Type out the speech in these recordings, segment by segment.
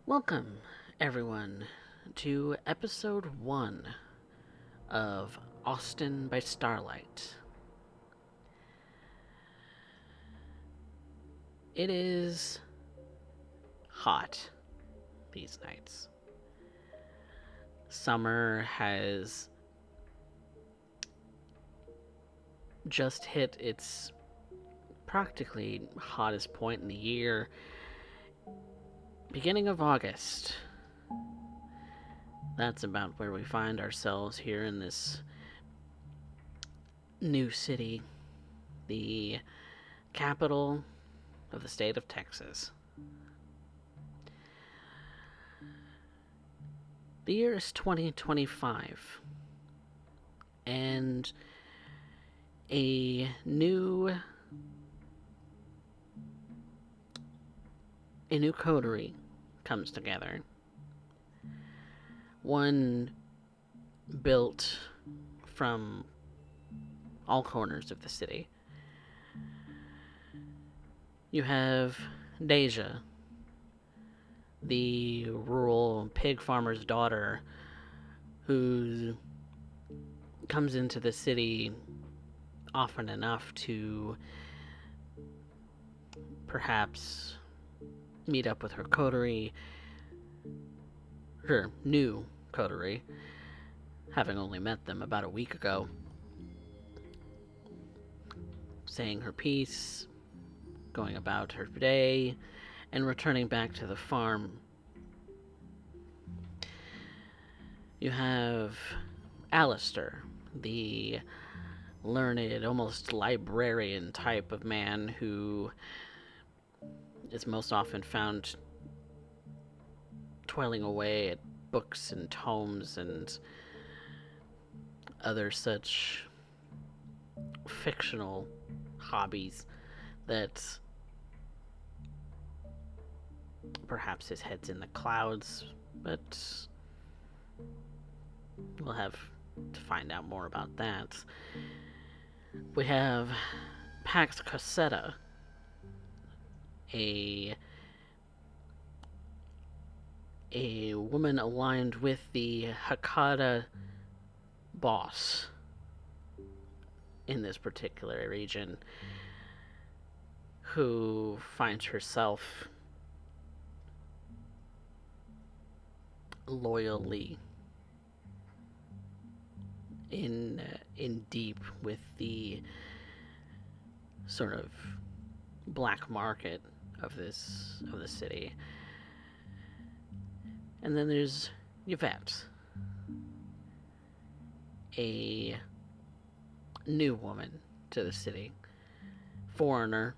Welcome, everyone, to episode 1 of Austin by Starlight. It is hot these nights. Summer has just hit its practically hottest point in the year, beginning of August. That's about where we find ourselves here in this new city, the capital of the state of Texas. The year is 2025, and a new coterie comes together. One built from all corners of the city. You have Deja, the rural pig farmer's daughter, who comes into the city often enough to perhaps meet up with her coterie, her new coterie, having only met them about a week ago, saying her piece, going about her day, and returning back to the farm. You have Alistair, the learned, almost librarian type of man who is most often found toiling away at books and tomes and other such fictional hobbies that perhaps his head's in the clouds, but we'll have to find out more about that. We have Pax Cosetta, a woman aligned with the Hakata boss in this particular region, who finds herself loyally in deep with the sort of black market of the city. And then there's Yvette, a new woman to the city, foreigner,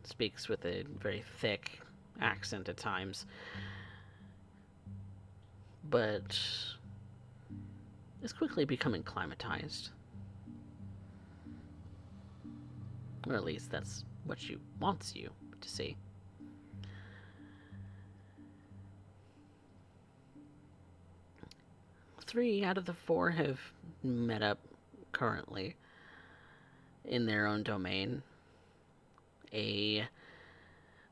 speaks with a very thick accent at times, but is quickly becoming climatized. Or at least that's what she wants you to see. Three out of the four have met up currently in their own domain. A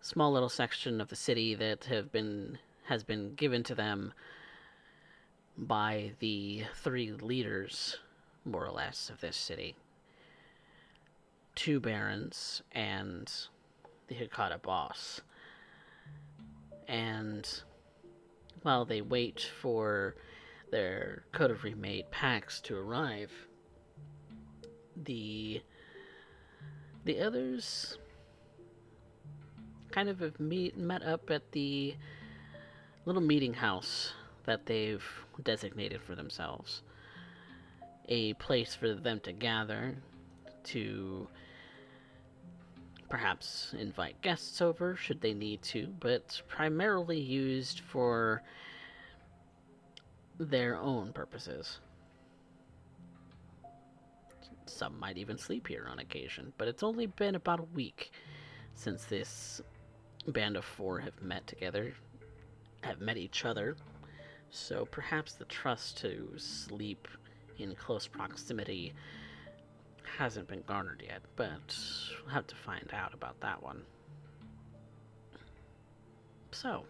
small little section of the city that has been given to them by the three leaders, more or less, of this city. Two barons and the Hakata boss. And while they wait for their coterie mate Pax to arrive, the others kind of have met up at the little meeting house that they've designated for themselves. A place for them to gather, to perhaps invite guests over should they need to, but primarily used for their own purposes. Some might even sleep here on occasion, but it's only been about a week since this band of four have met each other, so perhaps the trust to sleep in close proximity hasn't been garnered yet, but we'll have to find out about that one. So,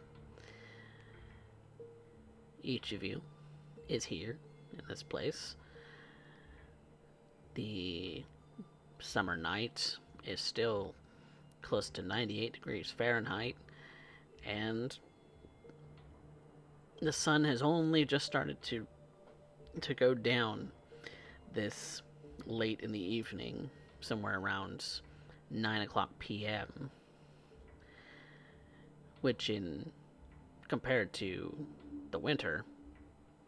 each of you is here in this place. The summer night is still close to 98 degrees Fahrenheit, and the sun has only just started to go down this late in the evening, somewhere around 9 o'clock p.m., which, in compared to the winter,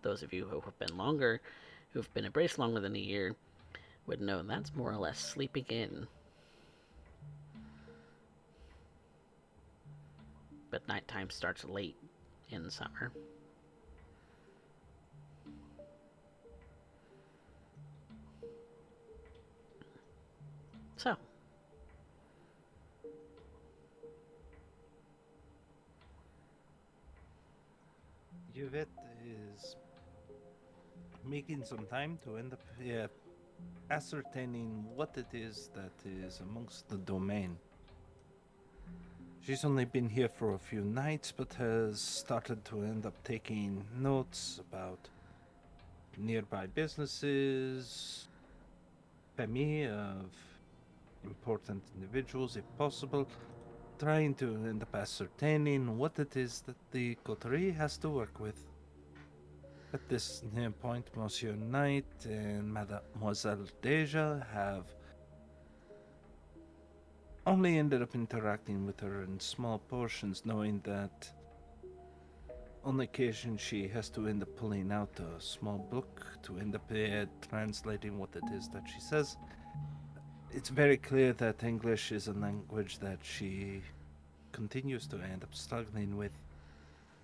those of you who have been longer, who've been embraced longer than a year, would know that's more or less sleeping in. But nighttime starts late in summer. So, Yvette is making some time to end up ascertaining what it is that is amongst the domain. She's only been here for a few nights, but has started to end up taking notes about nearby businesses, famille of important individuals, if possible, trying to end up ascertaining what it is that the coterie has to work with. At this point, Monsieur Knight and Mademoiselle Deja have only ended up interacting with her in small portions, knowing that on occasion she has to end up pulling out a small book to end up translating what it is that she says. It's very clear that English is a language that she continues to end up struggling with.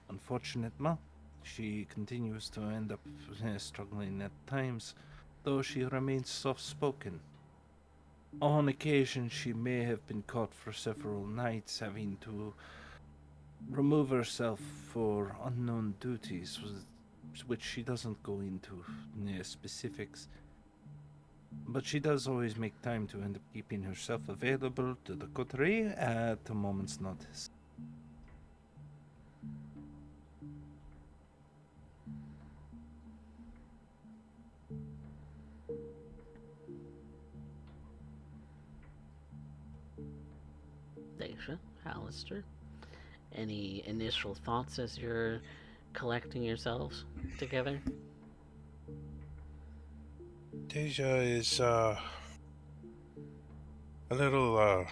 Unfortunately, she continues to end up struggling at times, though she remains soft spoken. On occasion, she may have been caught for several nights having to remove herself for unknown duties, which she doesn't go into specifics. But she does always make time to end up keeping herself available to the coterie at a moment's notice. Deja, Alistair, any initial thoughts as you're collecting yourselves together? Deja is a little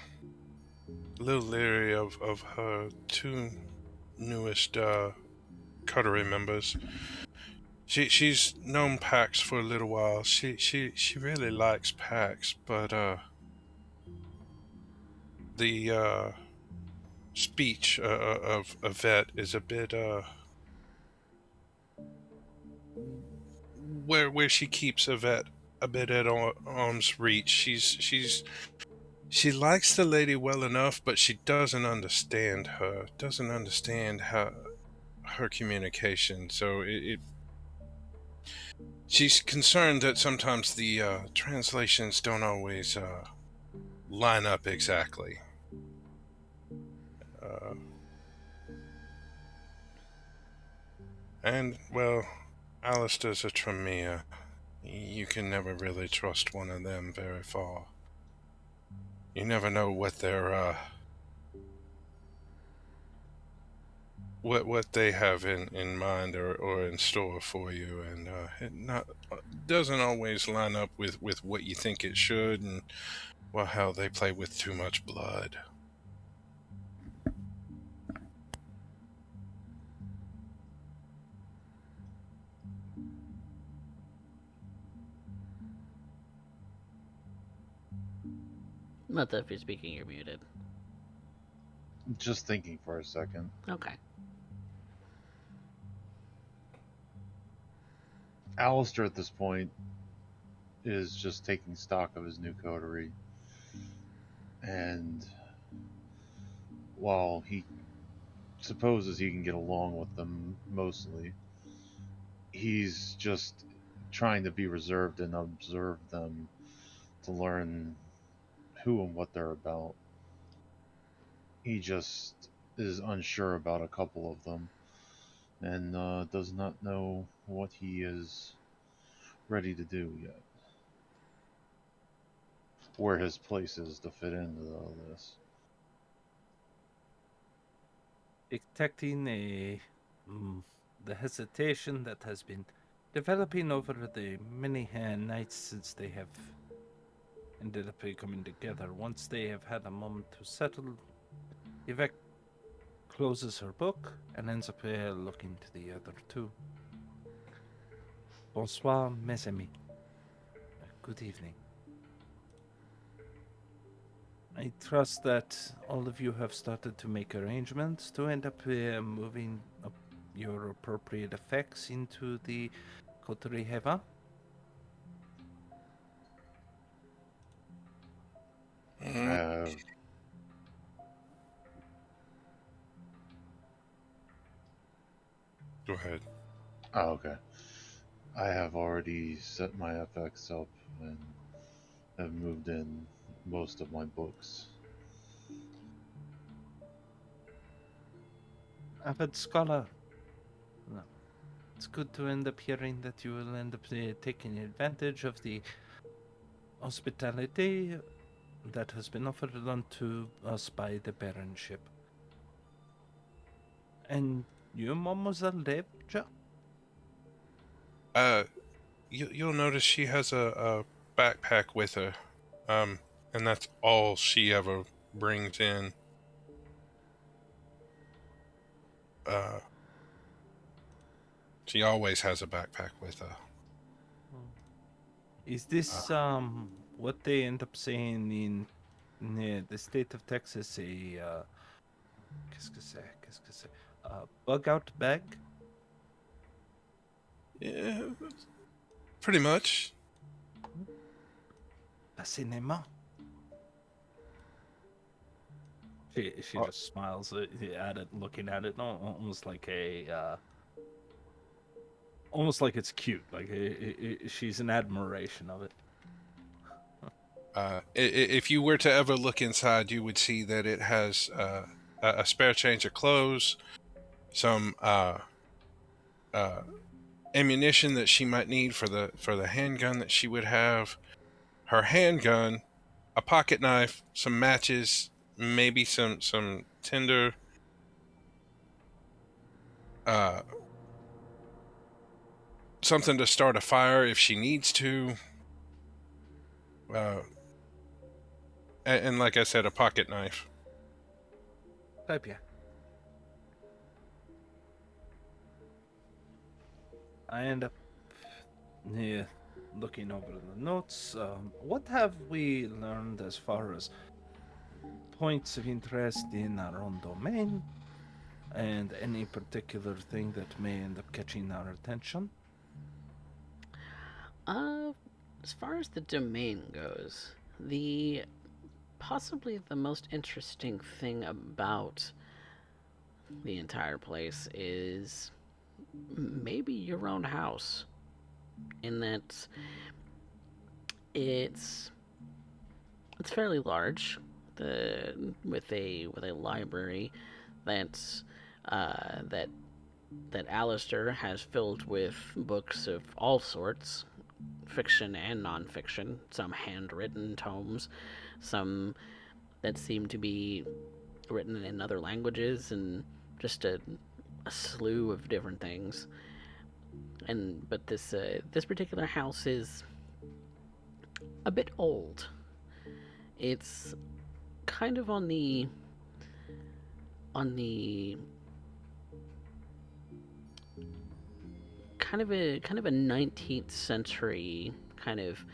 leery of her two newest coterie members. She's known Pax for a little while. She really likes Pax, but the speech of Yvette is a bit where she keeps Yvette a bit at arm's reach. She likes the lady well enough, but she doesn't understand her. Doesn't understand her communication. So she's concerned that sometimes the translations don't always line up exactly. Uh, and well, Alistair's a Tremere. You can never really trust one of them very far. You never know what they're what they have in mind or in store for you, and it not doesn't always line up with what you think it should, and well, how they play with too much blood. Mata, if you're speaking, you're muted. Just thinking for a second. Okay. Alistair at this point is just taking stock of his new coterie. And while he supposes he can get along with them mostly, he's just trying to be reserved and observe them to learn who and what they're about. He just is unsure about a couple of them. and does not know what he is ready to do yet. Where his place is to fit into all this. Detecting the hesitation that has been developing over the many nights since they have ended up coming together. Once they have had a moment to settle, Yvette closes her book and ends up looking to the other two. Bonsoir, mes amis. Good evening. I trust that all of you have started to make arrangements to end up moving up your appropriate effects into the coterie Heva. I Mm, have. go ahead. Oh, okay. I have already set my FX up and have moved in most of my books. Avid scholar. No. It's good to end up hearing that you will end up taking advantage of the hospitality that has been offered unto us by the Baronship. And you, Mademoiselle Devja? Uh, you'll notice she has a backpack with her, um, and that's all she ever brings in. Uh, she always has a backpack with her. Is Uh, this what they end up saying in the state of Texas, a qu'est-ce que c'est, bug out bag? yeah, pretty much. Fascinément. She Uh, just smiles at it, looking at it, almost like almost like it's cute. Like she's in admiration of it. If you were to ever look inside, you would see that it has a spare change of clothes, some uh, ammunition that she might need for the handgun that she would have, her handgun, a pocket knife, some matches, maybe some tinder, uh, something to start a fire if she needs to, uh, and like I said, a pocket knife. Très bien. I end up yeah, looking over the notes. What have we learned as far as points of interest in our own domain and any particular thing that may end up catching our attention? Uh, as far as the domain goes, the possibly the most interesting thing about the entire place is maybe your own house, in that it's it's fairly large, with a library that's that Alistair has filled with books of all sorts, fiction and nonfiction, some handwritten tomes, some that seem to be written in other languages, and just a slew of different things. And but this particular house is a bit old. It's kind of on the kind of a 19th century kind of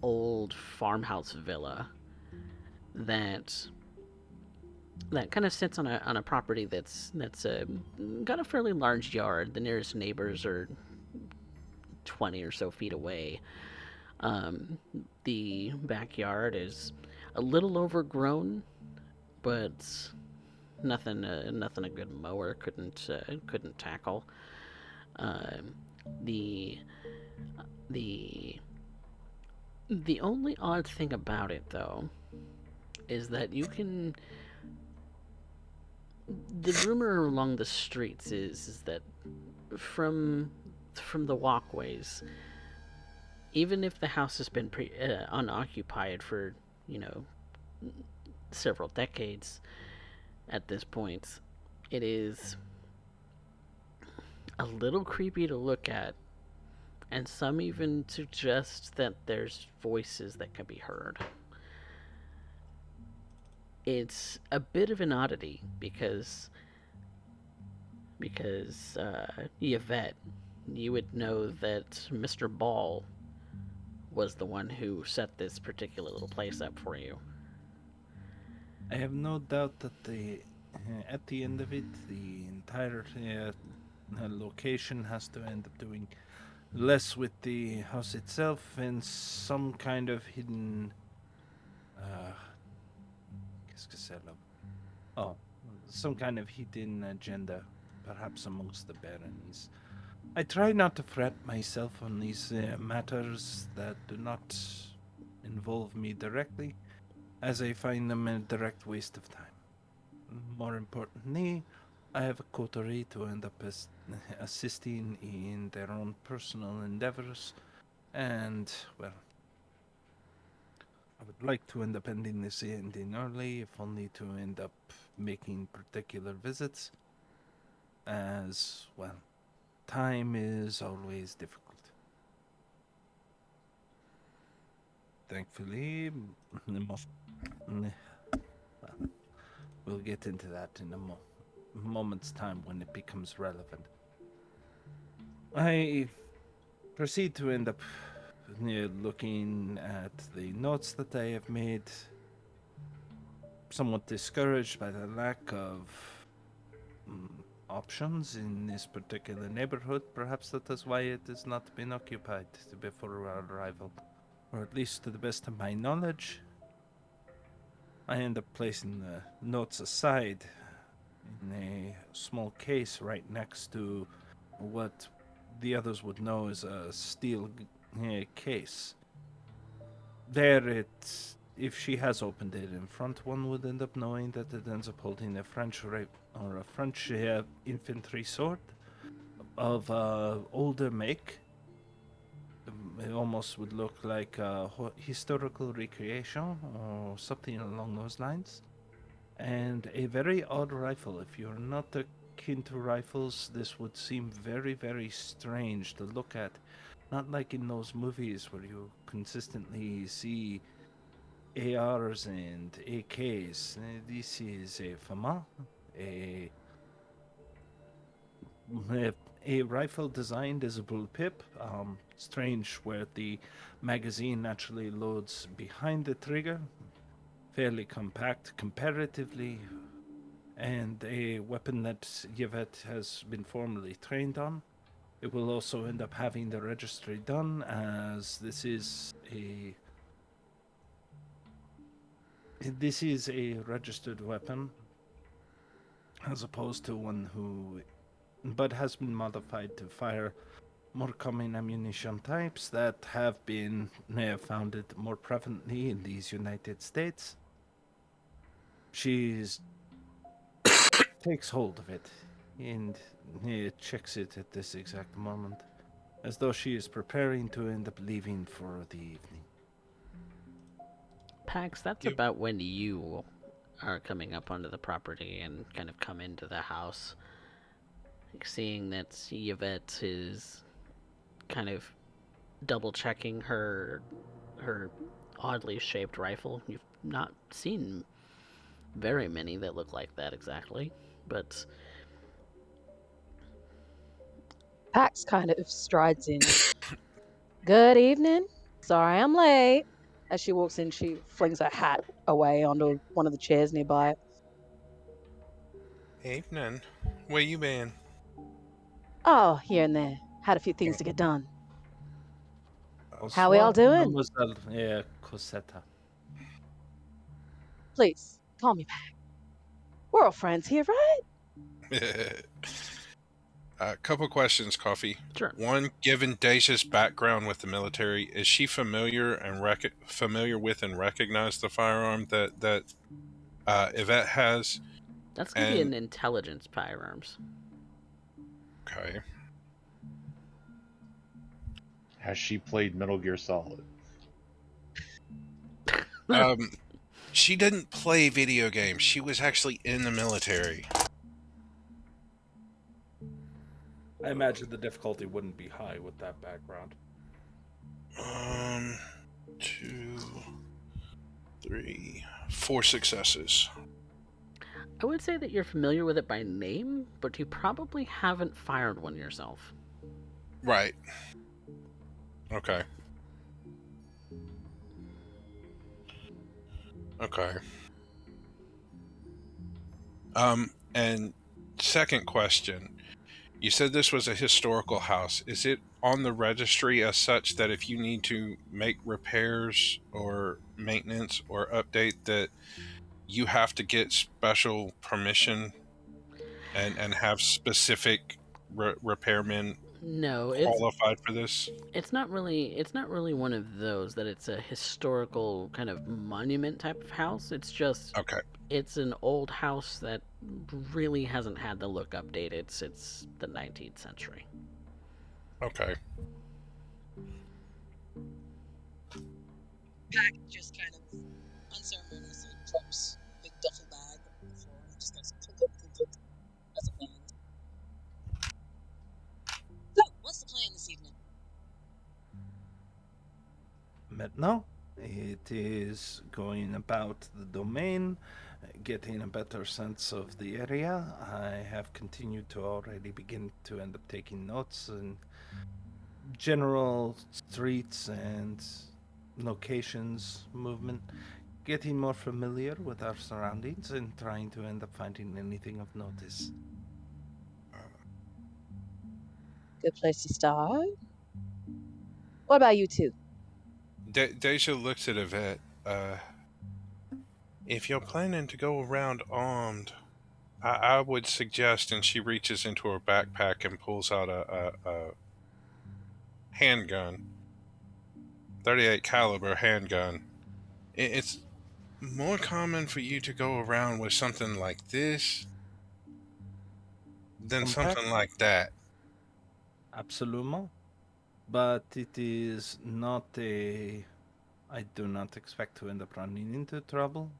old farmhouse villa that kind of sits on a property that's got a fairly large yard. The nearest neighbors are 20 or so feet away. The backyard is a little overgrown, but nothing a good mower couldn't tackle. Um, the the the only odd thing about it, though, is that you can The rumor along the streets is that from the walkways, even if the house has been unoccupied for, you know, several decades at this point, it is a little creepy to look at, and some even suggest that there's voices that can be heard. It's a bit of an oddity because Yvette, you would know that Mr. Ball was the one who set this particular little place up for you. I have no doubt that at the end of it, the entire location has to end up doing less with the house itself and some kind of hidden. Qu'est-ce que c'est là? Oh, some kind of hidden agenda, perhaps amongst the barons. I try not to fret myself on these matters that do not involve me directly, as I find them a direct waste of time. More importantly, I have a coterie to end up assisting in their own personal endeavors, and, well, I would like to end up ending this ending early, if only to end up making particular visits, as, well, time is always difficult. Thankfully, we'll get into that in a moment's time when it becomes relevant. I proceed to end up looking at the notes that I have made, somewhat discouraged by the lack of options in this particular neighborhood. Perhaps that is why it has not been occupied before our arrival, or at least to the best of my knowledge. I end up placing the notes aside in a small case right next to what the others would know as a steel case. There, if she has opened it in front, one would end up knowing that it ends up holding a French infantry sword of older make. It almost would look like a historical recreation or something along those lines. And a very odd rifle. If you're not akin to rifles, this would seem very, very strange to look at. Not like in those movies where you consistently see ARs and AKs. This is a FAMA, a, a rifle designed as a bullpup. Strange where the magazine naturally loads behind the trigger, fairly compact comparatively, and a weapon that Yvette has been formally trained on. It will also end up having the registry done, as this is a registered weapon, as opposed to one but has been modified to fire more common ammunition types that have been founded more prevalently in these United States. She takes hold of it and checks it at this exact moment, as though she is preparing to end up leaving for the evening. Pax, that's about when you are coming up onto the property and kind of come into the house. Seeing that Yvette is kind of double checking her oddly shaped rifle. You've not seen very many that look like that exactly, but Pax kind of strides in. Good evening. Sorry I'm late. As she walks in, she flings her hat away onto one of the chairs nearby. Evening. Where you been? Oh, here and there. Had a few things to get done. Oh. How we all doing? Cosetta. Please, call me back. We're all friends here, right? A couple questions, Coffee. sure. One, given Deja's background with the military, is she familiar with and recognize the firearm that Yvette has? That's going to be And an intelligence firearms. okay. Has she played Metal Gear Solid? Um, she didn't play video games. She was actually in the military. I imagine the difficulty wouldn't be high with that background. 2, 3, 4 successes. I would say that you're familiar with it by name, but you probably haven't fired one yourself. Right. Okay. Okay. And second question. You said this was a historical house. Is it on the registry as such that if you need to make repairs or maintenance or update that you have to get special permission and have specific repairmen No, qualified for this? it's not really one of those that it's a historical kind of monument type of house. It's just Okay. it's an old house that really hasn't had the look updated since the 19th century. Okay. Pack just kind of unceremoniously drops a big duffel bag on the floor and just goes clunk as it lands. So, what's the plan this evening? Maintenant, it is going about the domain, getting a better sense of the area. I have continued to already begin to end up taking notes and general streets and locations, movement, getting more familiar with our surroundings and trying to end up finding anything of notice. Good place to start. What about you two? Deja looks at Yvette. If you're planning to go around armed, I would suggest, and she reaches into her backpack and pulls out a handgun, 38 caliber handgun. It's more common for you to go around with something like this than Compact? something like that. Absolument. But it is not a. I do not expect to end up running into trouble,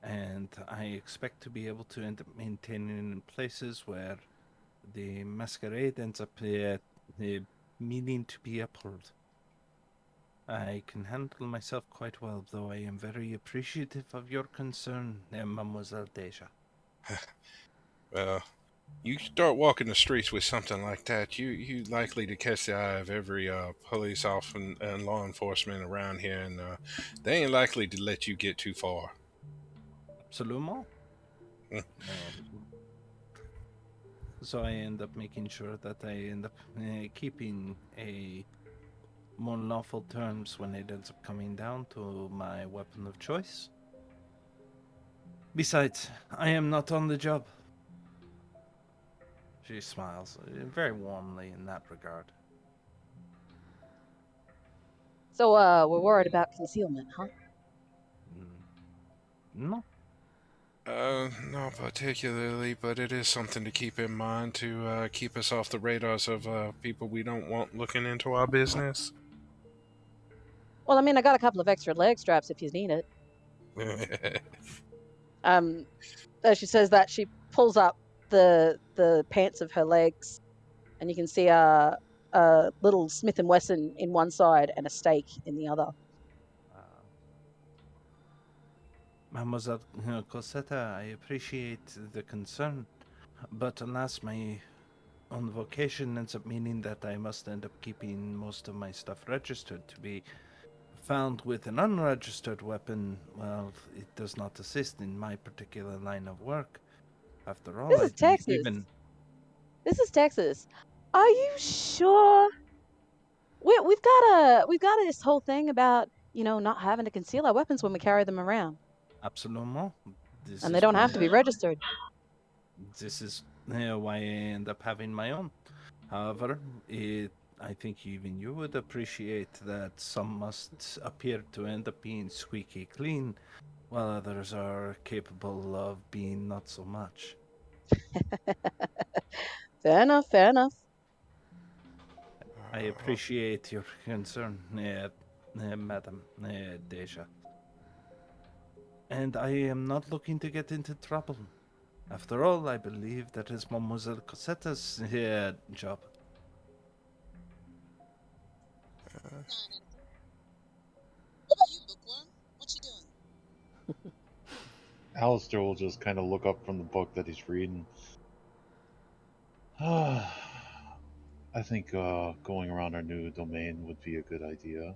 and I expect to be able to end up maintaining in places where the masquerade ends up meaning to be upheld. I can handle myself quite well, though I am very appreciative of your concern, Mademoiselle Deja. Well, you start walking the streets with something like that, you likely to catch the eye of every police officer and law enforcement around here, and they ain't likely to let you get too far. Absolument. Mm. So I end up making sure that I end up keeping a more lawful terms when it ends up coming down to my weapon of choice. Besides, I am not on the job. She smiles very warmly in that regard. So, we're worried about concealment, huh? No, Not particularly, but it is something to keep in mind to keep us off the radars of people we don't want looking into our business. Well, I mean, I got a couple of extra leg straps if you need it. As she says that, she pulls up the pants of her legs, and you can see a little Smith and Wesson in one side and a stake in the other. Mademoiselle Cosetta, I appreciate the concern, but alas, my own vocation ends up meaning that I must end up keeping most of my stuff registered. To be found with an unregistered weapon, well, it does not assist in my particular line of work. After all, This I is do Texas. even. This is Texas. Are you sure? We've got this whole thing about not having to conceal our weapons when we carry them around, Absolument. This and they is don't why. have to be registered. This is why I end up having my own. However, I think even you would appreciate that some must appear to end up being squeaky clean, while others are capable of being not so much. Fair enough, fair enough. I appreciate your concern, Madam Deja. And I am not looking to get into trouble. After all, I believe that is Mademoiselle Cosetta's job. What about you, bookworm? What you doing? Alistair will just kind of look up from the book that he's reading. I think going around our new domain would be a good idea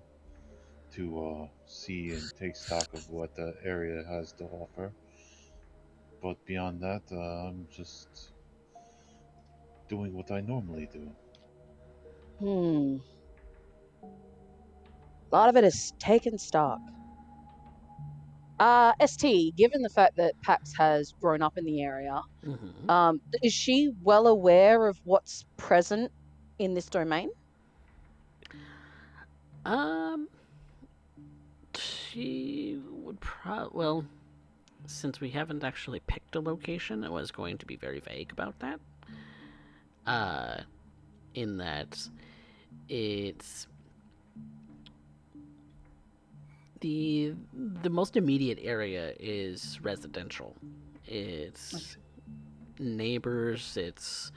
to see and take stock of what the area has to offer. But beyond that, I'm just doing what I normally do. Hmm. A lot of it is taking stock. ST, given the fact that Pax has grown up in the area, is she well aware of what's present in this domain? Um, she would well, since we haven't actually picked a location, I was going to be very vague about that. Uh, in that it's the most immediate area is residential. It's neighbors. It's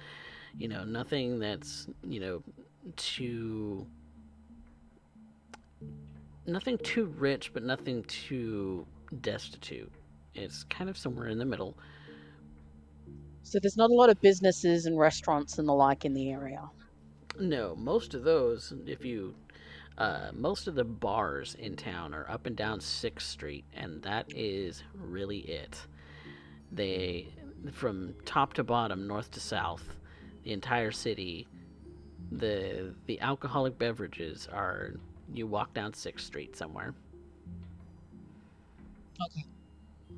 nothing that's too nothing too rich, but nothing too destitute. It's kind of somewhere in the middle. So there's not a lot of businesses and restaurants and the like in the area. No, most of those, if you most of the bars in town are up and down 6th Street, and that is really it. They, from top to bottom, north to south, the entire city, the alcoholic beverages are, you walk down 6th Street somewhere. Okay.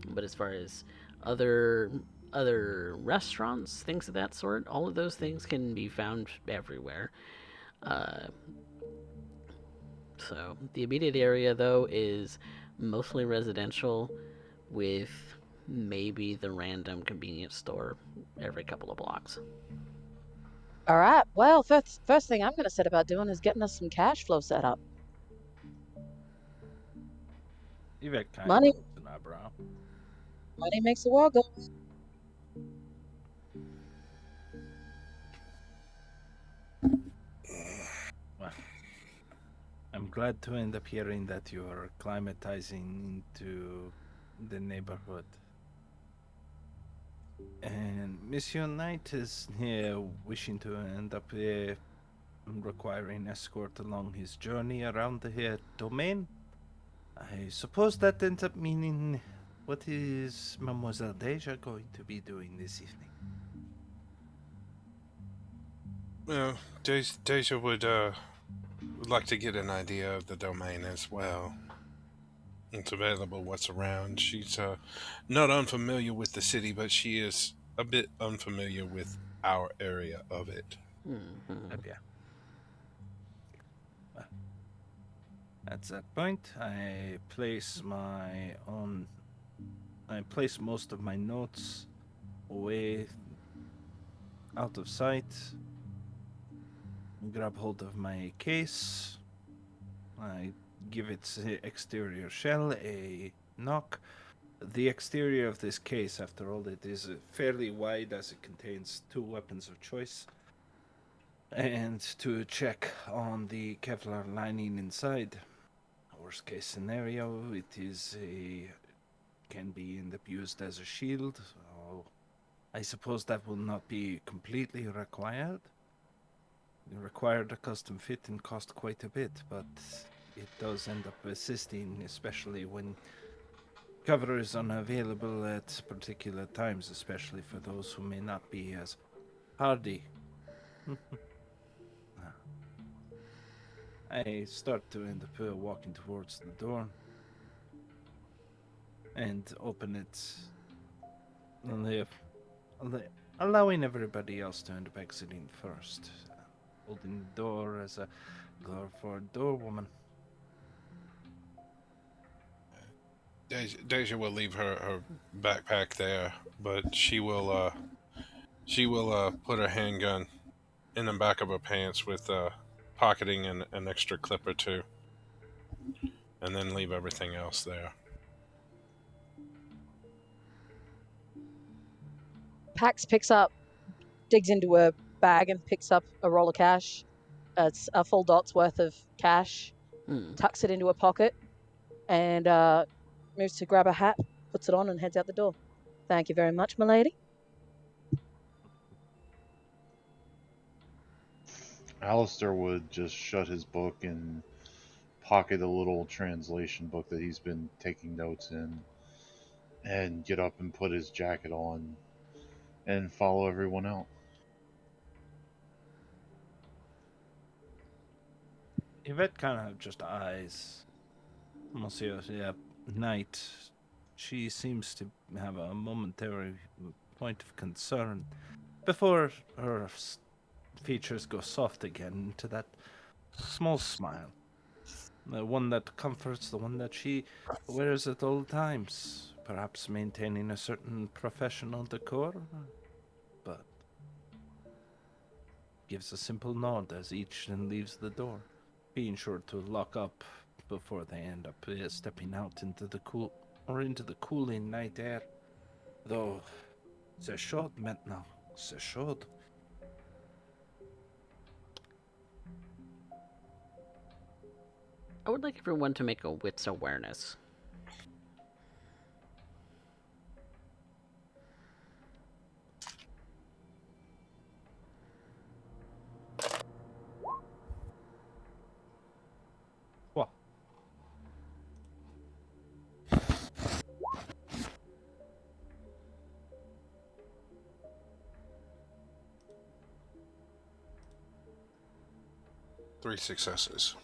But as far as other other restaurants, things of that sort, all of those things can be found everywhere. Uh, so the immediate area, though, is mostly residential, with maybe the random convenience store every couple of blocks. All right. Well, first thing I'm going to set about doing is getting us some cash flow set up. Yvette kind of Money, raises an eyebrow. money makes the world go. Well, I'm glad to end up hearing that you are acclimatizing into the neighborhood. And Monsieur Knight is here wishing to end up requiring escort along his journey around the domain. I suppose that ends up meaning, what is Mademoiselle Deja going to be doing this evening? Well, Deja would like to get an idea of the domain as well. It's available, what's around. She's not unfamiliar with the city, but she is a bit unfamiliar with our area of it. Yeah. Well, at that point, I place most of my notes away out of sight, grab hold of my case, I give its exterior shell a knock. The exterior of this case, after all, it is fairly wide as it contains 2 weapons of choice. And to check on the Kevlar lining inside. Worst case scenario, it is can be used as a shield. So I suppose that will not be completely required. Required a custom fit and cost quite a bit, but it does end up assisting, especially when cover is unavailable at particular times, especially for those who may not be as hardy. I start to end up walking towards the door and open it, allowing everybody else to end up exiting first, holding the door as a glorified door woman. Deja will leave her backpack there, but she will put her handgun in the back of her pants with pocketing an extra clip or two, and then leave everything else there. Pax digs into her bag and picks up a roll of cash. It's a full dot's worth of cash, tucks it into her pocket, and moves to grab a hat, puts it on, and heads out the door. Thank you very much, milady. Alistair would just shut his book and pocket a little translation book that he's been taking notes in, and get up and put his jacket on and follow everyone out. Yvette kind of just eyes Monsieur Knight. She seems to have a momentary point of concern before her features go soft again to that small smile. The one that comforts, the one that she wears at all times, perhaps maintaining a certain professional decor, but gives a simple nod as each then leaves the door, being sure to lock up before they end up stepping out into the cooling night air. Though, c'est chaud maintenant, c'est chaud. I would like everyone to make a wits awareness. What? Three successes.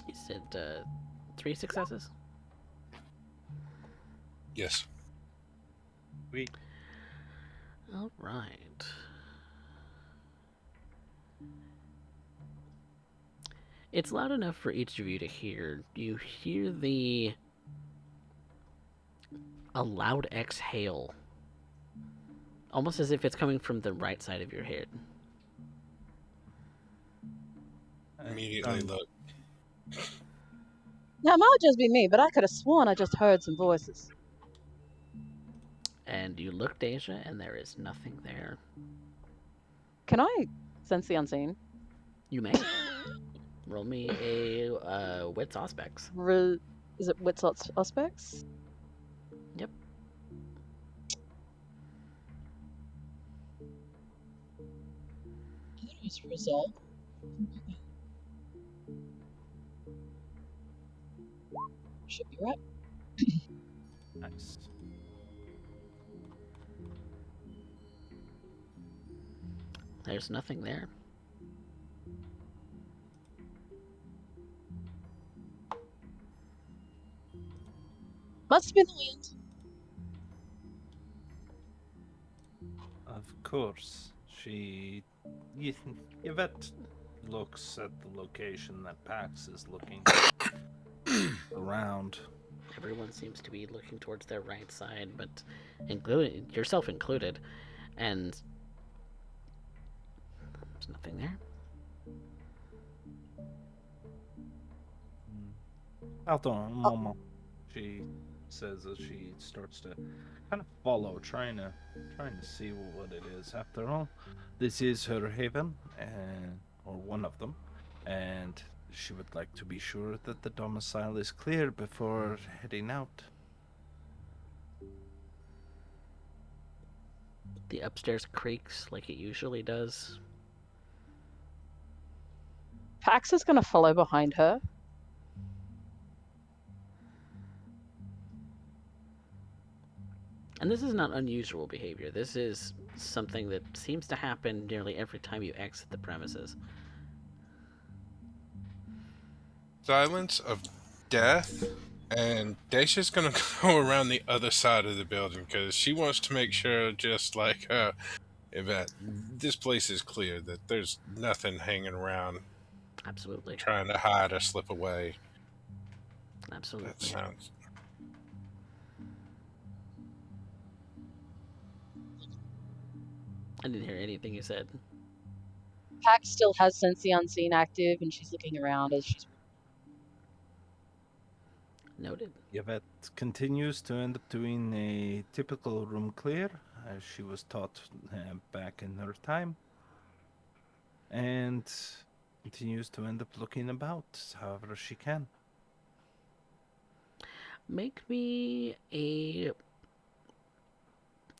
You said 3 successes? Yes. We All right. It's loud enough for each of you to hear. You hear a loud exhale, almost as if it's coming from the right side of your head. Immediately look. Now, it might just be me, but I could have sworn I just heard some voices. And you look, Deja, and there is nothing there. Can I sense the unseen? You may. Roll me a wits aspects. Is it wits aspects? Yep. I thought it was resolve. Should be right. nice. There's nothing there. Must have been the wind. Of course, Yvette looks at the location that Pax is looking around. Everyone seems to be looking towards their right side, but including yourself included, and there's nothing there. Pardon, un moment. She says as she starts to kind of follow, trying to see what it is. After all, this is her haven, or one of them, and she would like to be sure that the domicile is clear before heading out. The upstairs creaks like it usually does. Pax is going to follow behind her. And this is not unusual behavior. This is something that seems to happen nearly every time you exit the premises. Silence of death, and Dacia's gonna go around the other side of the building because she wants to make sure, just like her, Yvette, this place is clear that there's nothing hanging around Absolutely. trying to hide or slip away. That Absolutely. sounds. I didn't hear anything you said. Pax still has Sense the Unseen active, and she's looking around as she's. Noted. Yvette continues to end up doing a typical room clear, as she was taught back in her time, and continues to end up looking about however she can. Make me a.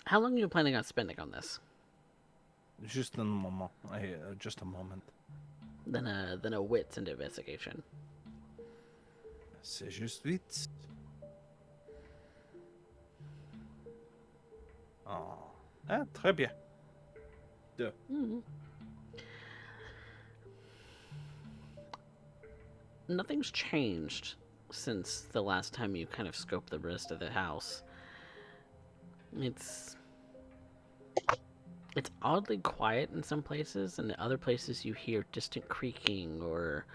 How long are you planning on spending on this? Just a moment. Just a moment. Then a wits and investigation. C'est juste vite. Oh. Ah, très bien. Deux. Mm-hmm. Nothing's changed since the last time you kind of scoped the rest of the house. It's oddly quiet in some places, and in other places you hear distant creaking or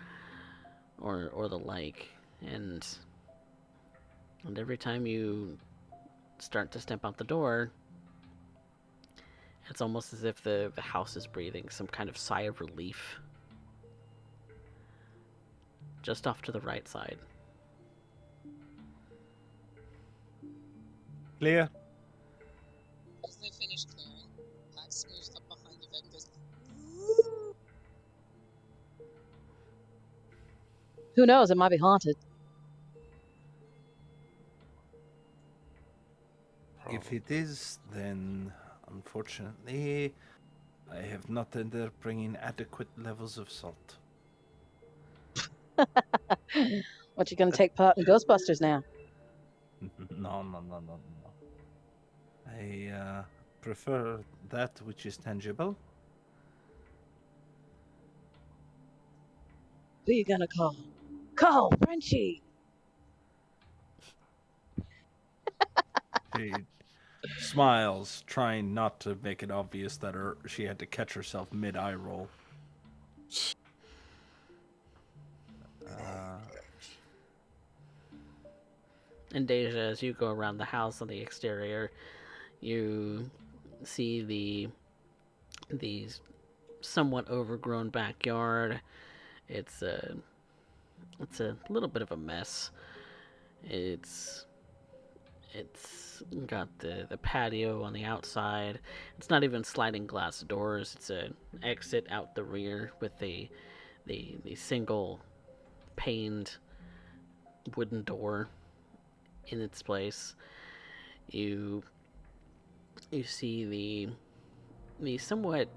the like. And every time you start to step out the door, it's almost as if the house is breathing some kind of sigh of relief. Just off to the right side. Clear. As they finish clearing, Pax moves up behind Yvette and goes, "Ooh." Who knows? It might be haunted. If it is, then unfortunately, I have not ended up bringing adequate levels of salt. What, you gonna take part in Ghostbusters now? No. I prefer that which is tangible. Who you gonna call? Call Frenchie. She smiles, trying not to make it obvious that she had to catch herself mid-eye roll. And Deja, as you go around the house on the exterior, you see the somewhat overgrown backyard. It's a little bit of a mess. It's got the patio on the outside. It's not even sliding glass doors. It's an exit out the rear with the single paned wooden door in its place. You see the somewhat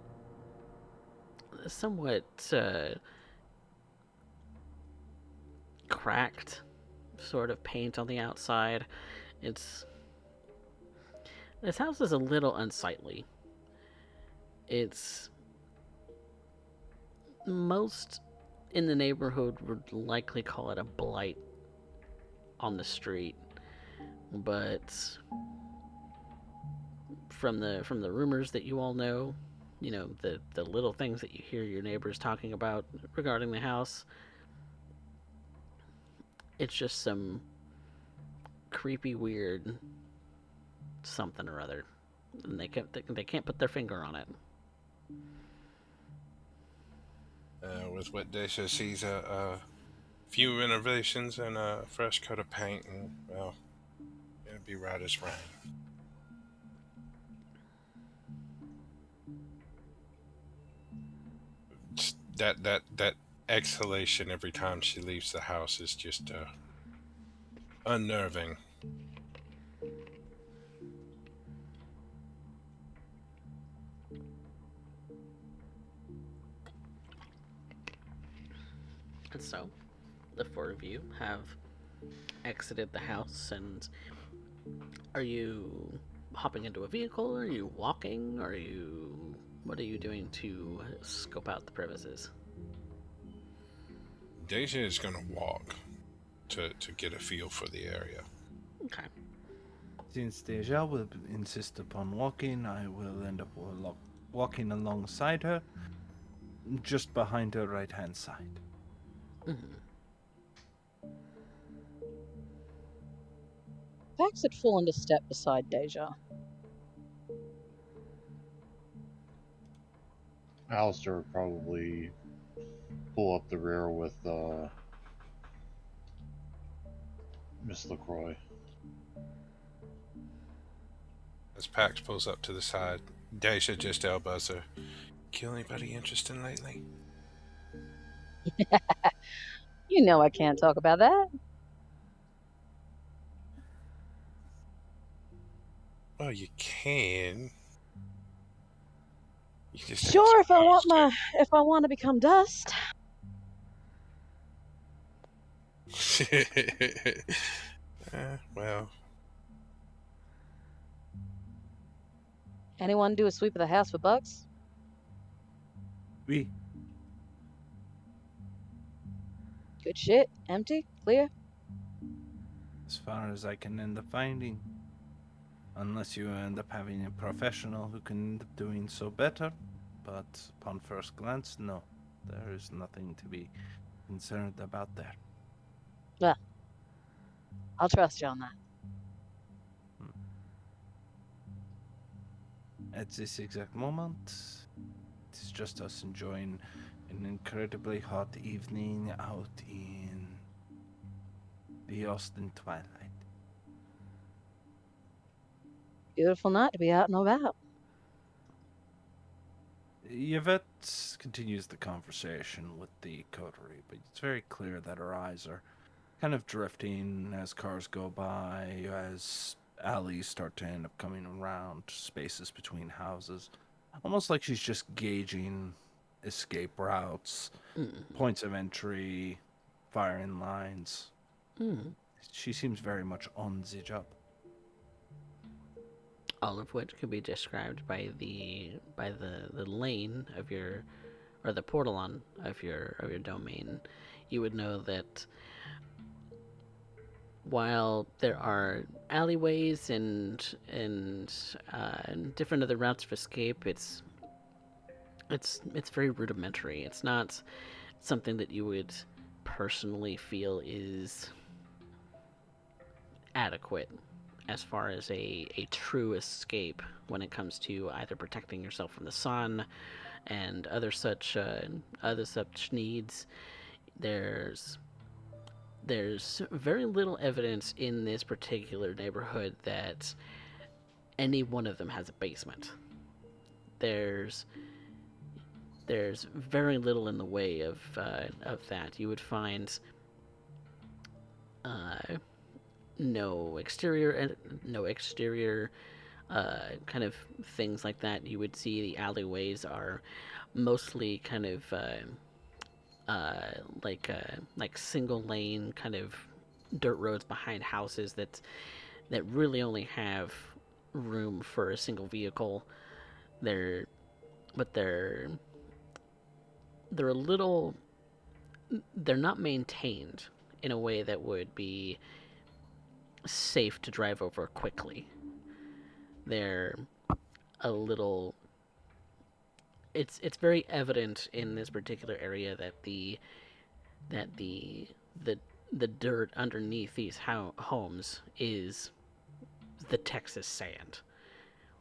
cracked sort of paint on the outside. It's This house is a little unsightly. It's most in the neighborhood would likely call it a blight on the street, but from the rumors that you all know, the little things that you hear your neighbors talking about regarding the house, it's just some creepy, weird something or other, and they can't put their finger on it. With what Desha sees, a few renovations and a fresh coat of paint, and well, it'll be right as rain. That exhalation every time she leaves the house is just unnerving. And so, the four of you have exited the house, and are you hopping into a vehicle? Are you walking? What are you doing to scope out the premises? Deja is gonna walk to get a feel for the area. Okay. Since Deja will insist upon walking, I will end up walking alongside her, just behind her right-hand side. Mm-hmm. Pax had fallen to step beside Deja. Alistair would probably pull up the rear with Miss LaCroix. As Pax pulls up to the side, Daisha just elbows her. Kill anybody interesting lately? You know I can't talk about that. Well, you can. You just ain't Sure, supposed if I want to become dust. to. Well, Anyone do a sweep of the house for bucks? We Good shit. Empty? Clear? as far as I can end up finding. Unless you end up having a professional who can end up doing so better. But upon first glance, no. There is nothing to be concerned about there. Well, I'll trust you on that. At this exact moment, it is just us enjoying an incredibly hot evening out in the Austin twilight. Beautiful night to be out and about. Yvette continues the conversation with the coterie, but it's very clear that her eyes are kind of drifting as cars go by, as alleys start to end up coming around, spaces between houses. Almost like she's just gauging escape routes, points of entry, firing lines. She seems very much on the job. All of which could be described by the lane of your, or the portal on of your domain. You would know that while there are alleyways and different other routes of escape, it's very rudimentary. It's not something that you would personally feel is adequate as far as a true escape when it comes to either protecting yourself from the sun and other such needs. There's very little evidence in this particular neighborhood that any one of them has a basement. There's very little in the way of that. You would find no exterior kind of things like that. You would see the alleyways are mostly kind of like single lane kind of dirt roads behind houses that really only have room for a single vehicle. They're but they're a little, they're not maintained in a way that would be safe to drive over quickly. They're a little, it's very evident in this particular area that the dirt underneath these homes is the Texas sand,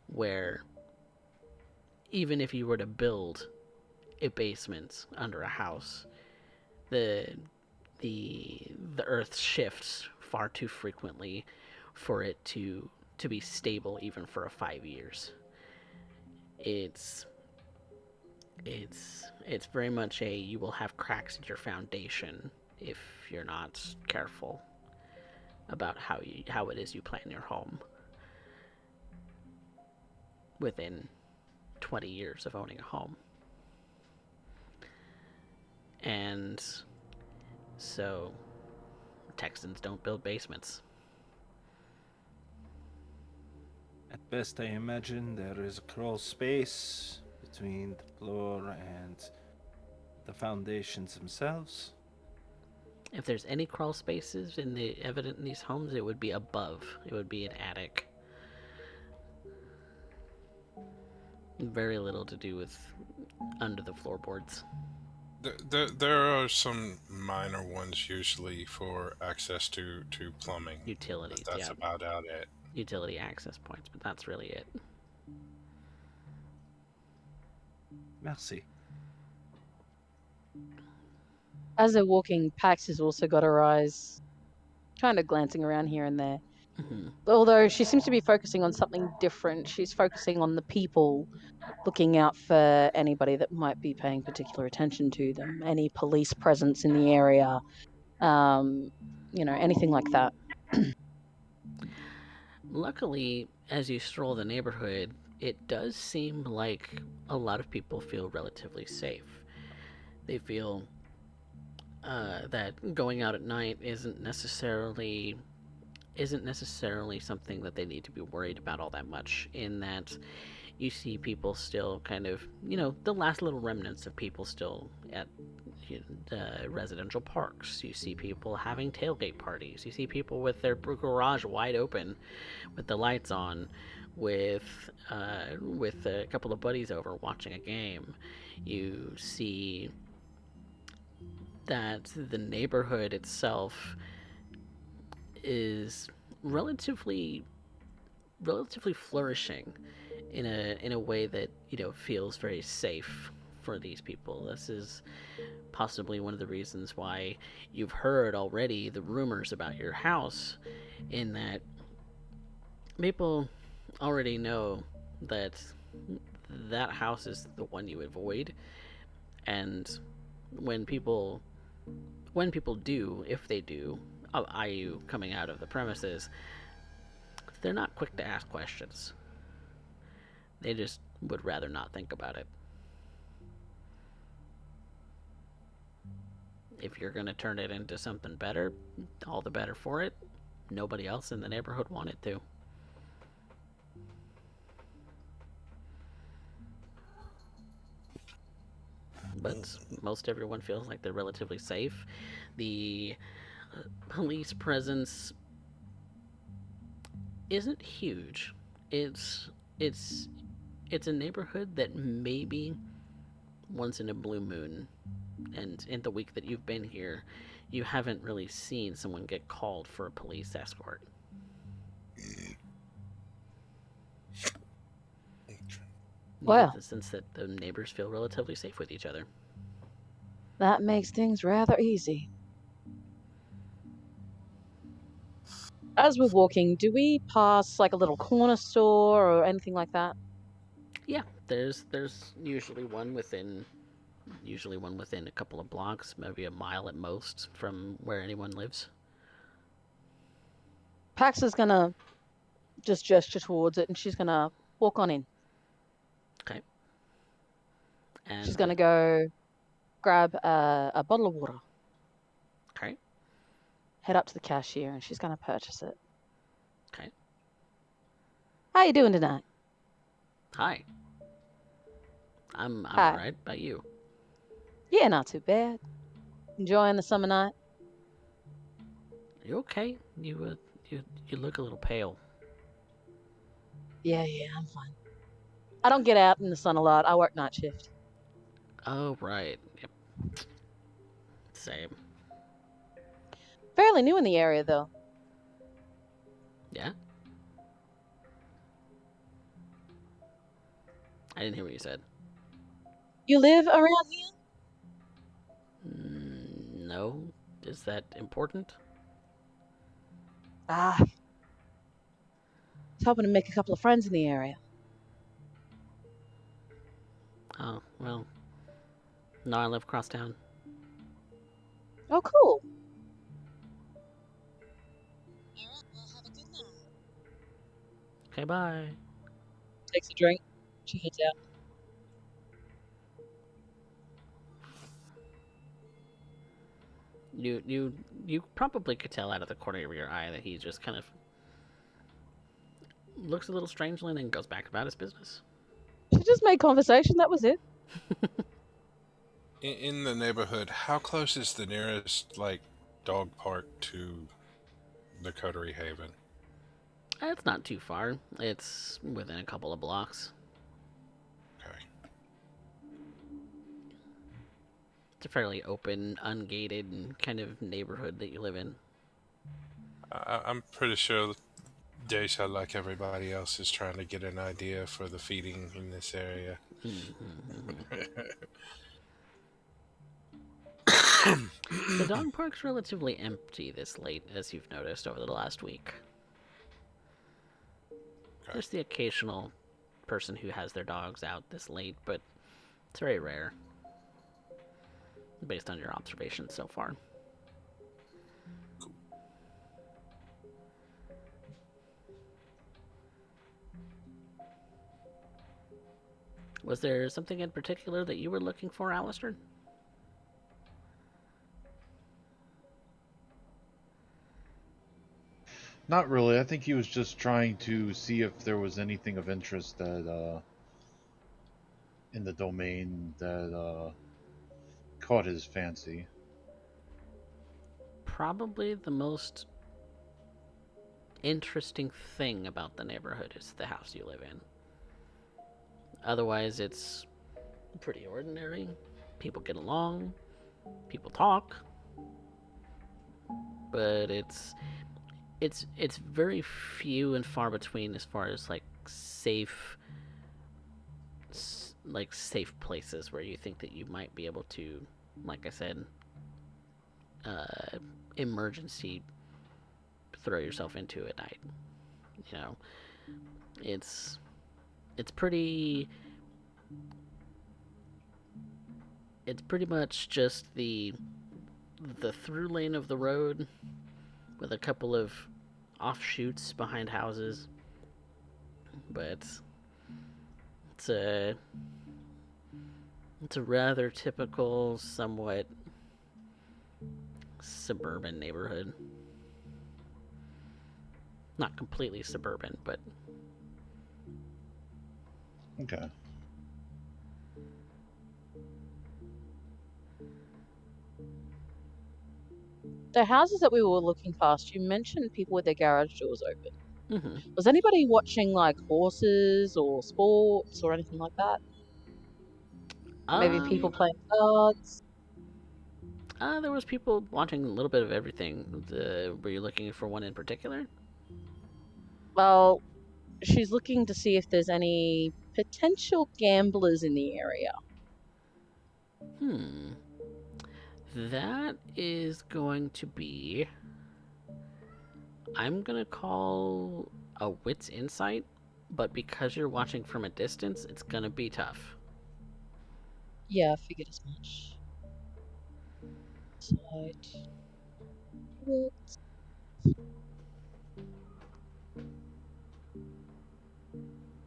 where even if you were to build a basement under a house, the the earth shifts far too frequently for it to be stable even for 5 years. It's it's very much a, you will have cracks in your foundation if you're not careful about how it is you plan your home within 20 years of owning a home. And so Texans don't build basements. At best, I imagine there is a crawl space between the floor and the foundations themselves. If there's any crawl spaces evident in these homes, it would be above. It would be an attic. Very little to do with under the floorboards. There are some minor ones usually for access to plumbing, but Utilities, that's yeah. about it. Utility access points, but that's really it. Merci. As they're walking, Pax has also got her eyes kind of glancing around here and there. Mm-hmm. Although she seems to be focusing on something different. She's focusing on the people, looking out for anybody that might be paying particular attention to them, any police presence in the area, anything like that. Luckily, as you stroll the neighborhood, it does seem like a lot of people feel relatively safe. They feel that going out at night isn't necessarily something that they need to be worried about all that much. In that, you see people still kind of, the last little remnants of people still at the residential parks. You see people having tailgate parties. You see people with their garage wide open, with the lights on, with a couple of buddies over watching a game. You see that the neighborhood itself is relatively relatively flourishing in a way that feels very safe for these people. This is possibly one of the reasons why you've heard already the rumors about your house, in that people already know that that house is the one you avoid. And when people do, if they do, IU coming out of the premises, they're not quick to ask questions. They just would rather not think about it. If you're going to turn it into something better, all the better for it. Nobody else in the neighborhood wanted to. But most everyone feels like they're relatively safe. The police presence isn't huge. It's it's it's a neighborhood that maybe once in a blue moon, and in the week that you've been here, you haven't really seen someone get called for a police escort. You get Well, the sense that the neighbors feel relatively safe with each other. that makes things rather easy. As we're walking, do we pass like a little corner store or anything like that? Yeah, there's usually one within a couple of blocks, maybe a mile at most from where anyone lives. Pax is gonna just gesture towards it and she's gonna walk on in. Okay. She's And gonna go grab a bottle of water, okay. head up to the cashier, and she's gonna purchase it. Okay. How you doing tonight? Hi. I'm all Hi. right. About you? Yeah, not too bad. Enjoying the summer night? You okay? You look a little pale. Yeah, I'm fine. I don't get out in the sun a lot. I work night shift. Oh right. Yep. Same. Fairly new in the area though. Yeah. I didn't hear what you said. You live around here? No. Is that important? Ah, I was hoping to make a couple of friends in the area. Oh well. No, I live across town. Oh, cool. All right, well, have a good night. Okay. Bye. Takes a drink. She heads out. You probably could tell out of the corner of your eye that he just kind of looks a little strangely and then goes back about his business. She just made conversation. That was it. In the neighborhood, how close is the nearest dog park to the Coterie Haven? It's not too far. It's within a couple of blocks. It's a fairly open, ungated kind of neighborhood that you live in. I'm pretty sure Deja, like everybody else, is trying to get an idea for the feeding in this area. Mm-hmm. The dog park's relatively empty this late, as you've noticed over the last week. Okay. There's the occasional person who has their dogs out this late, but it's very rare, based on your observations so far. Cool. Was there something in particular that you were looking for, Alistair? Not really. I think he was just trying to see if there was anything of interest that in the domain that caught his fancy. Probably the most interesting thing about the neighborhood is the house you live in. Otherwise, it's pretty ordinary. People get along, people talk, but it's very few and far between as far as like safe places where you think that you might be able to, like I said, uh, emergency throw yourself into at night. You know, it's it's pretty it's pretty much just the through lane of the road with a couple of offshoots behind houses, but it's a it's a rather typical, somewhat suburban neighborhood. Not completely suburban, but Okay. The houses that we were looking past, you mentioned people with their garage doors open. mm-hmm. Was anybody watching like horses or sports or anything like that? Maybe people Um, playing cards? there was people watching a little bit of everything. Were you looking for one in particular? Well, she's looking to see if there's any potential gamblers in the area. Hmm. That is going to be. I'm gonna call a wit's insight, but because you're watching from a distance, it's gonna be tough. Yeah, I figured as much. Side.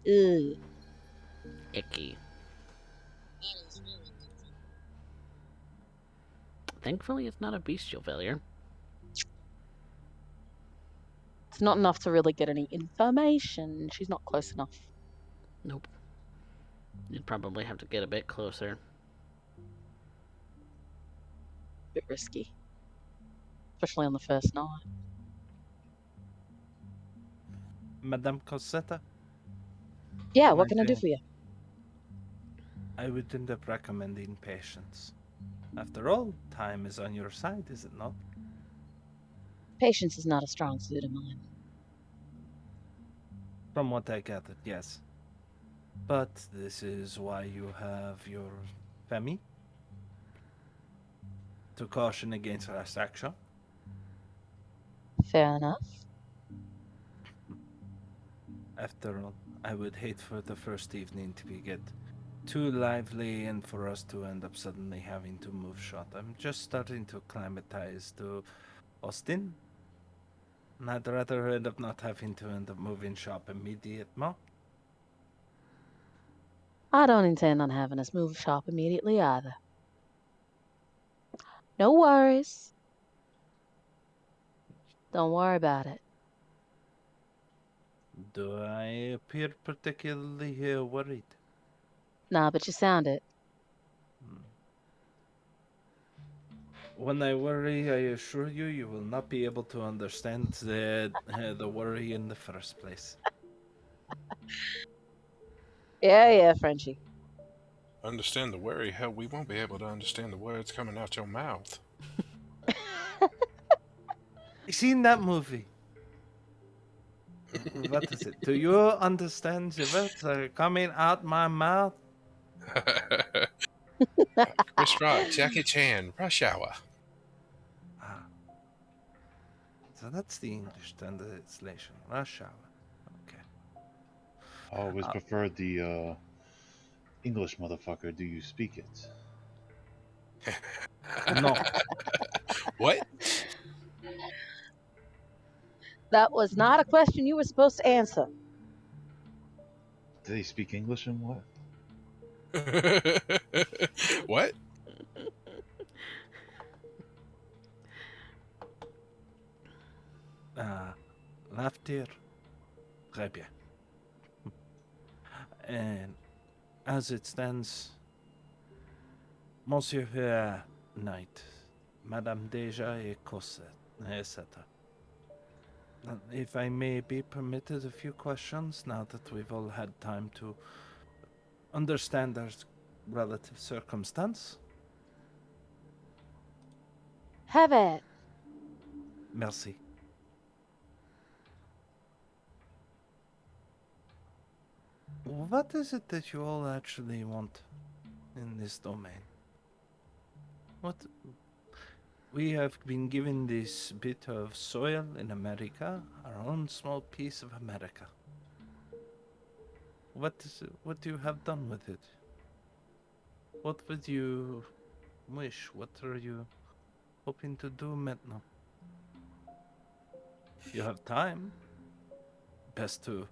Ugh. Icky. That is very icky. Thankfully, it's not a bestial failure. It's not enough to really get any information. She's not close enough. Nope. You'd probably have to get a bit closer. Bit risky. Especially on the first night. Madame Cosetta, Yeah, what can I do for you? I would end up recommending patience. After all, time is on your side, is it not? Patience is not a strong suit of mine. From what I gathered, yes. But this is why you have your family to caution against rash action. Fair enough. After all, I would hate for the first evening to be get too lively and for us to end up suddenly having to move short. I'm just starting to acclimatize to Austin. And I'd rather end up not having to end up moving shop immediately. I don't intend on having us move shop immediately either. No worries. Don't worry about it. Do I appear particularly worried? Nah, but you sound it. When I worry, I assure you, you will not be able to understand the worry in the first place. Yeah, Frenchie. Understand the worry? Hell, we won't be able to understand the words coming out your mouth. You seen that movie? What is it? Do you understand the words that are coming out my mouth? Chris Rock, Jackie Chan, Rush Hour. Ah, so that's the English translation. Rush hour. Okay. I always Uh, preferred the English motherfucker. Do you speak it? no. What? That was not a question you were supposed to answer. Do they speak English and what? What? Uh, Laughter. Très bien. And as it stands, Monsieur Knight, Madame Deja et Cosette, etc. If I may be permitted a few questions now that we've all had time to understand our relative circumstance. Have it. Merci. What is it that you all actually want in this domain? What we have been given this bit of soil in America, our own small piece of America. What do you have done with it? What would you wish? What are you hoping to do maintenant? You have time. Best to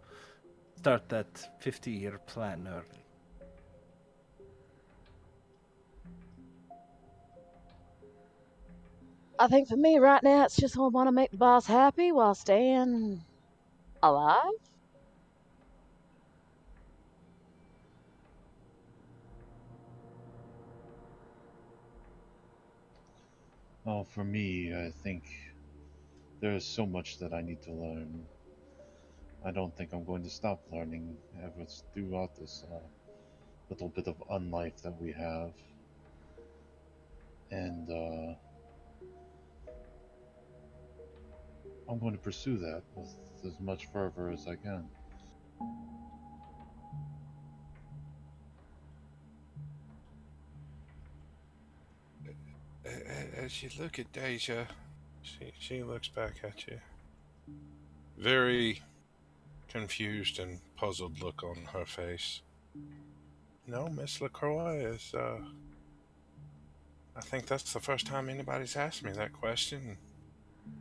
start that 50-year plan early. I think for me right now, it's just I want to make the boss happy while staying alive. Oh, for me, I think there is so much that I need to learn. I don't think I'm going to stop learning ever throughout this little bit of unlife that we have. And I'm going to pursue that with as much fervor as I can. As you look at Deja, she looks back at you. Very confused and puzzled look on her face. No, Miss LaCroix is, I think that's the first time anybody's asked me that question.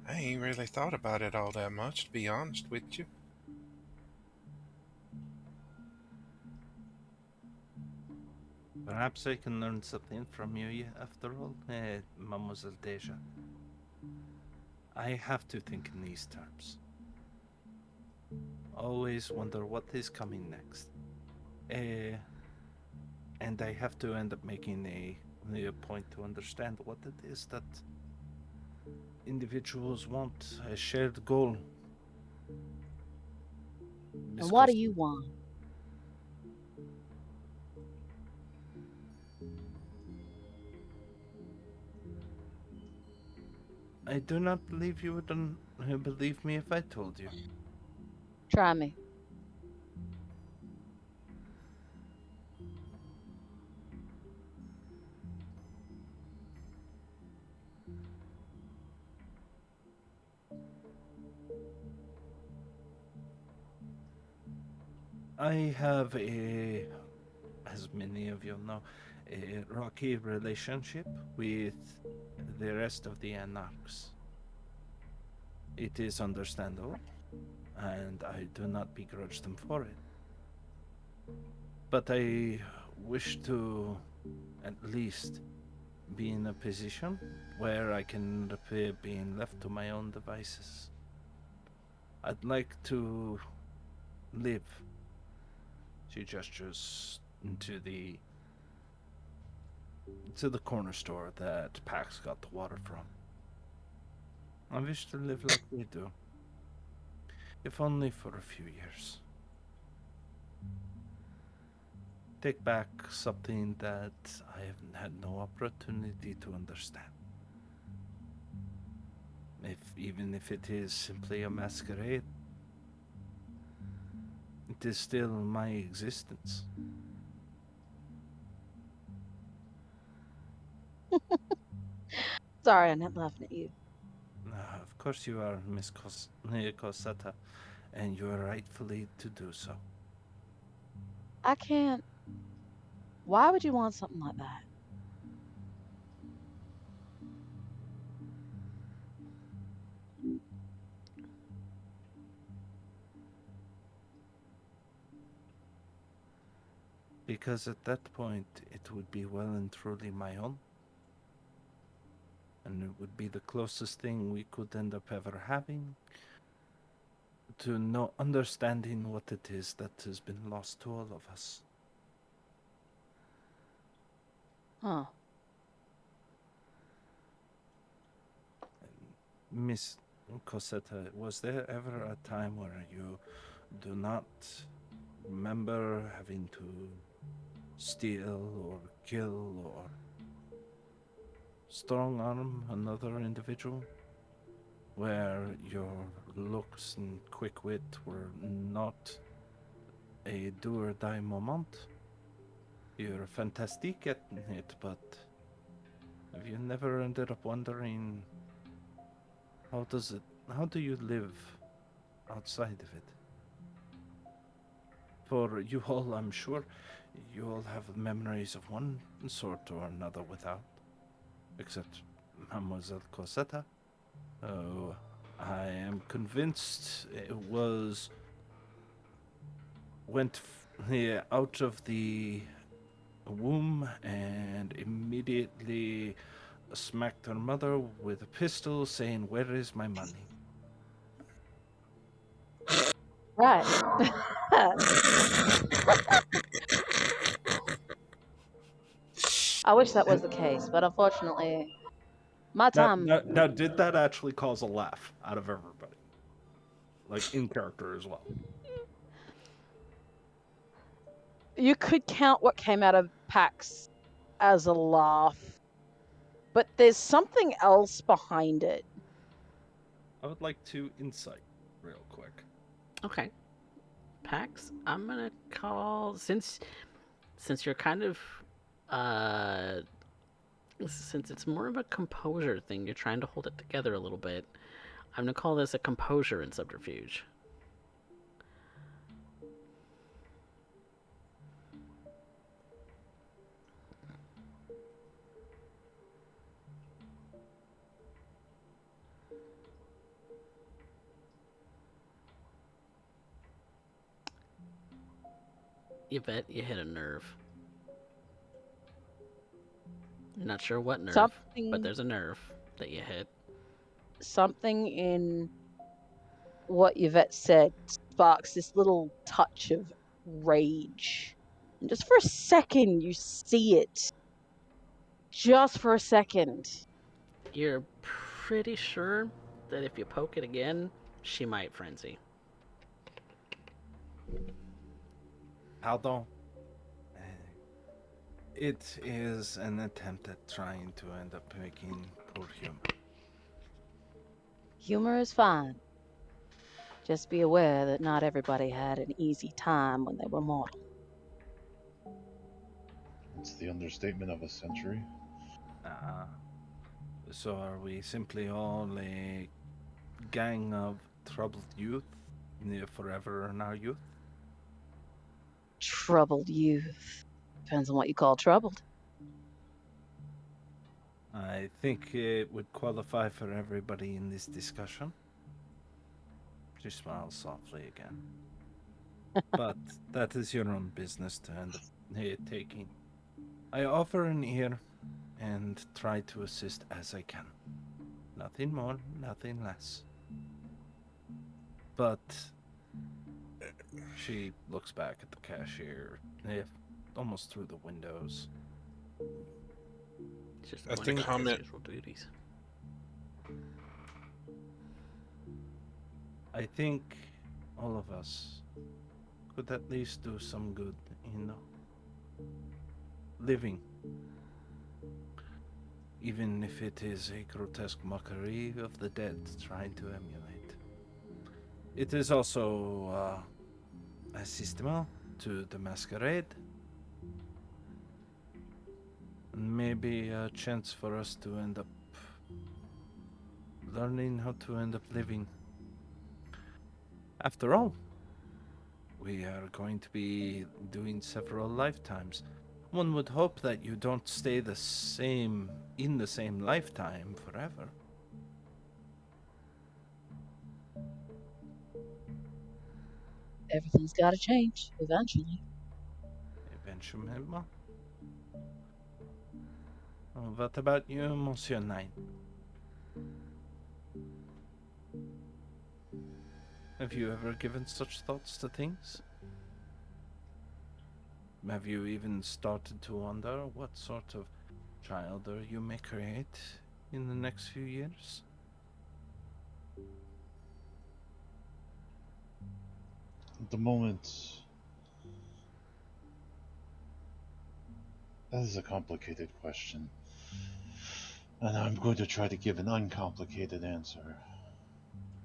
I ain't really thought about it all that much, to be honest with you. Perhaps I can learn something from you after all, Mademoiselle Deja. I have to think in these terms. Always wonder what is coming next. And I have to end up making a point to understand what it is that individuals want, a shared goal. And what do you want? I do not believe you would believe me if I told you. Try me. I have as many of you know, a rocky relationship with the rest of the anarchs. It is understandable, and I do not begrudge them for it. But I wish to at least be in a position where I can repair being left to my own devices. I'd like to live. She gestures to the corner store that Pax got the water from. I wish to live like they do, if only for a few years. take back something that I have had no opportunity to understand. Even if it is simply a masquerade, it is still my existence. Sorry, I'm not laughing at you. Of course you are, Miss Cosetta, and you are rightfully to do so. I can't. Why would you want something like that? Because at that point, it would be well and truly my own, and it would be the closest thing we could end up ever having to no understanding what it is that has been lost to all of us. Huh. Miss Cosetta, was there ever a time where you do not remember having to steal or kill or strong arm another individual? Where your looks and quick wit were not a do or die moment? You're fantastic at it, but have you never ended up wondering how does it how do you live outside of it? For you all, I'm sure, you all have memories of one sort or another without, except Mademoiselle Cosetta. Oh, I am convinced it was yeah, out of the womb and immediately smacked her mother with a pistol, saying, "Where is my money?" Right. I wish that was And the case, but unfortunately, my now, time. now, now, did that actually cause a laugh out of everybody, like in character as well? You could count what came out of Pax as a laugh, but there's something else behind it. I would like to insight real quick. Okay, Pax, I'm gonna call since you're kind of uh since it's more of a composure thing, you're trying to hold it together a little bit. I'm gonna call this a composure and subterfuge. Yvette, you hit a nerve. Not sure what nerve, but Something, there's a nerve that you hit. something in what Yvette said sparks this little touch of rage. And just for a second, you see it. Just for a second. You're pretty sure that if you poke it again, she might frenzy. Pardon. Uh, It is an attempt at trying to end up making poor humor. Humor is fine. Just be aware that not everybody had an easy time when they were mortal. It's the understatement of a century. Uh, so are we simply all a gang of troubled youth, forever in our youth? Troubled youth. Depends on what you call troubled. I think it would qualify for everybody in this discussion. She smiles softly again. But that is your own business to end up taking. I offer an ear and try to assist as I can. Nothing more, nothing less. But she looks back at the cashier, almost through the windows. Just I going think about his comment. usual duties. I think all of us could at least do some good, you know. living. Even if it is a grotesque mockery of the dead trying to emulate. It is also assistable to the masquerade, and maybe a chance for us to end up learning how to end up living. After all, we are going to be doing several lifetimes. One would hope that you don't stay the same in the same lifetime forever. Everything's got to change eventually. Eventually. What about you, Monsieur Knight? Have you ever given such thoughts to things? Have you even started to wonder what sort of child you may create in the next few years? At the moment, that is a complicated question. And I'm going to try to give an uncomplicated answer.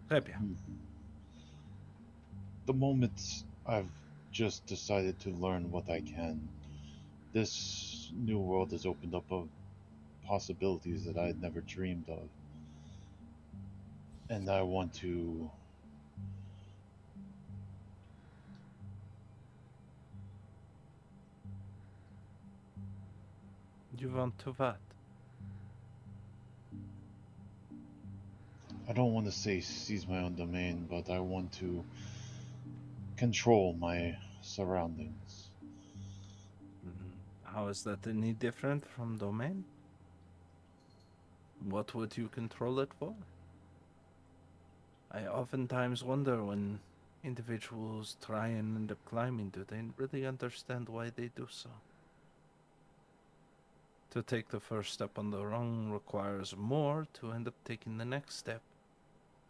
Très bien. The moment I've just decided to learn what I can. This new world has opened up possibilities that I had never dreamed of. And I want to You want to what? I don't want to say seize my own domain, but I want to control my surroundings. How is that any different from domain? What would you control it for? I oftentimes wonder when individuals try and end up climbing, do they really understand why they do so? To take the first step on the rung requires more to end up taking the next step.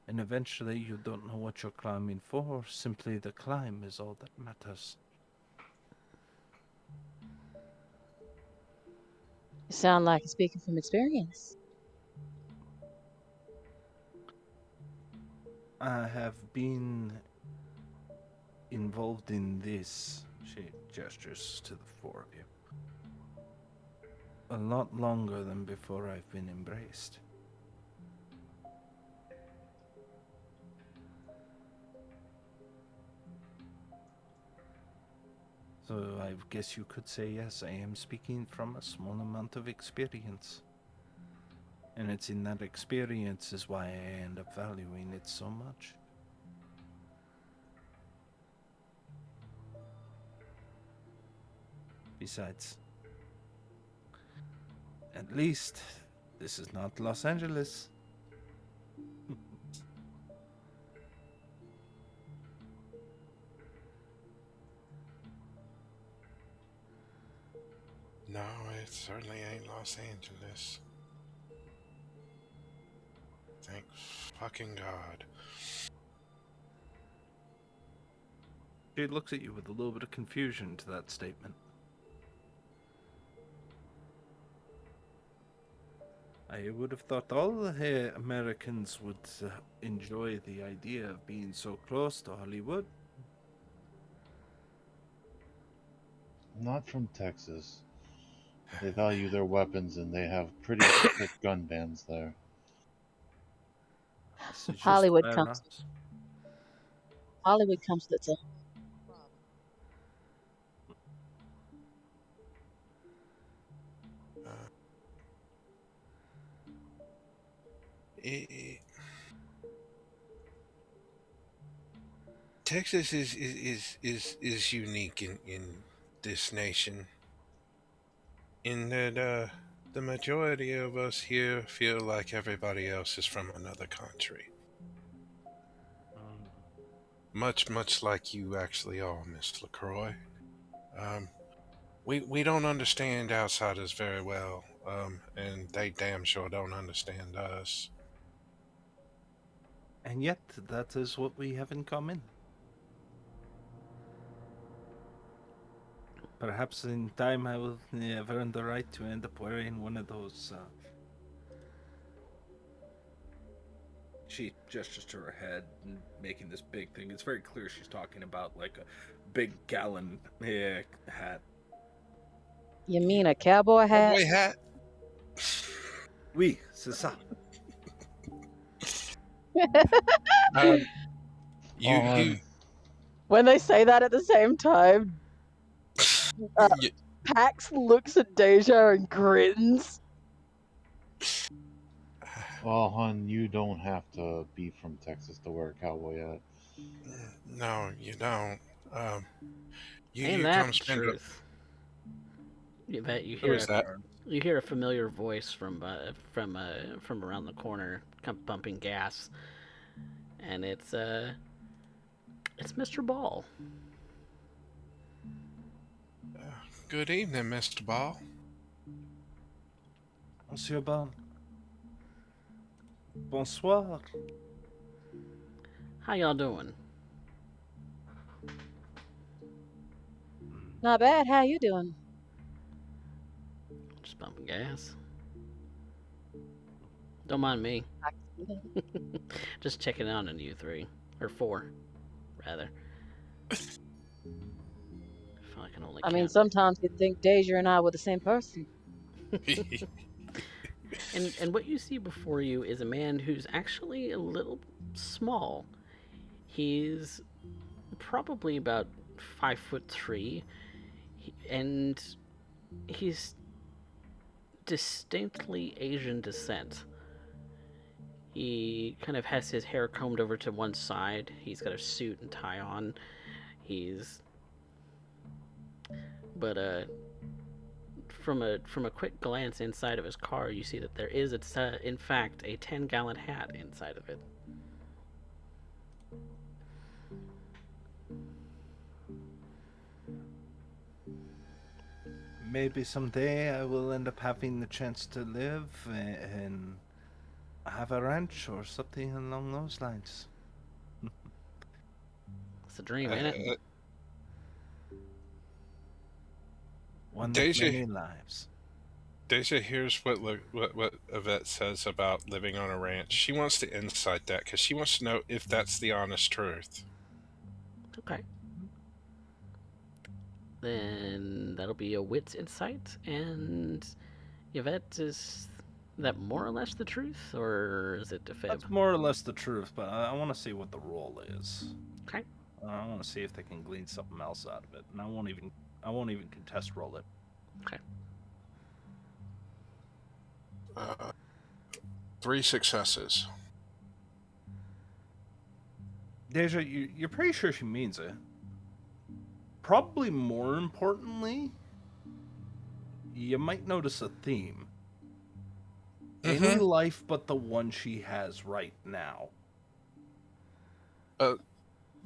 And eventually you don't know what you're climbing for, simply the climb is all that matters. You sound like you're speaking from experience. I have been involved in this, she gestures to the four of you, a lot longer than before I've been embraced. So I guess you could say yes, I am speaking from a small amount of experience. And it's in that experience is why I end up valuing it so much. Besides, at least this is not Los Angeles. No, it certainly ain't Los Angeles. Thank fucking God. She looks at you with a little bit of confusion to that statement. I would have thought all the Americans would enjoy the idea of being so close to Hollywood. Not from Texas. They value their weapons and they have pretty strict gun bans there. This is just Hollywood fair comes. enough. Hollywood comes with its own Problem. Uh, it, Texas is unique in this nation. In that the majority of us here feel like everybody else is from another country. Much like you actually are, Miss LaCroix. Um, we don't understand outsiders very well, and they damn sure don't understand us. And yet, that is what we have in common. Perhaps in time I will have earned the right to end up wearing one of those. She gestures to her head, and making this big thing. It's very clear she's talking about like a big gallon hat. You mean a cowboy hat? Cowboy hat. Oui, c'est ça. Um, you Well, you When they say that at the same time, you, Pax looks at Deja and grins. well, hon, you don't have to be from Texas to wear a cowboy hat. no, you don't. Um, Ain't you that come the spend a. truth? You bet you Who hear is that? you hear a familiar voice from around the corner, pumping gas, and it's Mr. Ball. Good evening, Mr. Ball. Monsieur Ball. Bonsoir. How y'all doing? Not bad. How you doing? Just pumping gas. Don't mind me. Just checking out on you three or four, rather. If I can only I mean, count. sometimes you'd think Deja and I were the same person. And what you see before you is a man who's actually a little small. He's probably about 5'3", and he's distinctly Asian descent. He kind of has his hair combed over to one side. He's got a suit and tie on. He's but from a quick glance inside of his car, you see that there is in fact a 10-gallon hat inside of it. Maybe someday I will end up having the chance to live and have a ranch or something along those lines. It's a dream, ain't it? One of Deja many lives. Deja hears what Yvette says about living on a ranch. She wants to insight that because she wants to know if that's the honest truth. Okay. Then that'll be a wits insight, and Yvette, is that more or less the truth, or is it a fib? That's more or less the truth, but I want to see what the role is. Okay. I want to see if they can glean something else out of it, and I won't even contest roll it. Okay. 3 successes. Deja, you're pretty sure she means it. Probably more importantly, you might notice a theme. Any life but the one she has right now.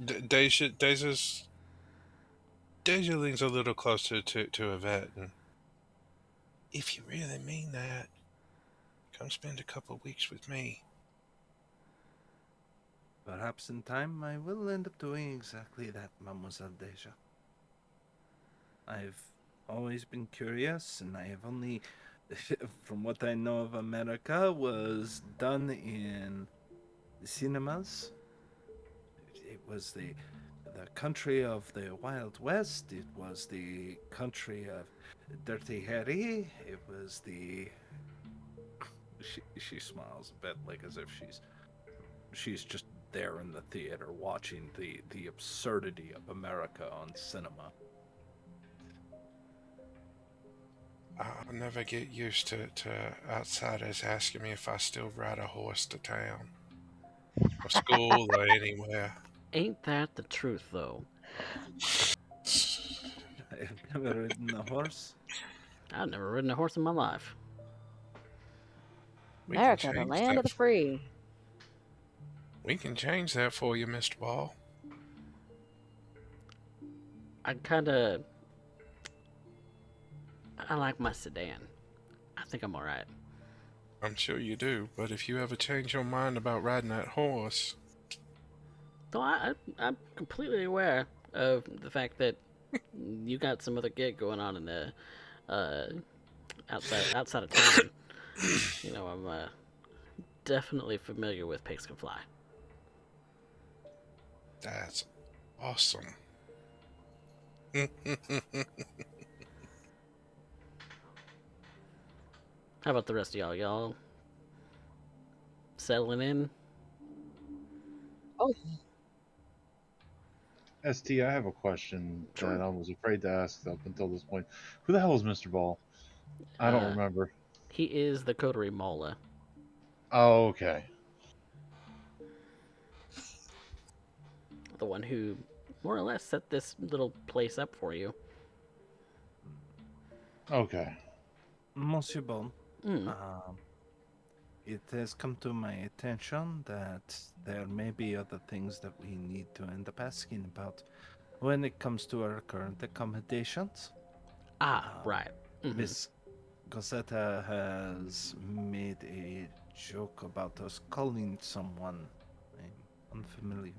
Deja leans a little closer to Yvette, and if you really mean that, come spend a couple weeks with me. Perhaps in time I will end up doing exactly that, Mademoiselle Deja. I've always been curious, and I have only, from what I know of America, was done in the cinemas. It was the country of the Wild West. It was the country of Dirty Harry. It was the. She smiles a bit, like as if she's just there in the theater watching the absurdity of America on cinema. I'll never get used to outsiders asking me if I still ride a horse to town, or school, or anywhere. Ain't that the truth, though? I've never ridden a horse. I've never ridden a horse in my life. We can America, the change land that. of the free. We can change that for you, Mr. Ball. I like my sedan. I think I'm alright. I'm sure you do, but if you ever change your mind about riding that horse, Though I'm completely aware of the fact that You got some other gig going on in the uh, outside of town. I'm definitely familiar with pigs can fly. That's awesome. How about the rest of y'all? Y'all settling in? Oh, ST, I have a question Sure. that I was afraid to ask up until this point. Who the hell is Mr. Ball? I don't Uh, remember. he is the coterie Mola, Oh, okay. the one who more or less set this little place up for you. Okay. Monsieur Bon, Mm. um, it has come to my attention that there may be other things that we need to end up asking about when it comes to our current accommodations. Ah, Uh, right. Mm-hmm. Miss Gosetta has made a joke about us calling someone unfamiliar.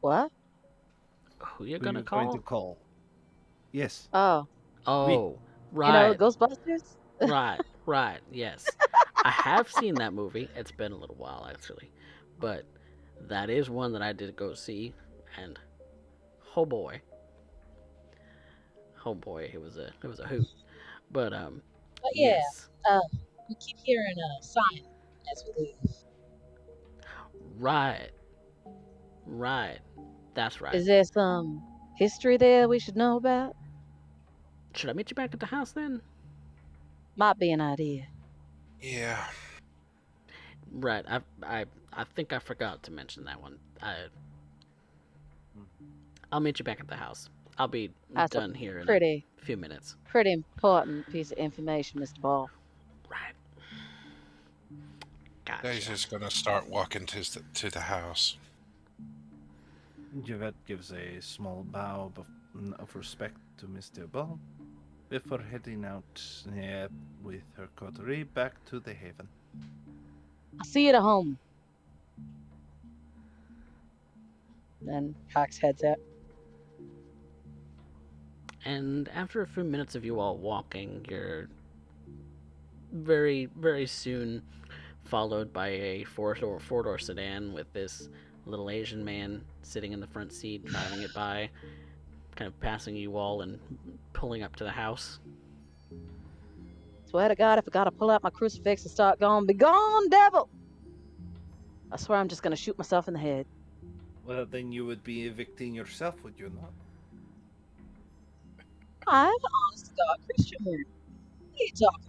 what? Who you Who gonna you going to call? call? Yes, Oh, we. Oh, right, Ghostbusters? right. Yes, I have seen that movie. It's been a little while actually, but that is one that I did go see, and oh boy, it was a hoot. But But yeah, yes, we keep hearing a sign as we leave. right, right. That's right. Is there some history there we should know about? Should I meet you back at the house then? Might be an idea. Yeah. Right. I think I forgot to mention that one. I'll meet you back at the house. I'll be That's a done here in a pretty, few minutes. pretty important piece of information, Mr. Ball. Right. He's Gotcha. just gonna start walking to the house. Javette gives a small bow of respect to Mr. Ball before heading out with her coterie back to the haven. I'll see you at home. Then Pax heads out. And after a few minutes of you all walking, you're very, very soon followed by a four door sedan with this little Asian man sitting in the front seat, driving it by, kind of passing you all and pulling up to the house. Swear to God, if I gotta pull out my crucifix and start going, be gone, devil! I swear I'm just gonna shoot myself in the head. Well, then you would be evicting yourself, would you not? I'm an honest to God Christian woman. What are you talking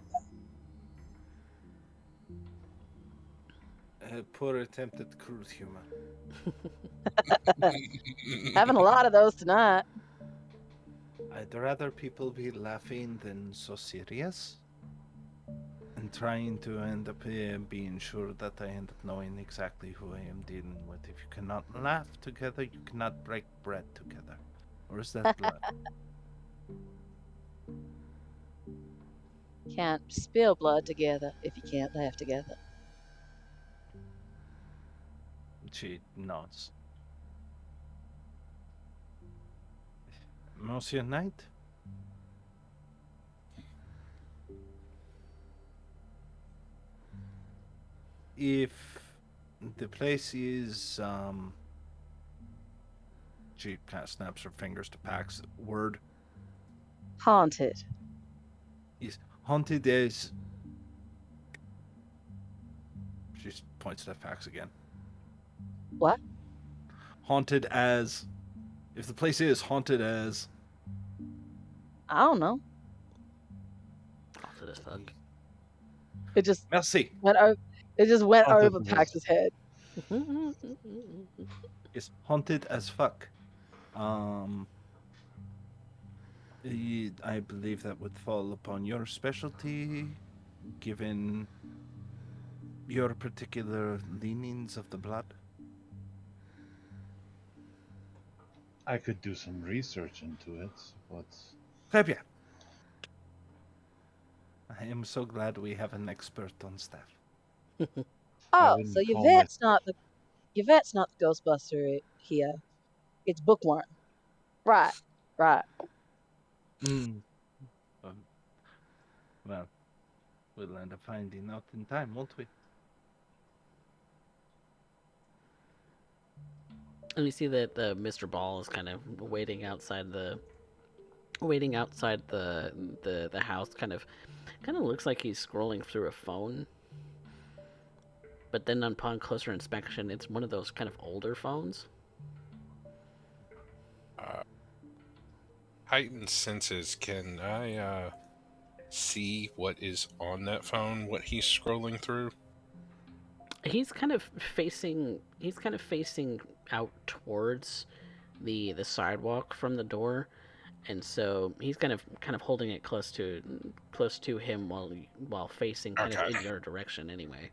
A poor attempt at crude humor. Having a lot of those tonight. I'd rather people be laughing than so serious. And trying to end up being sure that I end up knowing exactly who I am dealing with. If you cannot laugh together, you cannot break bread together. Or is that blood? Can't spill blood together if you can't laugh together. She nods. Monsieur Knight? If the place is, she kind of snaps her fingers to Pax. Word Haunted. is haunted as. She points to Pax again. What? Haunted as. If the place is haunted as. I don't know. Haunted as fuck. It just Merci. went over. It just went I'll over take this. Pax's head. Is haunted as fuck. Um, I believe that would fall upon your specialty, given your particular leanings of the blood. I could do some research into it, but Très bien. I am so glad we have an expert on staff. I Oh, so wouldn't call my. Yvette's not the Ghostbuster here. It's Bookworm. Right. Right. Hmm. Um, well, we'll end up finding out in time, won't we? And you see that Mr. Ball is kind of waiting outside the house. Kind of looks like he's scrolling through a phone. But then upon closer inspection, it's one of those kind of older phones. Uh, heightened senses. Can I see what is on that phone? What he's scrolling through? He's kind of facing out towards the sidewalk from the door, and so he's kind of holding it close to him while facing kind of Okay. in your direction anyway.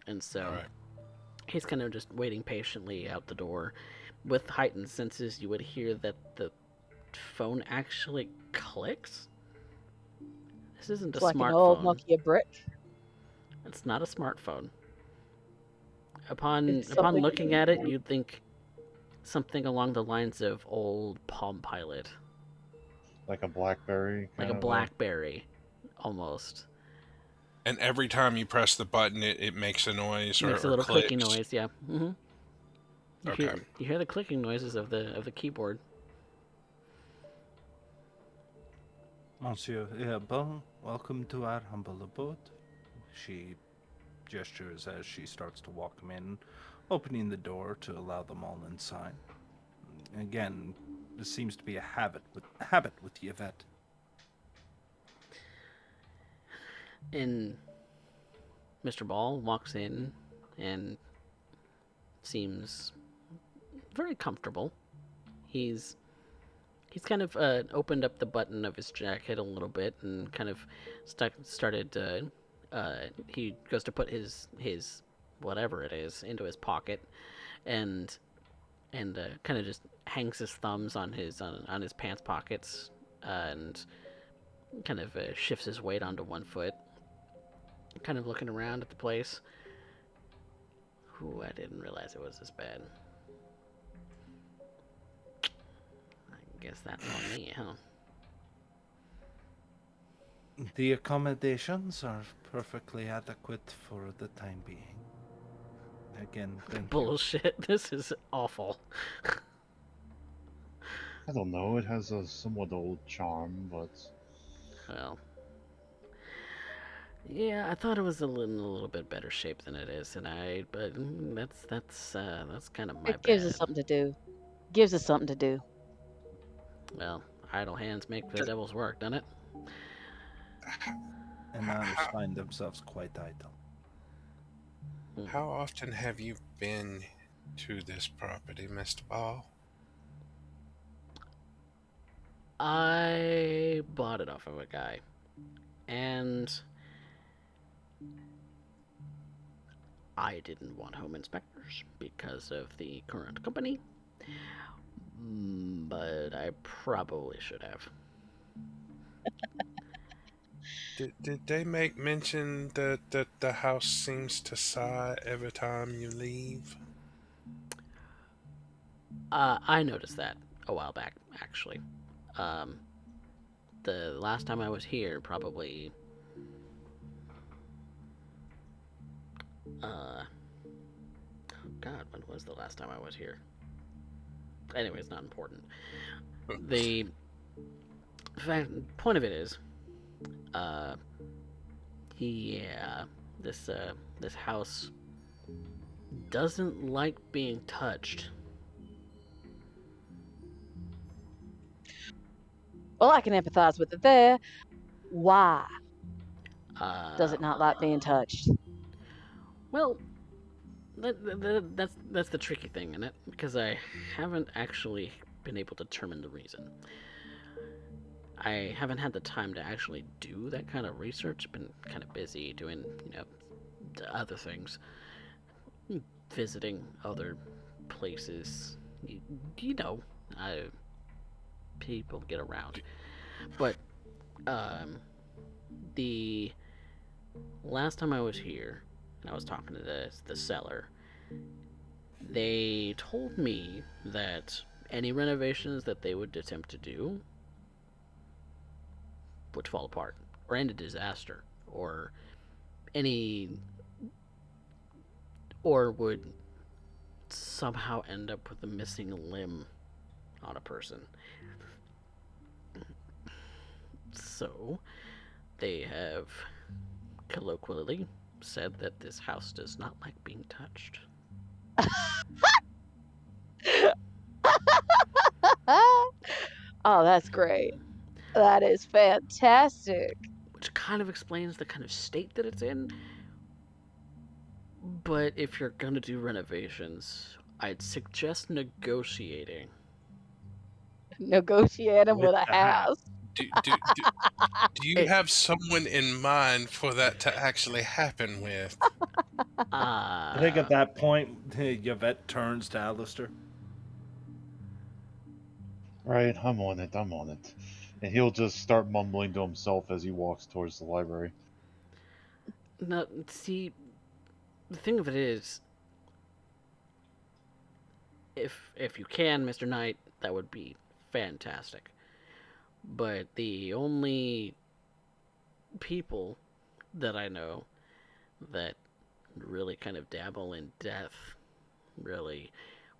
And All so right. he's kind of just waiting patiently out the door. With heightened senses, you would hear that the phone actually clicks. This isn't a It's like an old smartphone. Nokia brick. It's not a smartphone. Upon It's upon something. looking at it, you'd think something along the lines of old Palm Pilot, Like a BlackBerry like kind a of a. BlackBerry, almost. And every time you press the button, it makes a noise Makes a or little clicking clicks. noise. Yeah. You Okay. hear the clicking noises of the keyboard. Monsieur Bon, welcome to our humble abode. She gestures as she starts to walk him in, opening the door to allow them all inside. Again, this seems to be a habit with Yvette. And Mr. Ball walks in and seems very comfortable. He's he's kind of opened up the button of his jacket a little bit and kind of started. He goes to put his whatever it is into his pocket, and kind of just hangs his thumbs on his pants pockets, and kind of shifts his weight onto one foot, kind of looking around at the place. Ooh, I didn't realize it was this bad. I guess that's on me, huh? The accommodations are perfectly adequate for the time being. Again, thank you. Bullshit. This is awful. I don't know. It has a somewhat old charm, but Well, yeah, I thought it was in a little bit better shape than it is tonight, but that's kind of my It gives bad. us something to do. Gives us something to do. Well, idle hands make the devil's work, doesn't it? And others find themselves quite idle. How often have you been to this property, Mr. Ball? I bought it off of a guy, and I didn't want home inspectors because of the current company, but I probably should have. Did they make mention that the house seems to sigh every time you leave? I noticed that a while back, actually. Um, the last time I was here, probably, uh, God, when was the last time I was here? Anyway, it's not important. The point of it is, uh, yeah, this house doesn't like being touched. Well, I can empathize with it there. Why does Uh, it not like being touched? well, that's the tricky thing in it because I haven't actually been able to determine the reason. I haven't had the time to actually do that kind of research. Been kind of busy doing, other things, visiting other places. You know, I, people get around. But um, the last time I was here, and I was talking to the seller, they told me that any renovations that they would attempt to do would fall apart or end in disaster or any or would somehow end up with a missing limb on a person. So they have colloquially said that this house does not like being touched. Oh, that's great. That is fantastic. Which kind of explains the kind of state that it's in. But if you're gonna do renovations, I'd suggest negotiating. Negotiating with With a the house. house. Do you It, have someone in mind for that to actually happen with? I think at that point, Yvette turns to Alistair. Right, I'm on it, I'm on it. And he'll just start mumbling to himself as he walks towards the library. no, see, the thing of it is, if you can, Mr. Knight, that would be fantastic. But the only people that I know that really kind of dabble in death, really,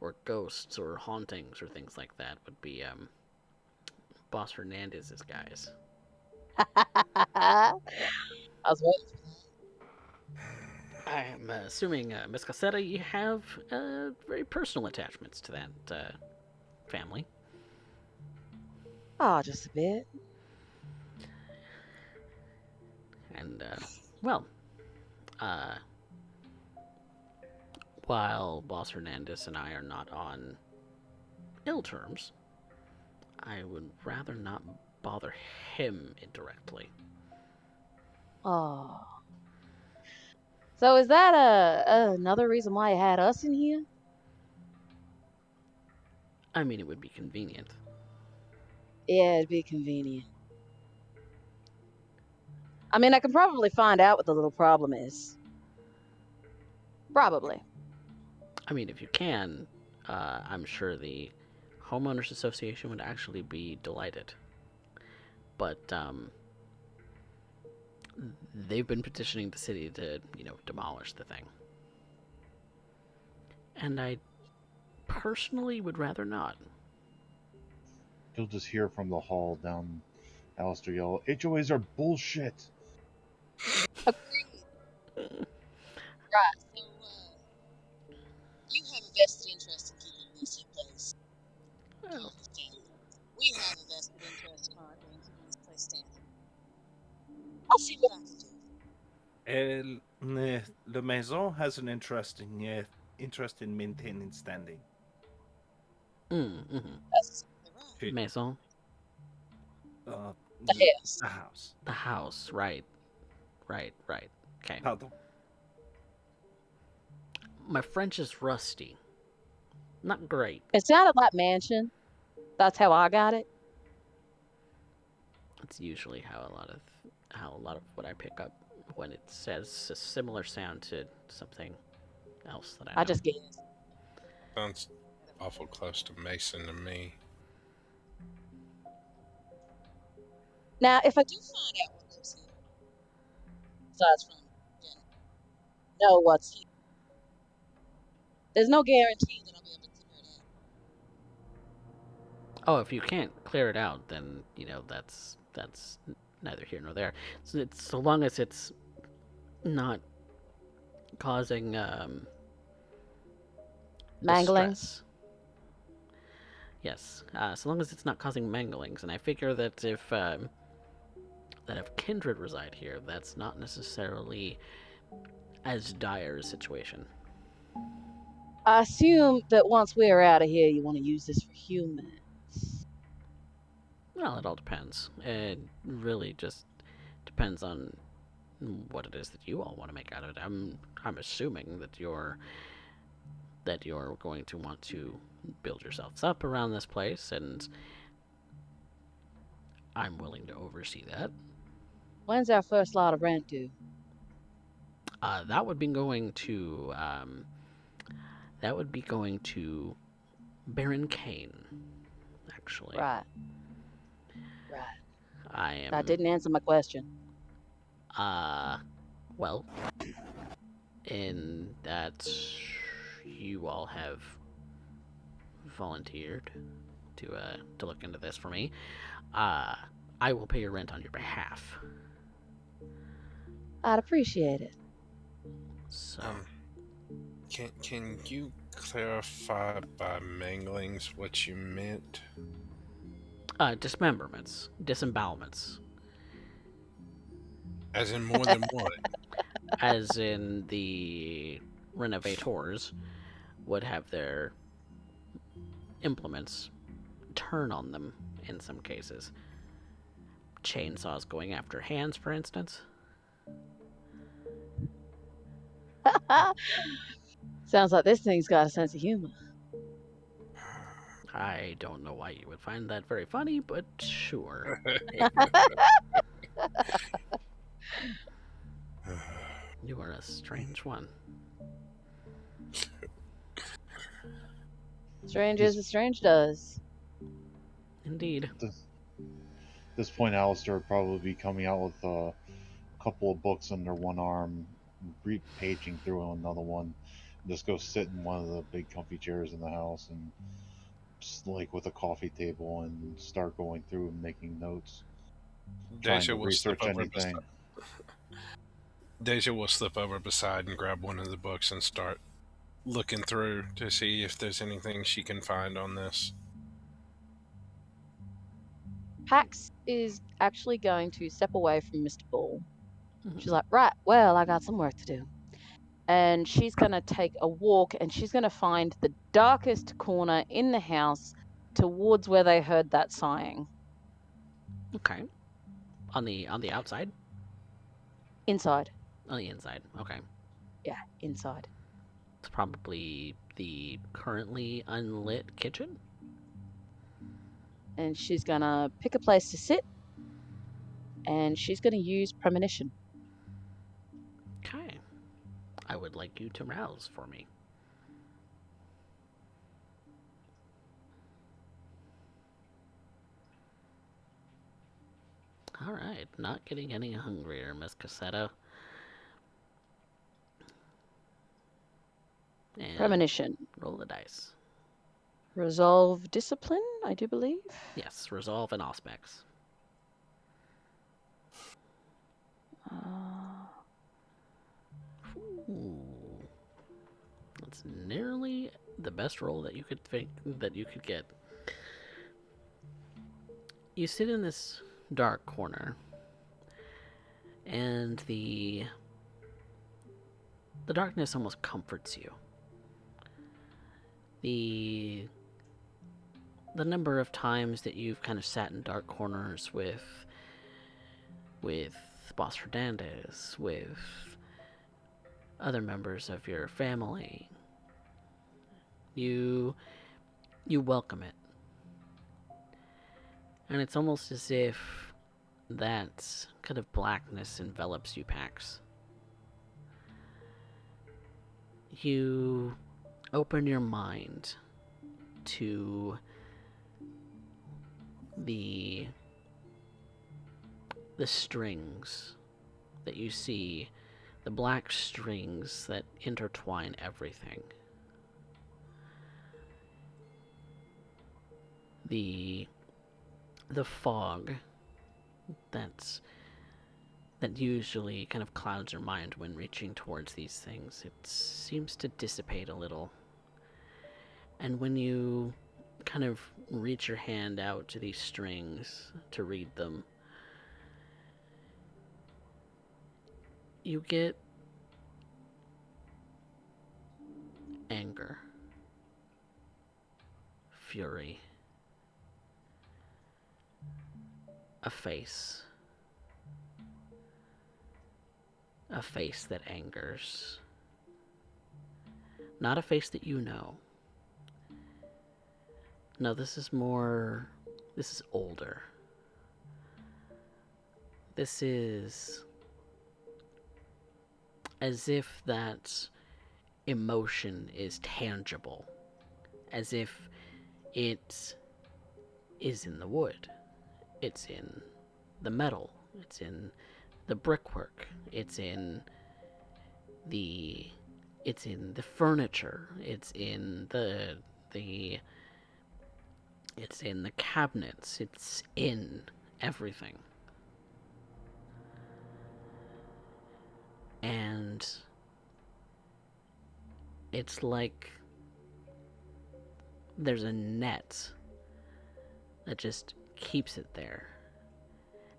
or ghosts or hauntings or things like that would be Boss Hernandez's guys. I was waiting for I am assuming, Miss Cassetta, you have very personal attachments to that family. Oh, just a bit. And, well, uh, while Boss Hernandez and I are not on ill terms, I would rather not bother him indirectly. Oh. So is that another reason why it had us in here? I mean, it would be convenient. Yeah, it'd be convenient. I mean, I can probably find out what the little problem is. Probably. I mean, if you can, I'm sure the homeowners association would actually be delighted. But they've been petitioning the city to, demolish the thing. And I personally would rather not. You'll just hear from the hall down Alistair yell, HOAs are bullshit! Agreed. Right. So, you have a vested interest in keeping this in place. You Well, understand. We have a vested interest currently in keeping this place standing. I'll see what I can do. The maison has an interest in maintaining standing. mm-hmm. That's exactly right. She, Maison, uh, The house. the house. the house, right. Okay. Pardon. My French is rusty. Not great. It sounded like mansion. That's how I got it. It's usually how a lot of what I pick up when it says a similar sound to something else that I know. I just guessed. Sounds awful close to Mason to me. Now, if I Do find out what lives here. aside from know what's here, there's no guarantee That I'll be able to clear it out. Oh, if you can't clear it out, then that's neither here nor there. So long as it's not causing mangling. distress. Yes, so long as it's not causing manglings, and I figure that if kindred reside here, that's not necessarily as dire a situation. I assume that once we're out of here, you want to use this for humans. Well, it all depends. It really just depends on what it is that you all want to make out of it. I'm assuming that you're going to want to build yourselves up around this place, and I'm willing to oversee that. When's our first lot of rent due? That would be going to Baron Kane, actually. Right. Right. I am. That didn't answer my question. Well, in that you all have volunteered to look into this for me, I will pay your rent on your behalf. I'd appreciate it. So, Can you clarify by manglings what you meant? dismemberments, disembowelments, As in more than one? as in the renovators would have their implements turn on them in some cases. Chainsaws going after hands, for instance. Sounds like this thing's got a sense of humor. I don't know why you would find that very funny, but sure. You are a strange one. Strange as the strange does. Indeed. This point, Alistair would probably be coming out with a couple of books under one arm, paging through another one, and just go sit in one of the big comfy chairs in the house and just like with a coffee table and start going through and making notes, trying Deja to will slip research over anything. Deja will slip over beside and grab one of the books and start looking through to see if there's anything she can find on this. Pax is actually going to step away from Mr. Ball. Mhm. She's like, right, well, I got some work to do. And she's going to take a walk and she's going to find the darkest corner in the house towards where they heard that sighing. Okay. On the outside? Inside. On the inside. Okay. Yeah, inside. It's probably the currently unlit kitchen. And she's going to pick a place to sit and she's going to use premonition. Okay. I would like you to rouse for me. All right. Not getting any hungrier, Miss Cassetto. And Premonition. roll the dice. Resolve discipline, I do believe. Yes, resolve and aspects. Ooh. That's nearly the best roll that you could think that you could get. You sit in this dark corner, and the darkness almost comforts you. The number of times that you've kind of sat in dark corners with Boss Hernandez, with other members of your family, you welcome it. And it's almost as if that kind of blackness envelops you, Pax. You open your mind to the strings that you see, the black strings that intertwine everything. The fog that usually kind of clouds your mind when reaching towards these things, it seems to dissipate a little. And when you kind of reach your hand out to these strings to read them, you get anger, fury, a face that angers. Not a face that you know. No, this is older. This is as if that emotion is tangible. As if It is in the wood. It's in the metal. It's in the brickwork. The it's in the furniture. The it's in the cabinets. It's in everything. And it's like there's a net that just keeps it there.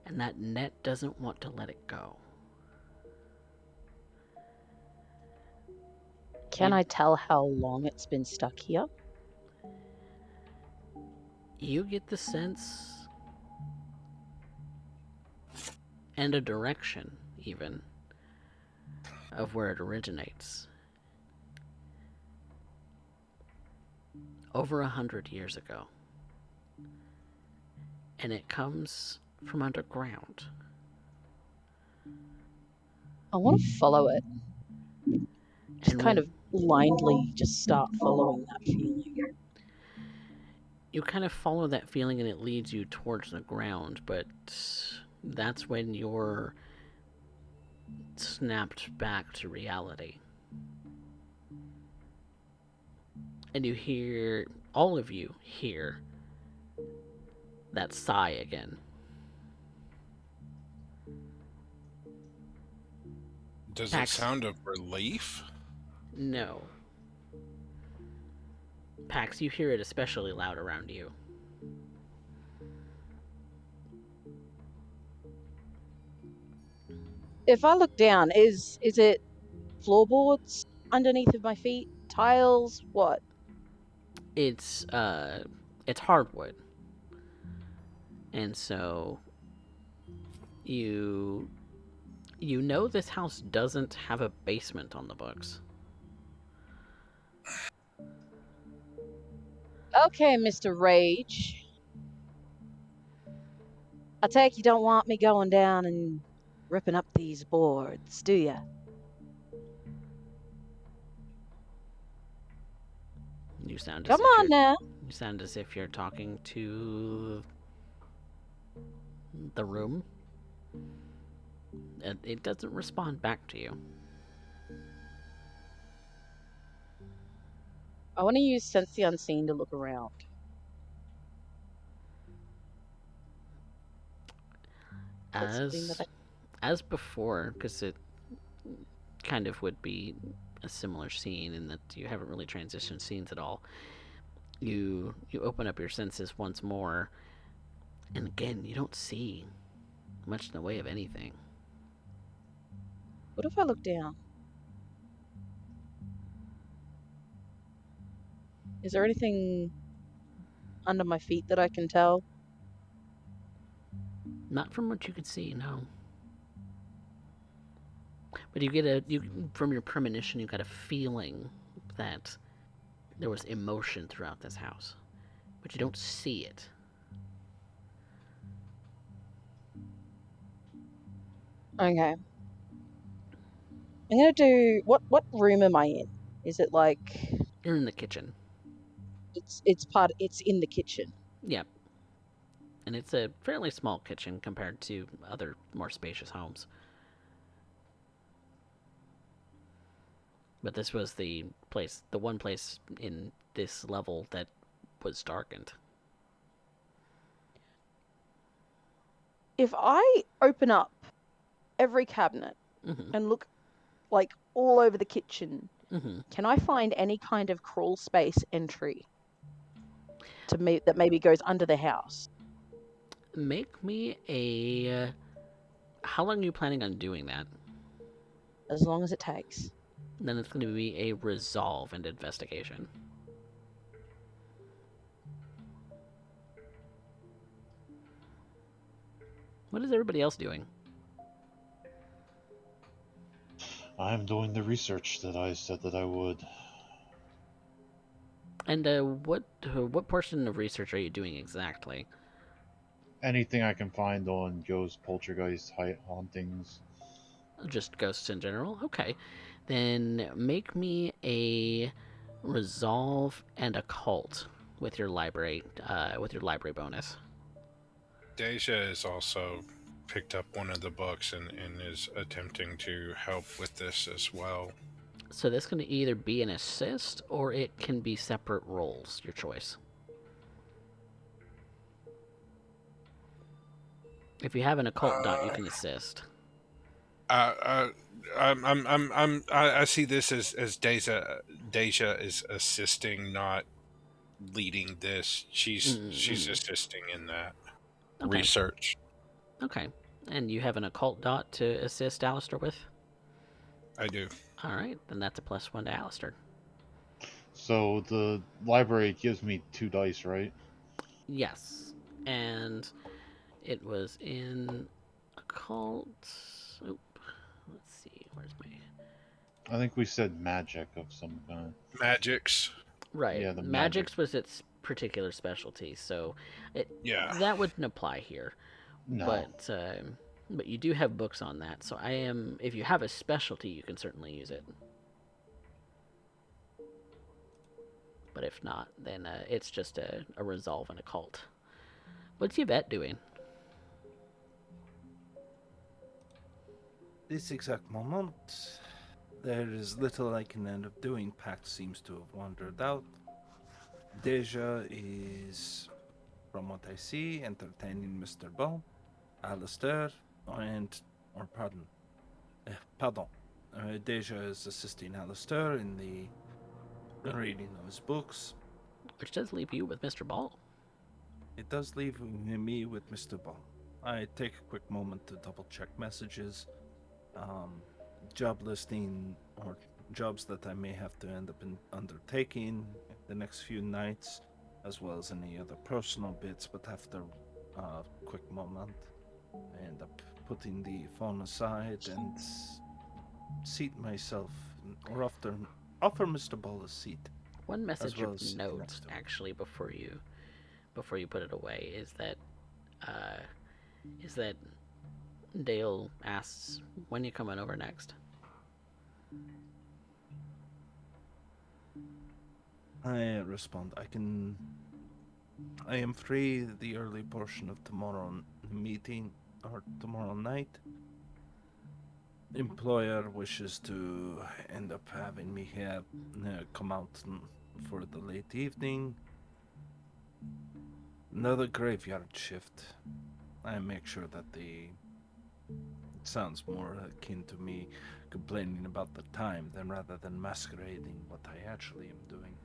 And that net doesn't want to let it go. Can I tell how long it's been stuck here? You get the sense, and a direction, even, of where it originates. Over 100 years ago. And it comes from underground. I want to follow it. Just And kind of blindly just start following that feeling. you kind of follow that feeling and it leads you towards the ground, but that's when you're snapped back to reality. And you hear, all of you hear, that sigh again. Does it Pax. sound of relief? No. Pax, you hear it especially loud around you. If I look down, is it floorboards underneath of my feet? Tiles? What? It's hardwood. And so you know this house doesn't have a basement on the books. Okay, Mr. Rage. I take you don't want me going down and ripping up these boards, do you? You sound as Come if on you're now. you sound as if you're talking to the room. It doesn't respond back to you. I want to use Sense the Unseen to look around. As before, because it kind of would be a similar scene in that you haven't really transitioned scenes at all. You open up your senses once more, and again you don't see much in the way of anything. What if I look down? Is there anything under my feet that I can tell? Not from what you could see, no. But from your premonition, you got a feeling that there was emotion throughout this house, but you don't see it. Okay. I'm gonna do what room am I in? Is it like You're in the kitchen. it's in the kitchen. Yep. And it's a fairly small kitchen compared to other more spacious homes. But this was the one place in this level that was darkened. If I open up every cabinet and look like all over the kitchen, can I find any kind of crawl space entry that maybe goes under the house? Make me a. How long are you planning on doing that? As long as it takes. Then it's going to be a resolve and investigation. What is everybody else doing? I'm doing the research that I said that I would. And what portion of research are you doing exactly? Anything I can find on ghosts, poltergeists, hauntings. Just ghosts in general? Okay. Then make me a resolve and occult with your library bonus. Deja has also picked up one of the books and is attempting to help with this as well. So this can either be an assist or it can be separate rolls. Your choice. If you have an occult dot, you Uh, can assist. uh, uh, I see this as Deja is assisting, not leading this. She's Mm-mm. assisting in that Okay. research. Okay. And you have an occult dot to assist Alistair with? I do. All right, then that's a +1 to Alistair. So the library gives me 2 dice, right? Yes. And it was in occult. Oop. Let's see. Where's my. I think we said magic of some kind. Magics. Right. Yeah, the magic. Magic's was its particular specialty, so it Yeah. that wouldn't apply here. No. But you do have books on that, so I am. If you have a specialty, you can certainly use it. But if not, then it's just a resolve and a cult. What's Yvette doing? This exact moment, there is little I can end up doing. Pact seems to have wandered out. Deja is, from what I see, entertaining Mr. Ball, Alistair, and, or pardon. Deja is assisting Alistair in the reading of his books. Which does leave you with Mr. Ball. It does leave me with Mr. Ball. I take a quick moment to double check messages, job listing, or jobs that I may have to end up undertaking the next few nights, as well as any other personal bits. But after a quick moment, I end up putting the phone aside and seat myself, or offer Mr. Ball a seat, One as message well of as sitting note, next to him. actually, before you put it away, uh, is that Dale asks when you coming over next. I respond, I am free the early portion of tomorrow meeting, or tomorrow night. Employer wishes to end up having me here, come out for the late evening. Another graveyard shift. I make sure that it sounds more akin to me complaining about the time than rather than masquerading what I actually am doing.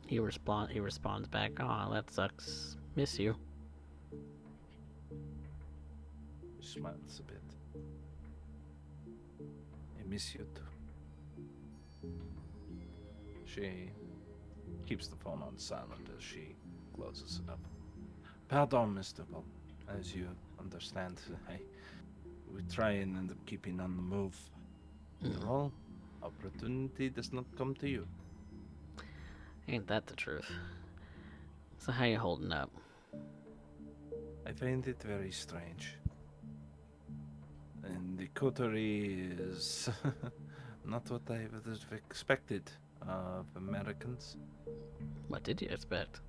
He responds back, "Aw, that sucks. Miss you." She smiles a bit. I miss you too. She keeps the phone on silent as she closes it up. Pardon, Mr. Bob. As you understand, we try and end up keeping on the move. After all, opportunity does not come to you. Ain't that the truth? So how you holding up? I find it very strange. And the coterie is not what I would have expected of Americans. What did you expect?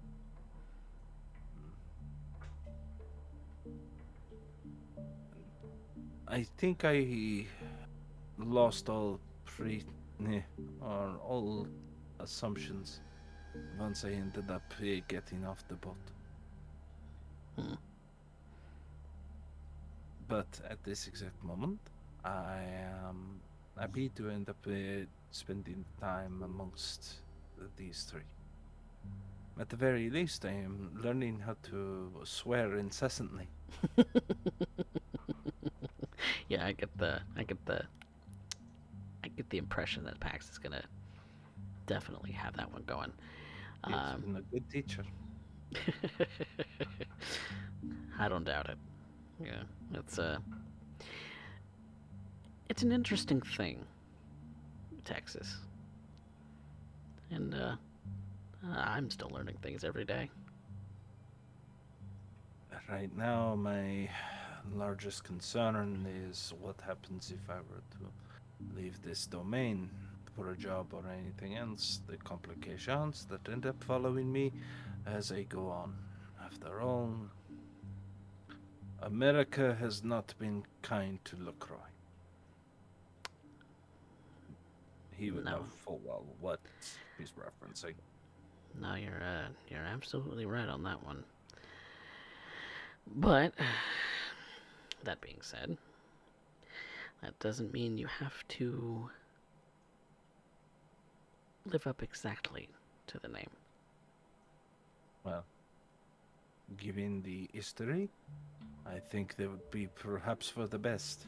I think I lost or all assumptions once I ended up getting off the boat. Hmm. But at this exact moment, I am happy to end up spending time amongst these three. At the very least, I am learning how to swear incessantly. Yeah, I get the impression that Pax is gonna definitely have that one going. He has been a good teacher. I don't doubt it. Yeah, it's an interesting thing, Texas, and I'm still learning things every day. Right now, my largest concern is what happens if I were to leave this domain for a job or anything else, the complications that end up following me as I go on. After all, America has not been kind to LaCroix. He would know No, full well what he's referencing. no, you're absolutely right on that one. But that being said, that doesn't mean you have to live up exactly to the name. Well, given the history, I think that would be perhaps for the best.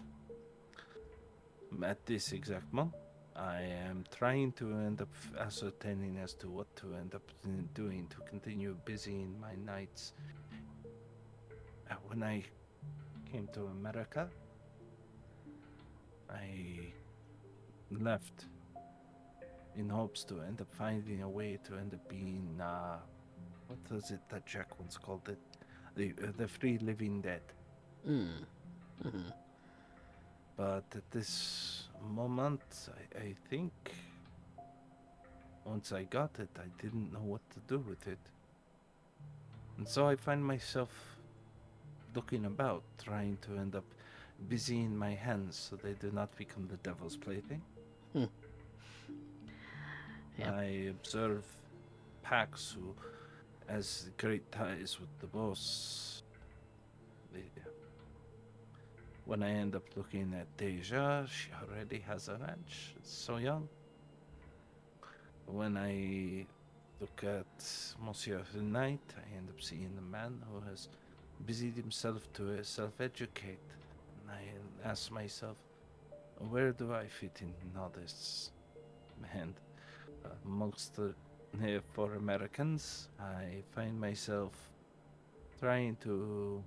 At this exact moment, I am trying to end up ascertaining as to what to end up doing to continue busying my nights. When I came to America, I left in hopes to end up finding a way to end up being, what was it that Jack once called it? The free living dead. Mm. Mm-hmm. But at this moment, I think once I got it, I didn't know what to do with it. And so I find myself looking about, trying to end up busying my hands so they do not become the devil's plaything. Hmm. Yep. I observe Pax, who has great ties with the boss. When I end up looking at Deja, she already has a ranch. It's so young. When I look at Monsieur Knight, I end up seeing a man who has busied himself to self-educate. And I ask myself, where do I fit in all this? And amongst the for Americans, I find myself trying to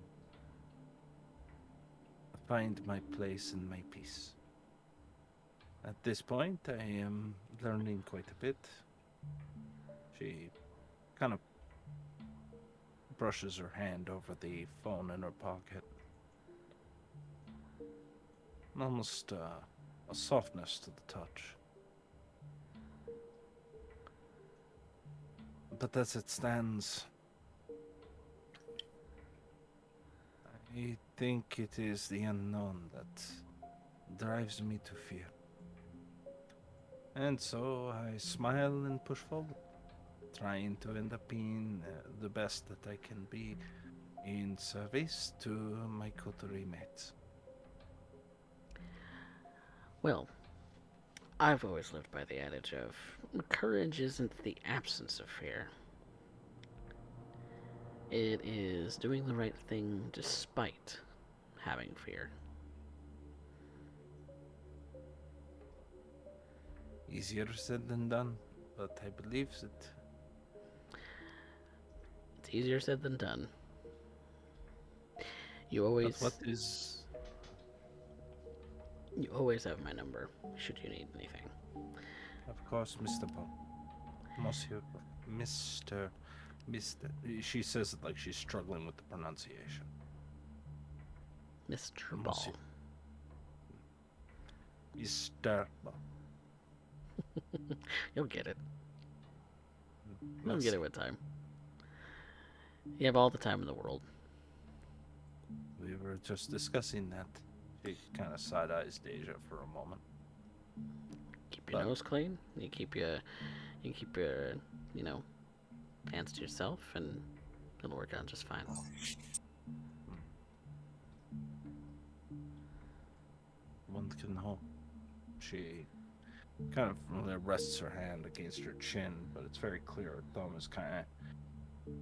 find my place and my peace. At this point, I am learning quite a bit. She kind of brushes her hand over the phone in her pocket. Almost a softness to the touch. But as it stands, I think it is the unknown that drives me to fear. And so I smile and push forward, trying to end up being the best that I can be in service to my coterie mates. Well, I've always lived by the adage of courage isn't the absence of fear. It is doing the right thing despite having fear. Easier said than done, but I believe it. It's easier said than done. You But what always is, you always have my number should you need anything. of course, Mr. Paul, Monsieur, Mr. Mr. She says it like she's struggling with the pronunciation. Mr. Monsieur, Ball. Mr. You'll get it. You'll Merci. get it with time. You have all the time in the world. We were just discussing that. She kind of side eyes Deja for a moment. Keep your nose clean. You keep your, you know, hands to yourself, and it'll work out just fine. One can hope. She kind of rests her hand against her chin, but it's very clear her thumb is kind of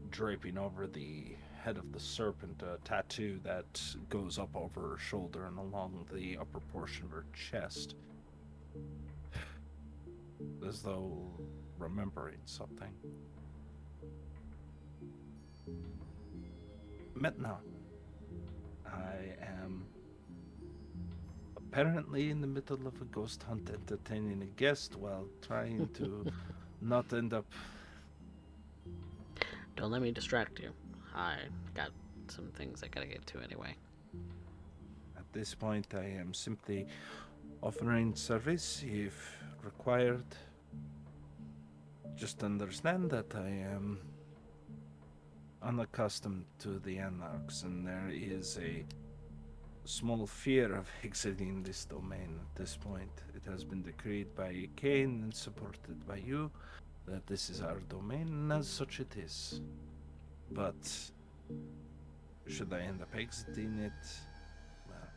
draping over the head of the serpent, a tattoo that goes up over her shoulder and along the upper portion of her chest, as though remembering something. Maintenant, I am apparently in the middle of a ghost hunt entertaining a guest while trying to not end up. Don't let me distract you. I got some things I gotta get to anyway. At this point, I am simply offering service if required. Just understand that I am unaccustomed to the anarchs, and there is a small fear of exiting this domain at this point. It has been decreed by Kane and supported by you that this is our domain, and as such it is. But should I end up exiting it, well,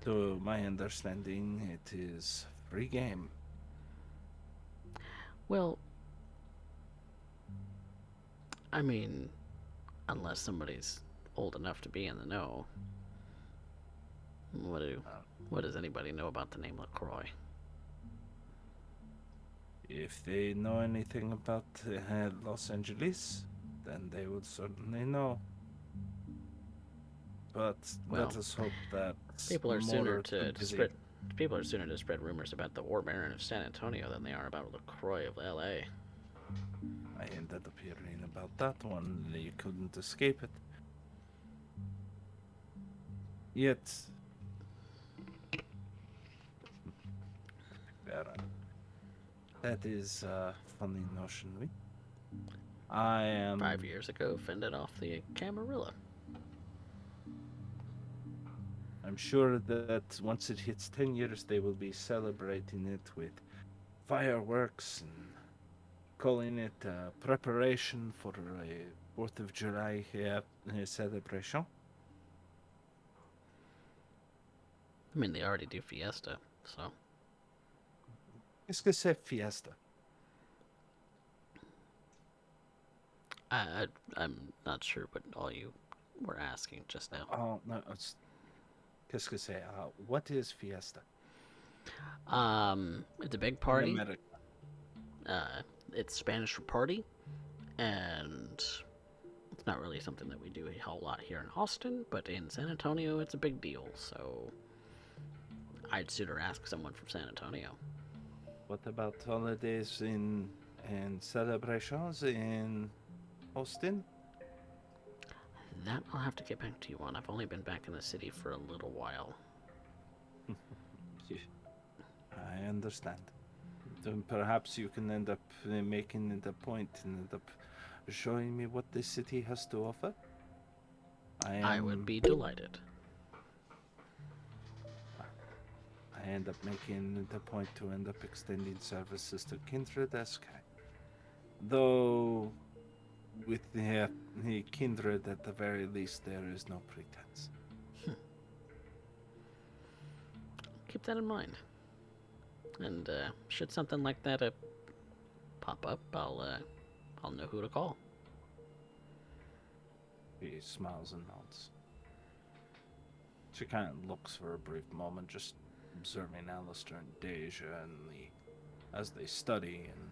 to my understanding, it is free game. Well, I mean, unless somebody's old enough to be in the know. What does anybody know about the name LaCroix? If they know anything about Los Angeles, then they would certainly know. But Well, let us hope that people are more sooner are too to busy. spread people are sooner to spread rumors about the War Baron of San Antonio than they are about LaCroix of L.A. I ended up hearing about that one. You couldn't escape it. Yet, that is a funny notion. I am 5 years ago, fended off the Camarilla. I'm sure that once it hits 10 years, they will be celebrating it with fireworks and calling it a preparation for a 4th of July celebration. I mean, they already do Fiesta, so. Qu'est-ce que c'est fiesta? I'm not sure what all you were asking just now. Oh, no, qu'est-ce que c'est? What is fiesta? It's a big In party. America. It's Spanish for party, and it's not really something that we do a whole lot here in Austin, but in San Antonio, it's a big deal, so I'd sooner ask someone from San Antonio. What about holidays and celebrations in Austin? That I'll have to get back to you on. I've only been back in the city for a little while. I understand. Then perhaps you can end up making it a point and end up showing me what this city has to offer. I would be delighted. I end up making it a point to end up extending services to Kindred Sky. Though, with the Kindred, at the very least, there is no pretense. Keep that in mind. And should something like that pop up, I'll know who to call. He smiles and nods. She kind of looks for a brief moment, just observing Alistair and Deja as they study, and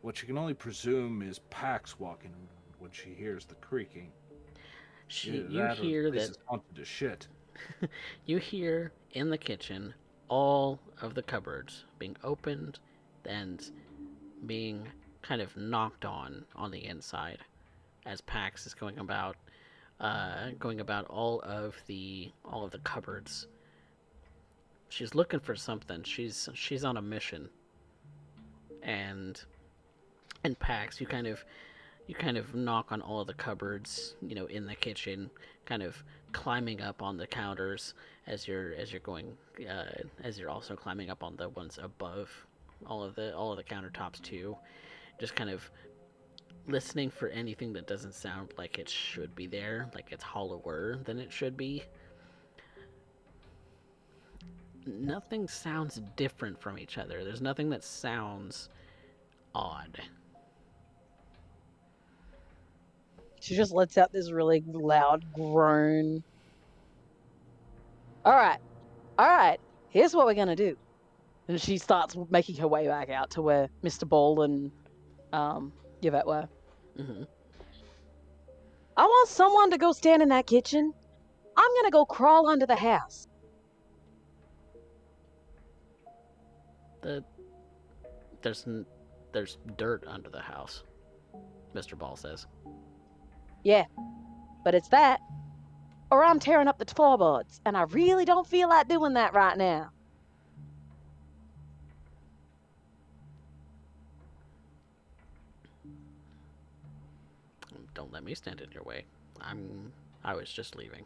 what she can only presume is Pax walking around when she hears the creaking. You hear that haunted as shit. You hear in the kitchen all of the cupboards being opened and being kind of knocked on the inside as Pax is going about all of the cupboards. She's looking for something. She's on a mission. And Pax, you kind of knock on all of the cupboards, in the kitchen, kind of climbing up on the counters as you're also climbing up on the ones above all of the countertops too, just kind of listening for anything that doesn't sound like it should be there, like it's hollower than it should be. Nothing sounds different from each other. There's nothing that sounds odd. She just lets out this really loud groan. All right. Here's what we're gonna do. And she starts making her way back out to where Mr. Ball and Yvette were. Mm-hmm. I want someone to go stand in that kitchen. I'm gonna go crawl under the house. There's dirt under the house, Mr. Ball says. Yeah, but it's that, or I'm tearing up the floorboards, and I really don't feel like doing that right now. Don't let me stand in your way. I was just leaving.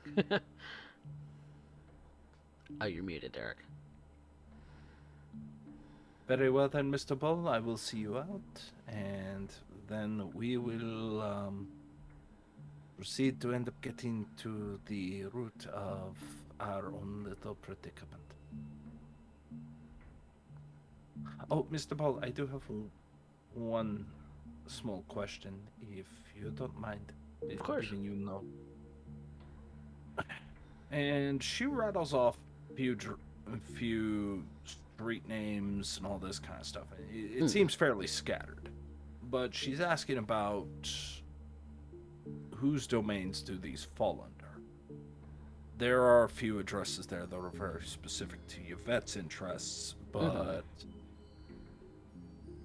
Oh, you're muted, Derek. Very well then, Mr. Bull. I will see you out, and then we will proceed to end up getting to the root of our own little predicament. Oh, Mr. Bull, I do have one small question, if you don't mind Of course. giving you no. And she rattles off a few street names and all this kind of stuff. It seems fairly scattered, but she's asking about whose domains do these fall under. There are a few addresses there that are very specific to Yvette's interests, but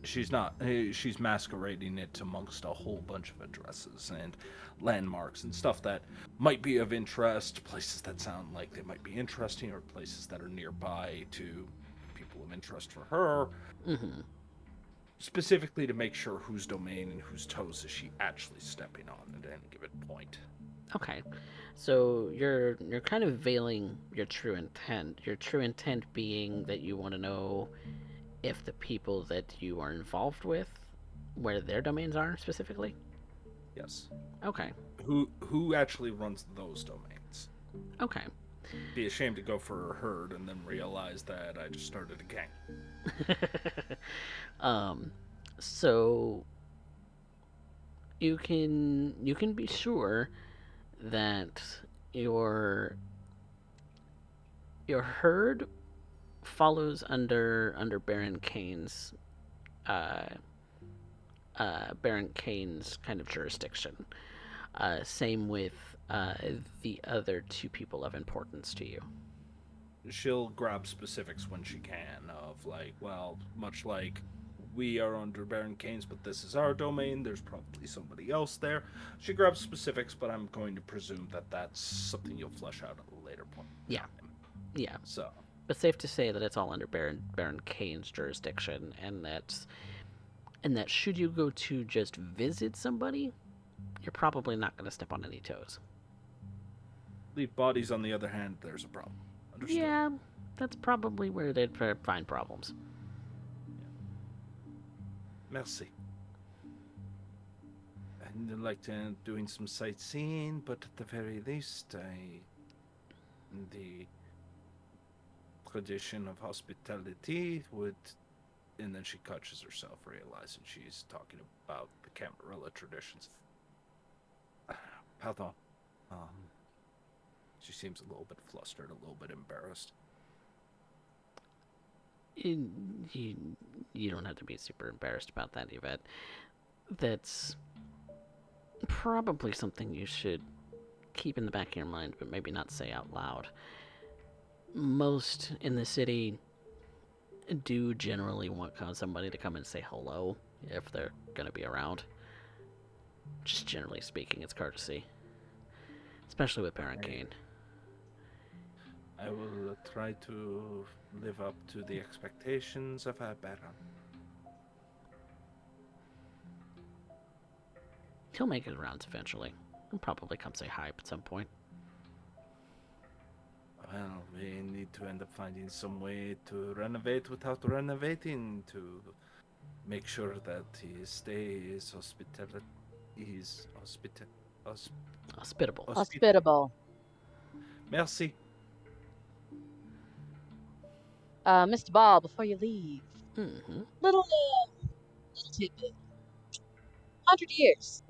she's not. She's masquerading it amongst a whole bunch of addresses and landmarks and stuff that might be of interest, places that sound like they might be interesting, or places that are nearby to people of interest for her. Specifically to make sure whose domain and whose toes is she actually stepping on at any given point. Okay. So you're kind of veiling your true intent. Your true intent being that you want to know if the people that you are involved with, where their domains are specifically. Yes. Okay. Who actually runs those domains? Okay. Be ashamed to go for a herd and then realize that I just started a gang. So you can be sure that your your herd follows under uh, Baron Kane's kind of jurisdiction. Same with the other two people of importance to you. She'll grab specifics when she can of like, well, much like we are under Baron Kane's, but this is our domain. There's probably somebody else there. She grabs specifics, but I'm going to presume that that's something you'll flesh out at a later point. Yeah. Yeah. So, But safe to say that it's all under Baron Kane's jurisdiction, and that should you go to just visit somebody, you're probably not going to step on any toes. leave bodies, on the other hand, there's a problem. Understood. Yeah, that's probably where they'd find problems. Merci. I'd like to end up doing some sightseeing, but at the very least, the tradition of hospitality would. And then she catches herself, realizing she's talking about the Camarilla traditions. Pardon. She seems a little bit flustered, a little bit embarrassed. You don't have to be super embarrassed about that, Yvette. That's probably something you should keep in the back of your mind, but maybe not say out loud. Most in the city do generally want somebody to come and say hello if they're going to be around. Just generally speaking, it's courtesy. Especially with Baron Kane. I will try to live up to the expectations of our Baron. He'll make his rounds eventually. He'll probably come say hi at some point. Well, we need to end up finding some way to renovate without renovating, to make sure that his stay is hospitable. Hospitable. Merci. Mr. Ball, before you leave, little tidbit. 100 years.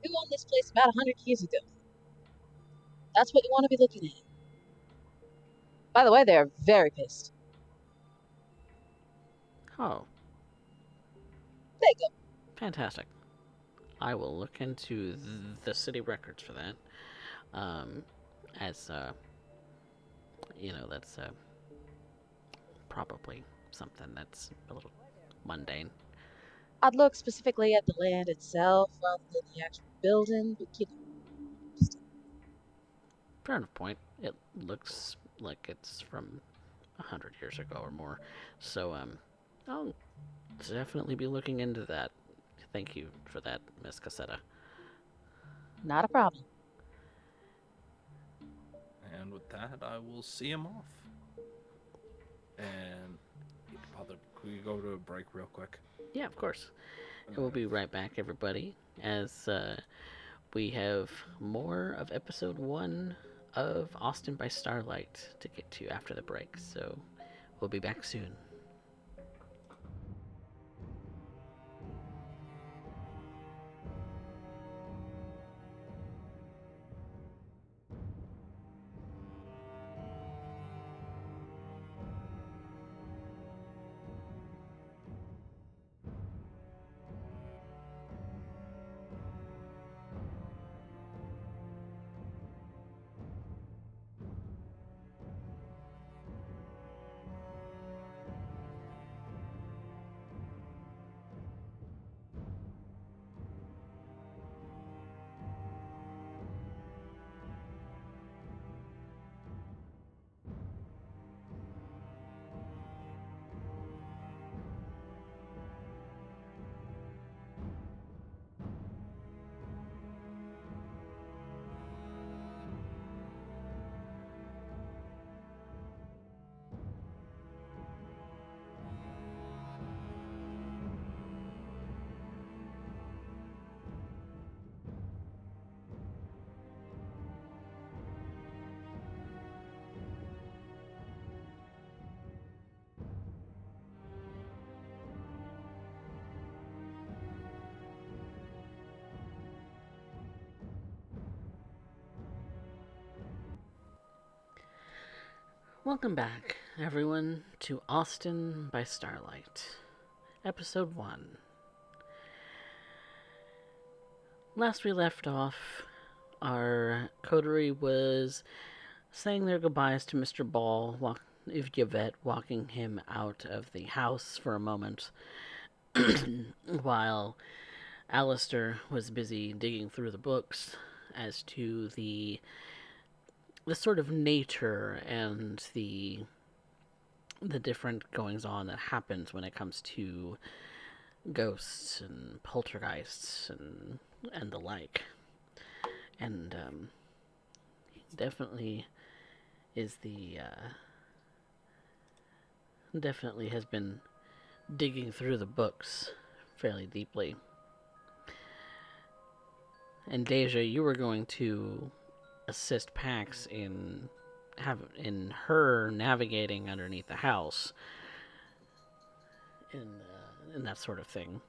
Who owned this place about 100 years ago? That's what you want to be looking at. By the way, they're very pissed. Oh. There you go. Fantastic. I will look into the city records for that. As, that's probably something that's a little mundane. I'd look specifically at the land itself rather than the actual building, but Fair enough point. It looks like it's from 100 years ago or more. So, I'll definitely be looking into that. Thank you for that, Miss Cassetta. Not a problem. And with that, I will see him off. And Father, can we go to a break real quick? Yeah, of course. And we'll be right back, everybody, as we have more of episode 1 of Austin by Starlight to get to after the break. So we'll be back soon. Welcome back, everyone, to Austin by Starlight, episode 1. Last we left off, our coterie was saying their goodbyes to Mr. Ball, Yvette walking him out of the house for a moment, while Alistair was busy digging through the books as to the sort of nature and the different goings on that happens when it comes to ghosts and poltergeists and the like. And definitely is the definitely has been digging through the books fairly deeply. And Deja, you were going to assist Pax in her navigating underneath the house and that sort of thing.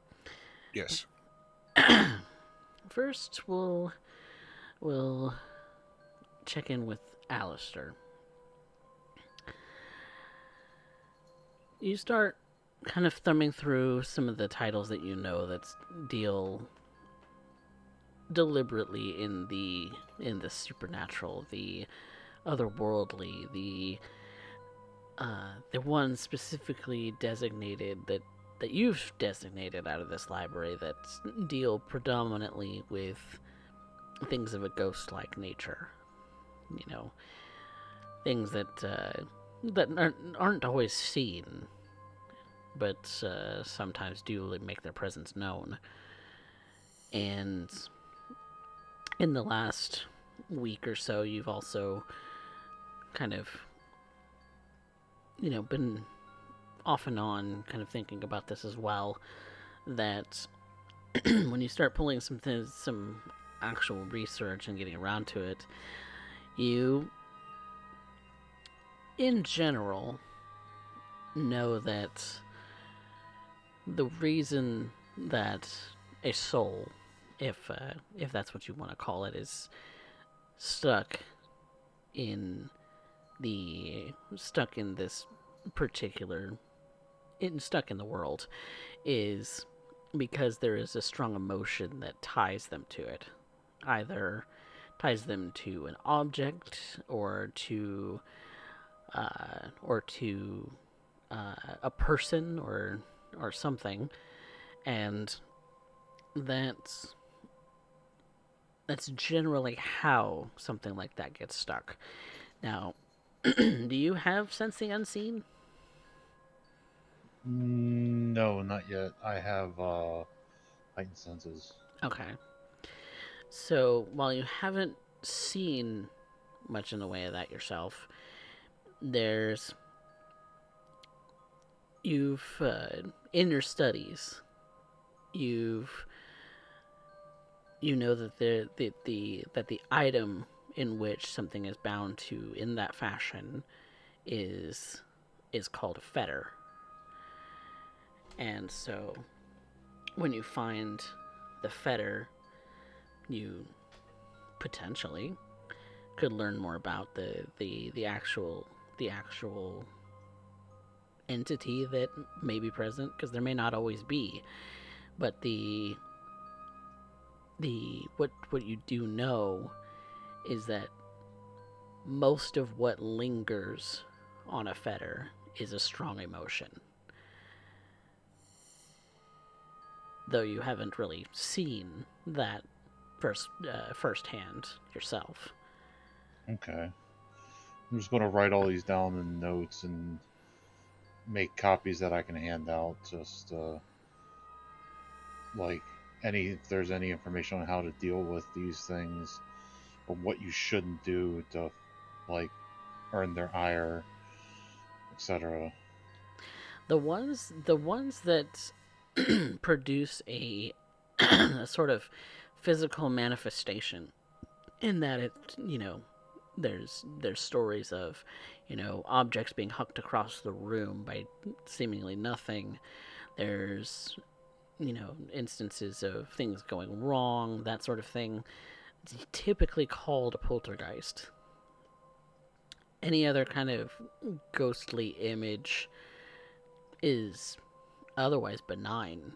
Yes. First, we'll check in with Alistair. You start kind of thumbing through some of the titles that you know that deal deliberately in the supernatural, the otherworldly, the one specifically designated that you've designated out of this library that deal predominantly with things of a ghost-like nature. You know, things that aren't always seen, but sometimes do make their presence known. And in the last week or so, you've also kind of, been off and on kind of thinking about this as well, that when you start pulling some actual research and getting around to it, you, in general, know that the reason that a soul, if that's what you want to call it, is stuck in this particular stuck in the world, is because there is a strong emotion that ties them to it. Either ties them to an object or to a person or something, and that's generally how something like that gets stuck. Now, do you have Sense the Unseen? No, not yet. I have heightened senses. Okay. So while you haven't seen much in the way of that yourself, there's you've in your studies you've you know that the item in which something is bound to in that fashion is called a fetter. And so when you find the fetter, you potentially could learn more about the actual entity that may be present, because there may not always be. But the what you do know is that most of what lingers on a fetter is a strong emotion, though you haven't really seen that firsthand yourself. Okay. I'm just going to write all these down in notes and make copies that I can hand out. Just like if there's any information on how to deal with these things or what you shouldn't do to like earn their ire, etc. The ones that produce a sort of physical manifestation, in that it there's stories of objects being hucked across the room by seemingly nothing. There's instances of things going wrong, that sort of thing. It's typically called a poltergeist. Any other kind of ghostly image is otherwise benign.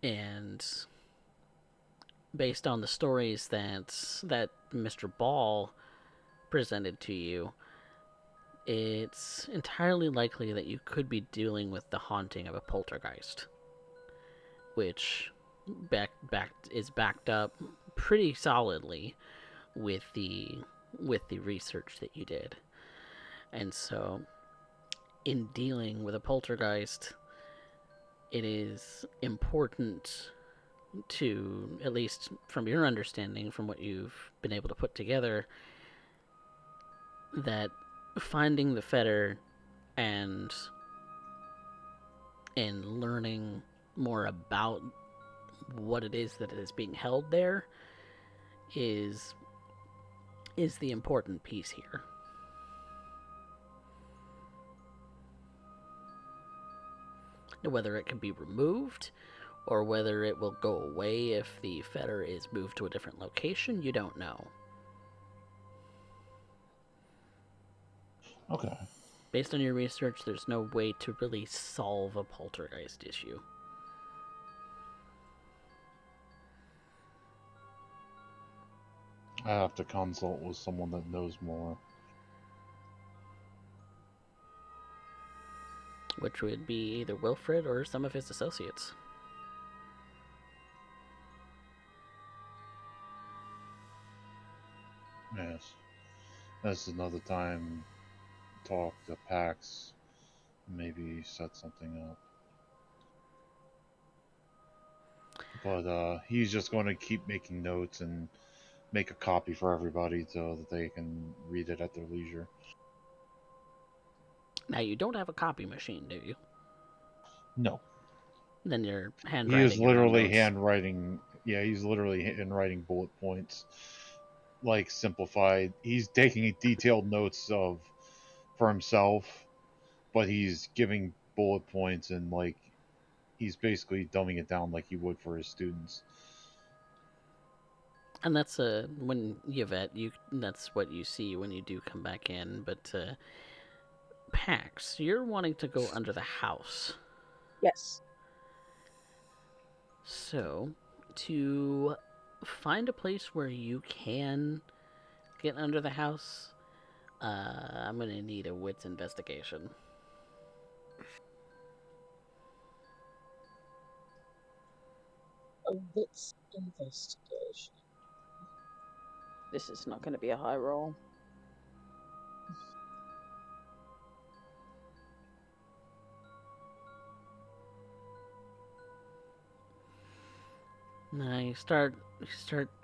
And based on the stories that Mr. Ball presented to you, it's entirely likely that you could be dealing with the haunting of a poltergeist, which is backed up pretty solidly with the research that you did. And so, in dealing with a poltergeist, it is important to, at least from your understanding, from what you've been able to put together, that finding the fetter and learning more about what it is that is being held there is the important piece here. Whether it can be removed or whether it will go away if the fetter is moved to a different location, you don't know. Okay. Based on your research, there's no way to really solve a poltergeist issue. I have to consult with someone that knows more. Which would be either Wilfred or some of his associates. Yes. That's another time. Talk to Pax. Maybe set something up. But he's just going to keep making notes and make a copy for everybody so that they can read it at their leisure. Now, you don't have a copy machine, do you? No. Then you're He is handwriting your own literally notes. handwriting. Yeah, he's literally handwriting bullet points, like simplified. He's taking detailed notes for himself, but he's giving bullet points and like he's basically dumbing it down like he would for his students. And that's when Yvette, that's what you see when you do come back in. But Pax, you're wanting to go under the house. Yes. So, to find a place where you can get under the house, I'm gonna need a wits investigation. A wits investigation. This is not going to be a high roll. You start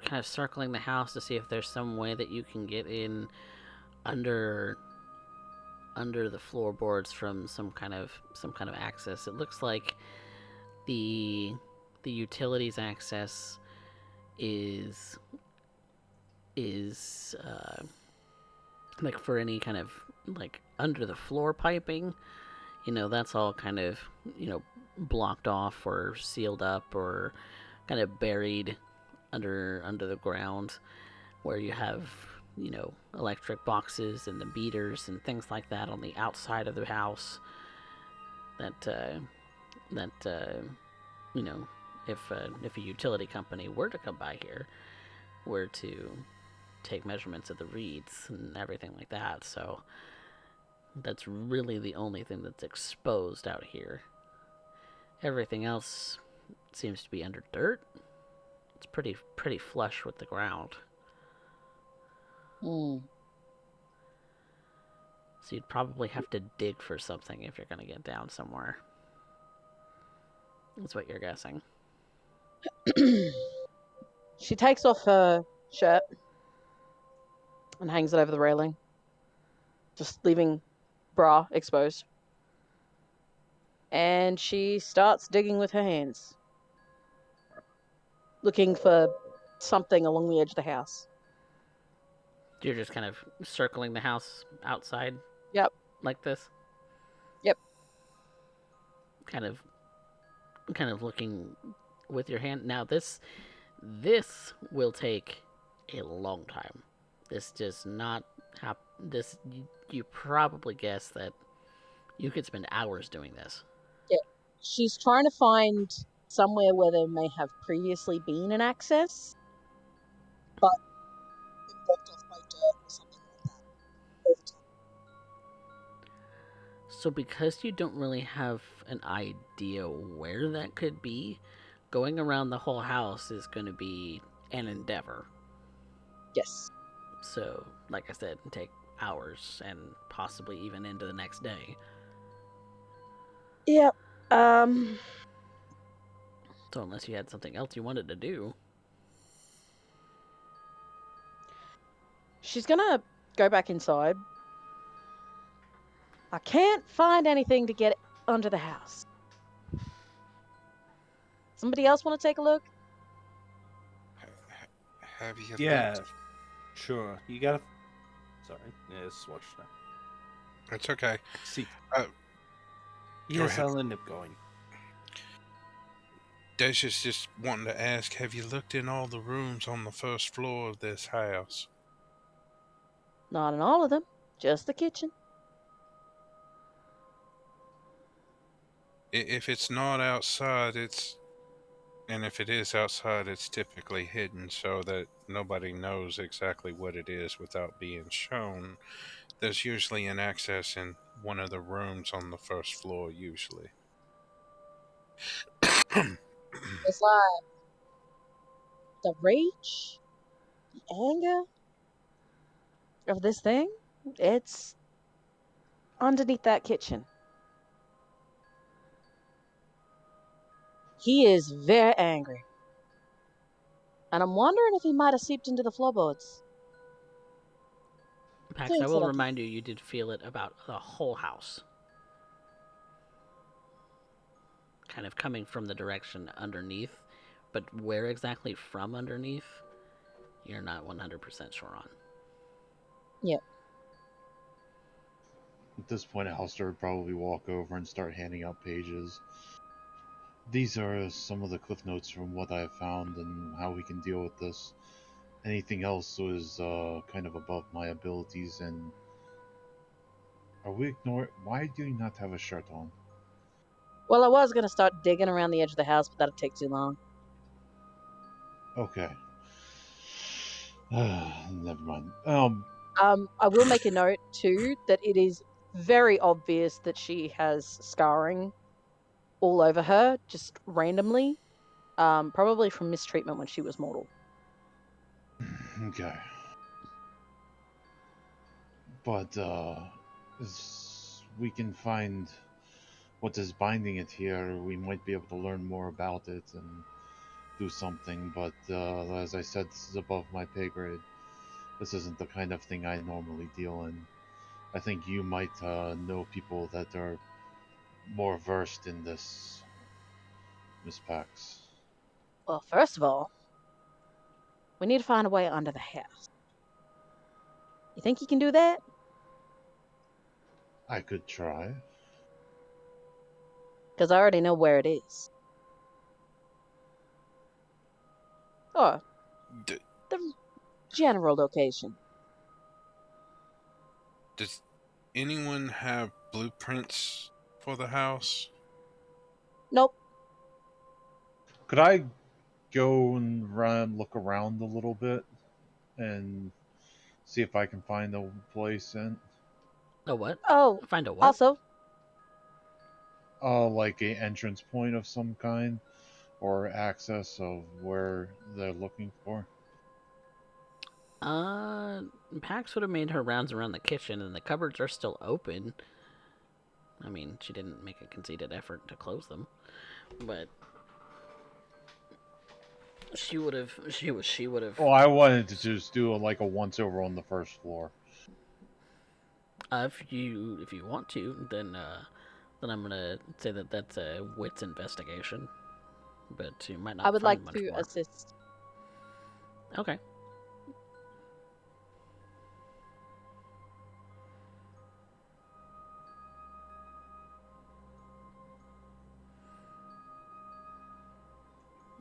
kind of circling the house to see if there's some way that you can get in under the floorboards from some kind of access. It looks like the utilities access is like for any kind of like under the floor piping, that's all kind of, blocked off or sealed up or kind of buried under the ground, where you have, electric boxes and the meters and things like that on the outside of the house that you know if a utility company were to come by here, were to take measurements of the reeds and everything like that. So that's really the only thing that's exposed out here. Everything else seems to be under dirt. It's pretty flush with the ground. Hmm. So you'd probably have to dig for something if you're going to get down somewhere. That's what you're guessing. She takes off her shirt and hangs it over the railing, just leaving bra exposed. And she starts digging with her hands, looking for something along the edge of the house. You're just kind of circling the house outside. Yep. Like this. Yep. Kind of looking with your hand. Now this will take a long time. This does not have this. You probably guess that you could spend hours doing this. Yeah. She's trying to find somewhere where there may have previously been an access, but Been blocked off by dirt or something like that over time. So because you don't really have an idea where that could be, going around the whole house is going to be an endeavor. yes. So, like I said, take hours and possibly even into the next day. Yep. Um. So unless you had something else you wanted to do. She's gonna go back inside. I can't find anything to get under the house. Somebody else want to take a look? Have you Yeah, looked? sure. You gotta. Sorry. Yeah, swatch now. It's okay. See. Go Yes, ahead. I'll end up going. Dacia's just wanting to ask, have you looked in all the rooms on the first floor of this house? Not in all of them. Just the kitchen. If it's not outside, and if it is outside, it's typically hidden so that nobody knows exactly what it is without being shown. There's usually an access in one of the rooms on the first floor, usually. It's like the rage, the anger of this thing. It's underneath that kitchen. He is very angry. And I'm wondering if he might have seeped into the floorboards. Pax, I Feeling will sort of remind you, you did feel it about the whole house. Kind of coming from the direction underneath, but where exactly from underneath, you're not 100% sure on. Yep. At this point, Alistair would probably walk over and start handing out pages. These are some of the cliff notes from what I have found and how we can deal with this. Anything else was kind of above my abilities. And are we ignoring? Why do you not have a shirt on? Well, I was going to start digging around the edge of the house, but that'd take too long. Okay. Never mind. I will make a note, too, that it is very obvious that she has scarring all over her, just randomly. Probably from mistreatment when she was mortal. Okay. But we can find what is binding it here, we might be able to learn more about it and do something, but as I said, this is above my pay grade. This isn't the kind of thing I normally deal in. I think you might know people that are more versed in this, Miss Pax. Well, first of all, we need to find a way under the house. You think you can do that? I could try. Because I already know where it is. Or D- the general location. does anyone have blueprints for the house? Nope. Could I go and look around a little bit and see if I can find a place in? A what? Oh, Find a what? also, Like a entrance point of some kind, or access of where they're looking for. Uh, Pax would have made her rounds around the kitchen, and the cupboards are still open. I mean, she didn't make a conceited effort to close them, but she would have. She would have. Well, I wanted to just do like a once over on the first floor. If you want to, then I'm gonna say that that's a wits investigation, but you might I not would like find much to more. assist. Okay.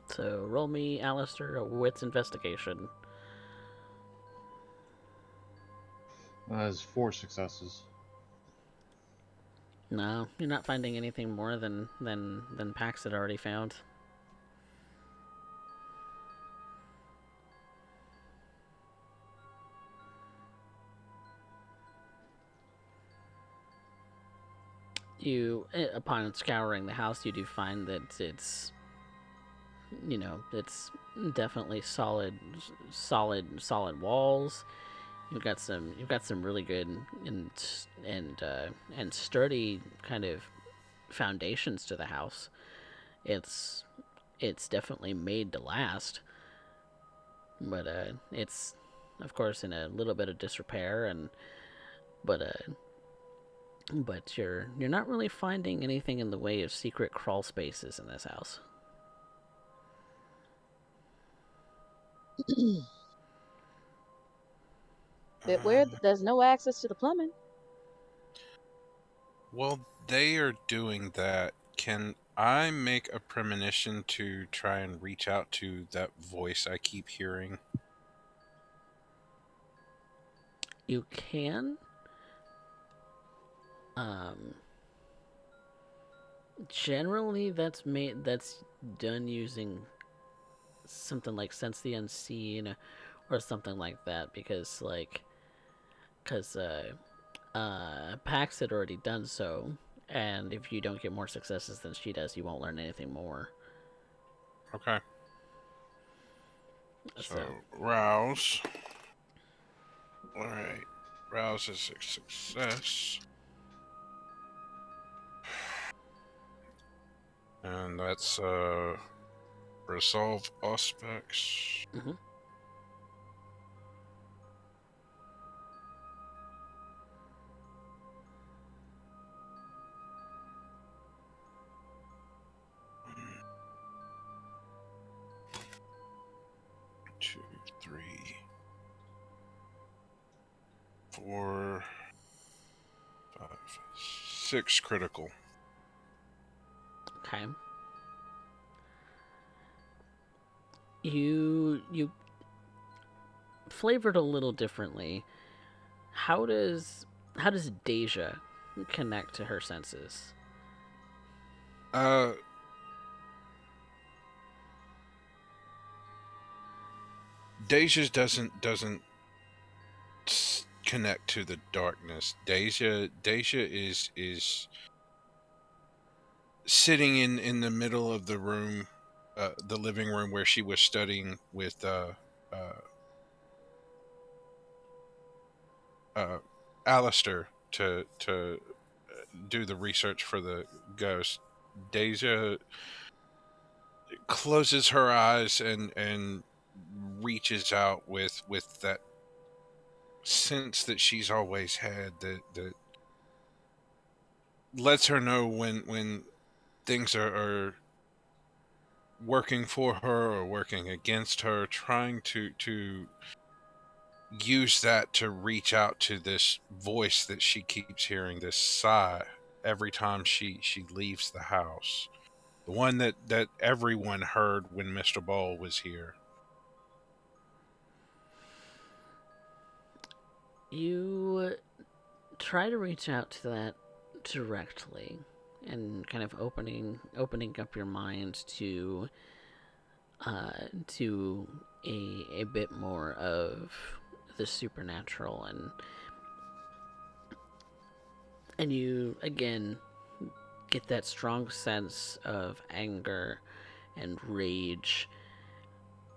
So roll me, Alistair, a wits investigation. Has 4 successes. No, you're not finding anything more than Pax had already found. Upon scouring the house, you do find that it's definitely solid walls. You've got some really good and sturdy kind of foundations to the house. It's it's definitely made to last, but it's of course in a little bit of disrepair, and but you're not really finding anything in the way of secret crawl spaces in this house. But where there's no access to the plumbing. While they are doing that, can I make a premonition to try and reach out to that voice I keep hearing? You can. Um, Generally, that's done using something like sense the unseen or something like that, because Pax had already done so, and if you don't get more successes than she does, you won't learn anything more. Okay. So, So rouse. Alright. Rouse is a success. And that's resolve aspects. mm-hmm. 2, 3, 4, 5, 6 critical. Okay. You flavored a little differently. How does Deja connect to her senses? Uh, Deja's doesn't connect to the darkness. Deja is sitting in the middle of the room, the living room where she was studying with uh, uh, Alistair to do the research for the ghost. Deja, closes her eyes and reaches out with that sense that she's always had, that lets her know when things are working for her or working against her, trying to use that to reach out to this voice that she keeps hearing, this sigh every time she leaves the house, the one that everyone heard when Mr. Ball was here. You try to reach out to that directly and kind of opening up your mind to a bit more of the supernatural, and you again get that strong sense of anger and rage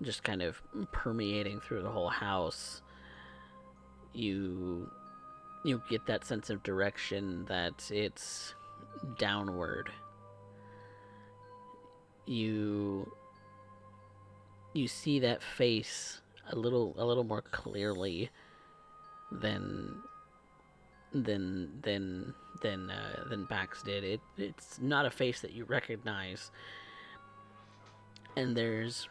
just kind of permeating through the whole house. You get that sense of direction that it's downward. You you see that face a little more clearly than than Bax did. It's not a face that you recognize, and there's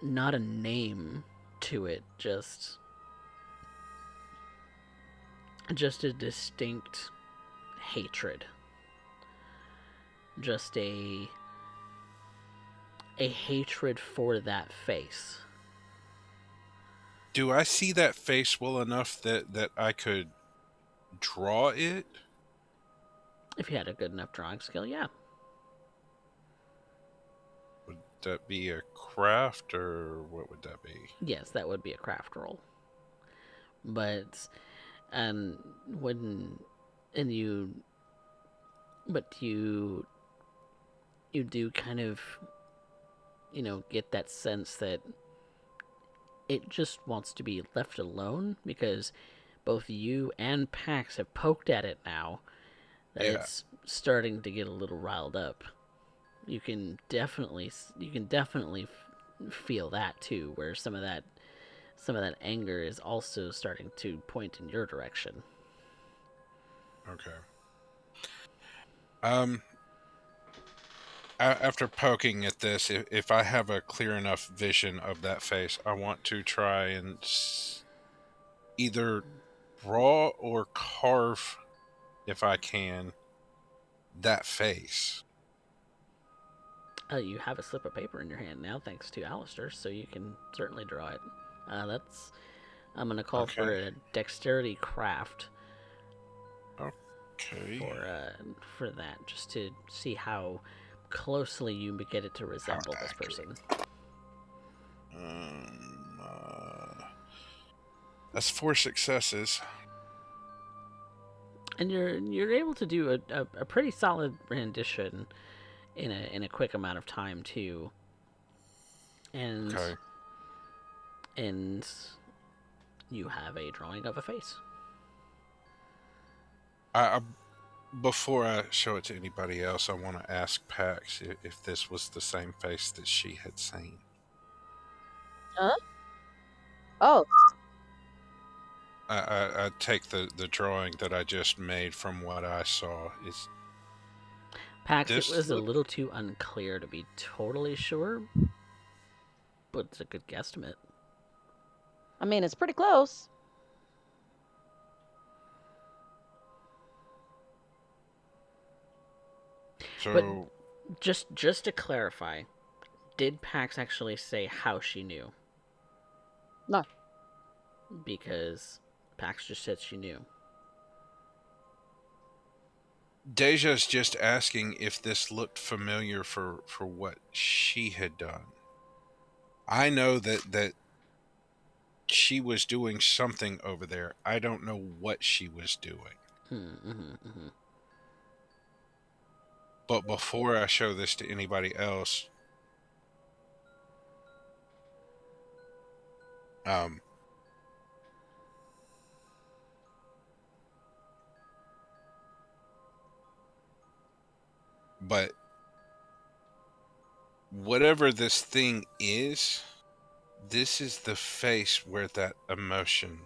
not a name to it. Just a distinct hatred. Just a hatred for that face. Do I see that face well enough that I could draw it? If you had a good enough drawing skill, yeah. Would that be a craft, or what would that be? Yes, that would be a craft roll. But and when and you but you do kind of get that sense that it just wants to be left alone, because both you and Pax have poked at it now, that Yeah. it's starting to get a little riled up. You can definitely feel that too, where some of that anger is also starting to point in your direction. Okay. Um, after poking at this, if I have a clear enough vision of that face, I want to try and either draw or carve, if I can, that face. You have a slip of paper in your hand now, thanks to Alistair, so you can certainly draw it. That's I'm gonna call for Okay. a dexterity craft Okay. for that, just to see how closely you get it to resemble this person. Um, uh, that's 4 successes. And you're able to do a pretty solid rendition in a quick amount of time too. And Okay. and you have a drawing of a face. I before I show it to anybody else, I want to ask Pax if this was the same face that she had seen. Huh? Oh, I take the drawing that I just made from what I saw. Is Pax, it this was a look? little too unclear to be totally sure, but it's a good guesstimate. I mean, it's pretty close. So But just to clarify, did Pax actually say how she knew? No. Because Pax just said she knew. Deja's just asking if this looked familiar for what she had done. I know that she was doing something over there. I don't know what she was doing. But before I show this to anybody else, um, but whatever this thing is, this is the face where that emotion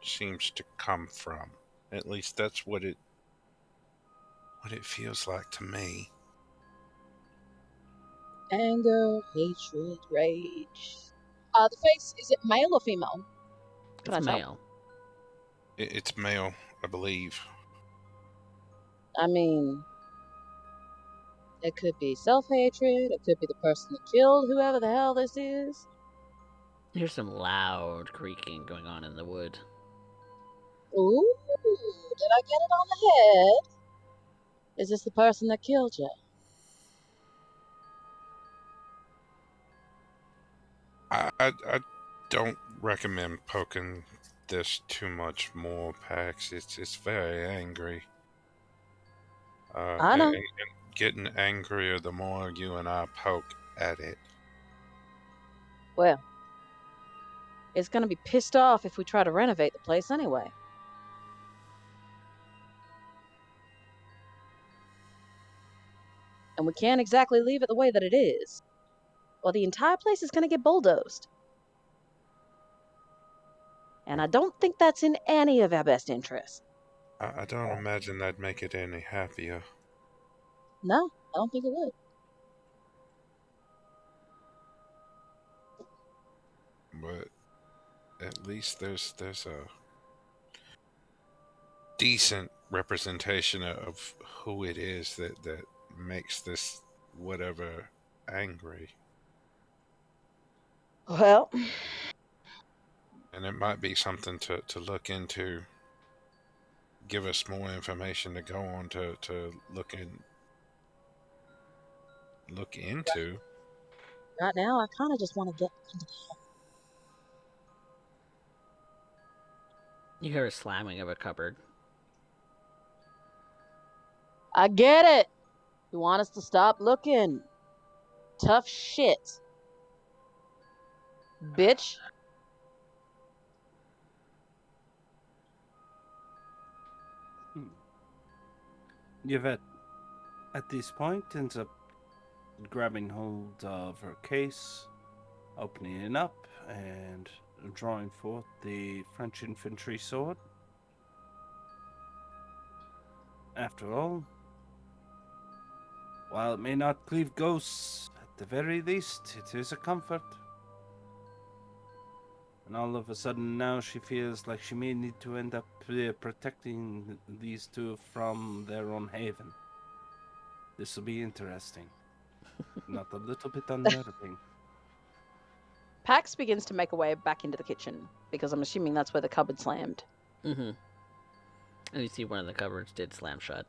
seems to come from. At least that's what it feels like to me. Anger, hatred, rage. The face, is it male or female? Can It's I tell? male. It's male, I believe. I mean, it could be self-hatred. It could be the person that killed whoever the hell this is. Here's some loud creaking going on in the wood. Ooh, did I get it on the head? Is this the person that killed you? I don't recommend poking this too much more, Pax. It's very angry. I know. And getting angrier the more you and I poke at it. Well, it's gonna be pissed off if we try to renovate the place anyway. And we can't exactly leave it the way that it is, or the entire place is gonna get bulldozed. And I don't think that's in any of our best interests. I don't imagine that'd make it any happier. No, I don't think it would. But at least there's a decent representation of who it is that makes this whatever angry. Well, And it might be something to look into. Give us more information to go on to look into. right now I kind of just want to get. You hear a slamming of a cupboard. I get it. You want us to stop looking. Tough shit. Bitch. Yvette, at this point, ends up grabbing hold of her case, opening it up, and drawing forth the French infantry sword. After all, while it may not cleave ghosts, at the very least, it is a comfort. And all of a sudden now she feels like she may need to end up protecting these two from their own haven. This will be interesting. Not a little bit unnerving. Pax begins to make a way back into the kitchen because I'm assuming that's where the cupboard slammed. Mm-hmm. And you see one of the cupboards did slam shut.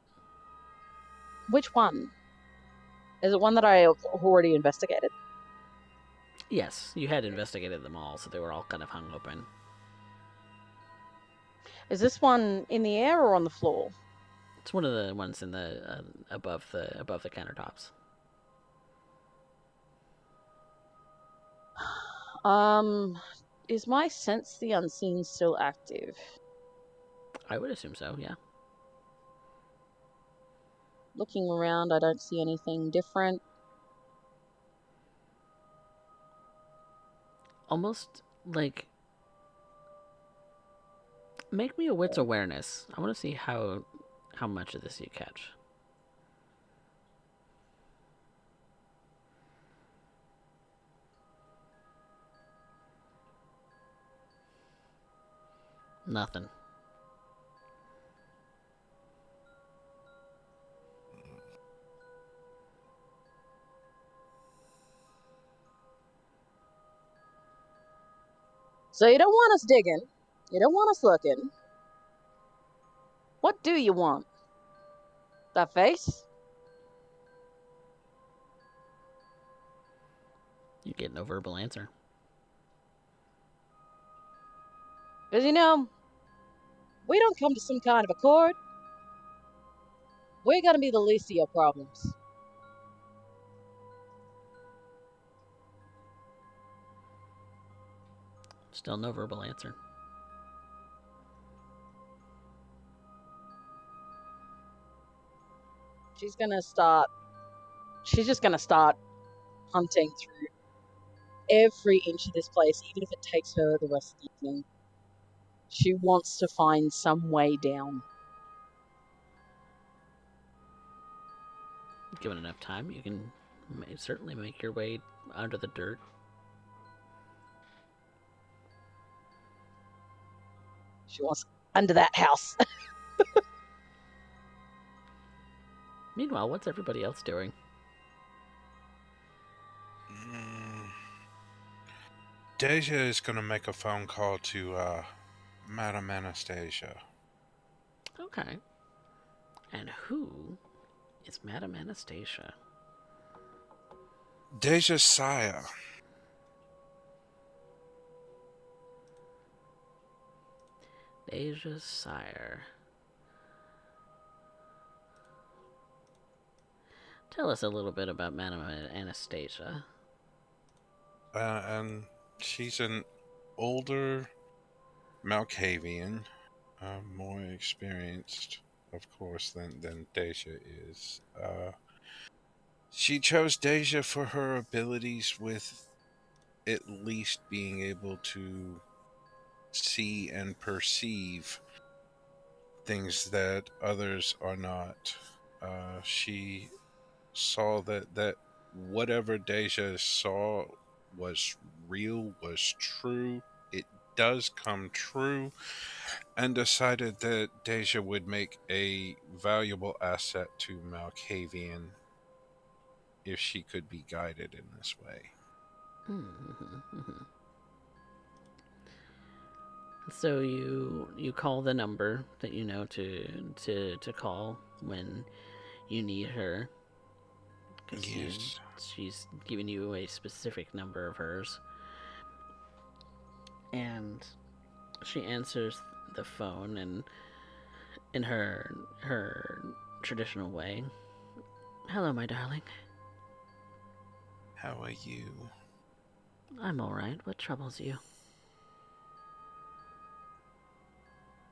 Which one? Is it one that I already investigated? Yes, you had investigated them all, so they were all kind of hung open. Is this one in the air or on the floor? It's one of the ones in the above the countertops. Is my sense the unseen still active? I would assume so, yeah. Looking around, I don't see anything different. Almost like make me a wits awareness. I want to see how much of this you catch. Nothing. So you don't want us digging. You don't want us looking. What do you want? That face? You get no verbal answer. Because, we don't come to some kind of accord. We're going to be the least of your problems. Still no verbal answer. She's just going to start hunting through every inch of this place, even if it takes her the rest of the evening. She wants to find some way down. Given enough time, you can certainly make your way under the dirt. She wants under that house. Meanwhile, what's everybody else doing? Deja is going to make a phone call to Madame Anastasia. Okay. And who is Madame Anastasia? Deja's sire. Deja's sire. Tell us a little bit about Madame Anastasia. And she's an older Malkavian, more experienced, of course, than Deja is. She chose Deja for her abilities with at least being able to see and perceive things that others are not. She saw that whatever Deja saw was real, was true. It does come true, and decided that Deja would make a valuable asset to Malkavian if she could be guided in this way. So you call the number that you know to call when you need her, because Yes. she's giving you a specific number of hers, and she answers the phone and in her traditional way. Hello, my darling. How are you? I'm all right. What troubles you?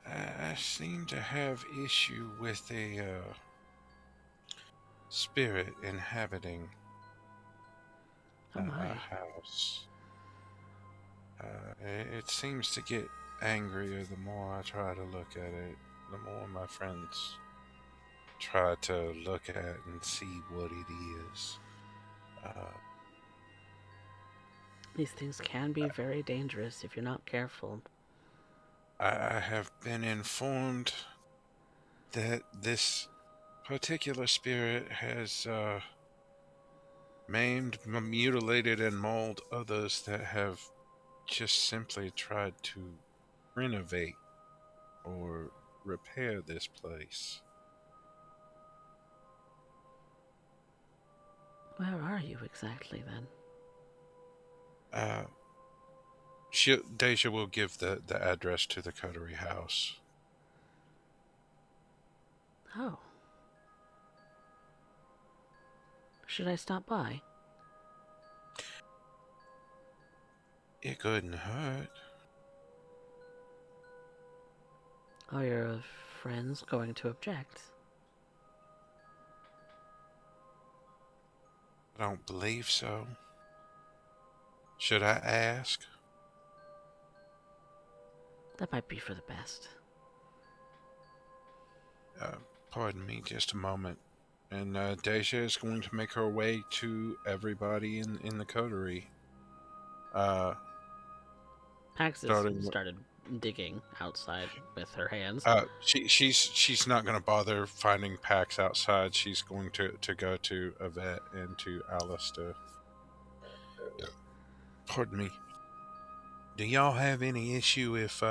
I seem to have issue with a spirit inhabiting Oh a my. house. It seems to get angrier the more I try to look at it, the more my friends try to look at and see what it is. These things can be very dangerous if you're not careful. I have been informed that this particular spirit has maimed, mutilated, and mauled others that have just simply tried to renovate or repair this place. Where are you exactly then? Uh, Deja will give the address to the coterie house. Oh. Should I stop by? It couldn't hurt. Are your friends going to object? I don't believe so. Should I ask? That might be for the best. Uh, Pardon me just a moment. And Deja is going to make her way to everybody in the coterie. Pax has Starting with, started digging outside with her hands. she's not going to bother finding Pax outside. She's going to go to Yvette and to Alistair. Pardon me. Do y'all have any issue if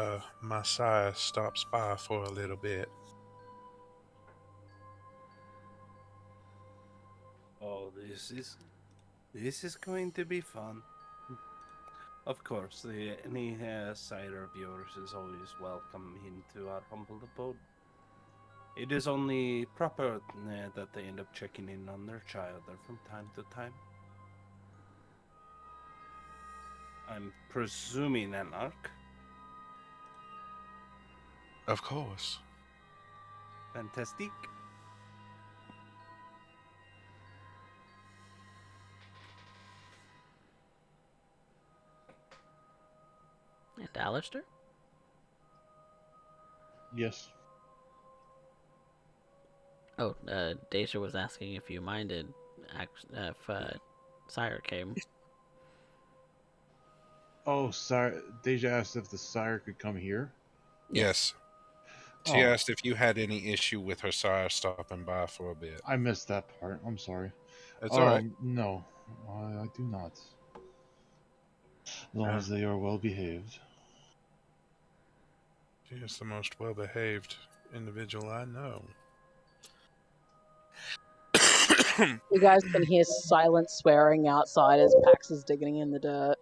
my sire stops by for a little bit? Oh, this is going to be fun. Of course, any side of yours is always welcome into our humble abode. It is only proper that they end up checking in on their child there from time to time. I'm presuming an arc. Of course. Fantastic. Alistair? Yes. Oh, Deja was asking if you minded if Sire came. Oh, sorry. Deja asked if the sire could come here. Yes. Yes. She Oh, asked if you had any issue with her sire stopping by for a bit. I missed that part. I'm sorry. That's all right. No, I do not. As long Uh, as they are well behaved. she is the most well-behaved individual I know. You guys can hear silent swearing outside as Pax is digging in the dirt.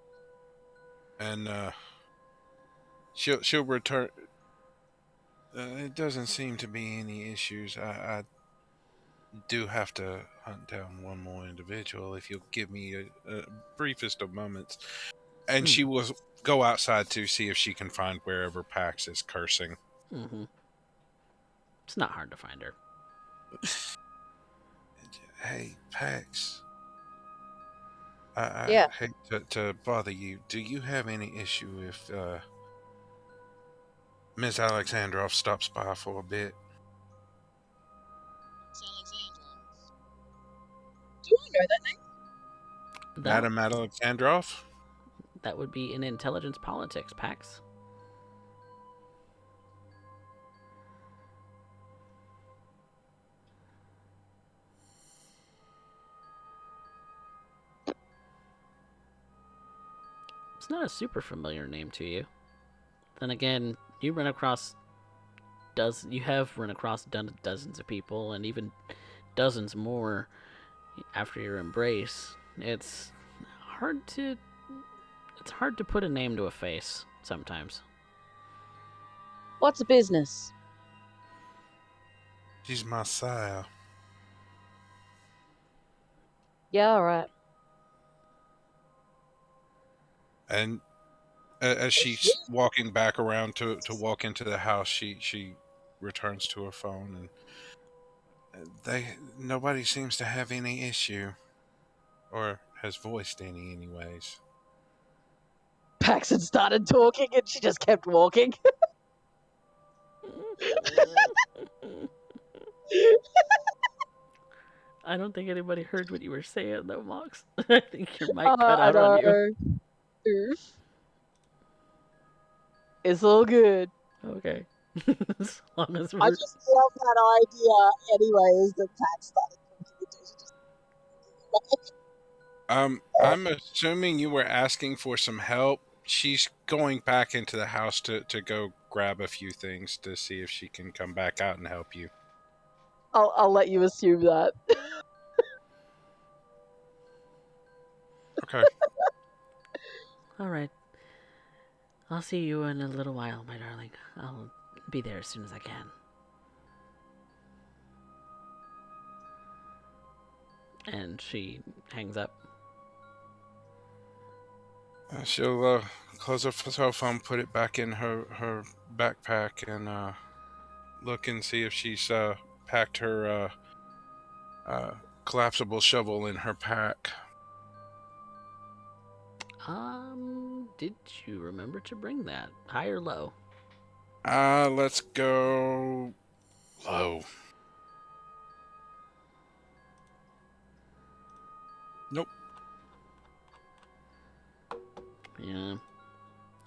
And she'll return. It doesn't seem to be any issues. I do have to hunt down one more individual. If you'll give me a briefest of moments, and she will go outside to see if she can find wherever Pax is cursing. Mm-hmm. It's not hard to find her. Hey, Pax. I Yeah. hate to bother you. Do you have any issue if Miss Alexandrov stops by for a bit? Miss Alexandra. Do I know that name? That Madam Alexandrov? that would be in intelligence politics, Pax. It's not a super familiar name to you. Then again, you have run across dozens of people, and even dozens more after your embrace. Hard to it's hard to put a name to a face sometimes. What's the business? She's my sire. Yeah, alright. And as she's walking back around to walk into the house, she returns to her phone, and nobody seems to have any issue, or has voiced any anyways. Pax had started talking and she just kept walking. I don't think anybody heard what you were saying, though, Mox. I think your mic cut I out on you. know. Oof. It's all good. Okay. As long as I we're. just love that idea anyways that Pax started talking and Deja just I'm assuming you were asking for some help. She's going back into the house to go grab a few things to see if she can come back out and help you. I'll let you assume that. Okay. All right. I'll see you in a little while, my darling. I'll be there as soon as I can. And she hangs up. She'll close her cell phone, put it back in her backpack, and look and see if she's packed her collapsible shovel in her pack. Did you remember to bring that? High or low? Let's go low. Nope. Yeah.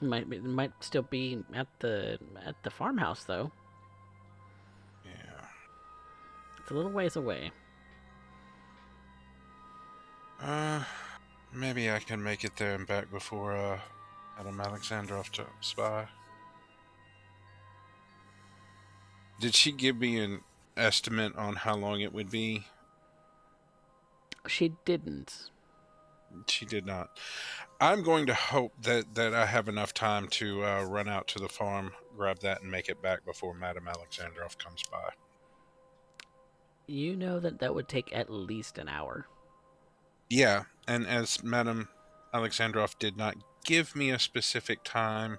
It might still be at the farmhouse though. Yeah. It's a little ways away. Maybe I can make it there and back before Madam Alexandrov stops by. Did she give me an estimate on how long it would be? She didn't. She did not. I'm going to hope that I have enough time to run out to the farm, grab that, and make it back before Madame Alexandrov comes by. You know that would take at least an hour. Yeah, and as Madame Alexandrov did not give me a specific time,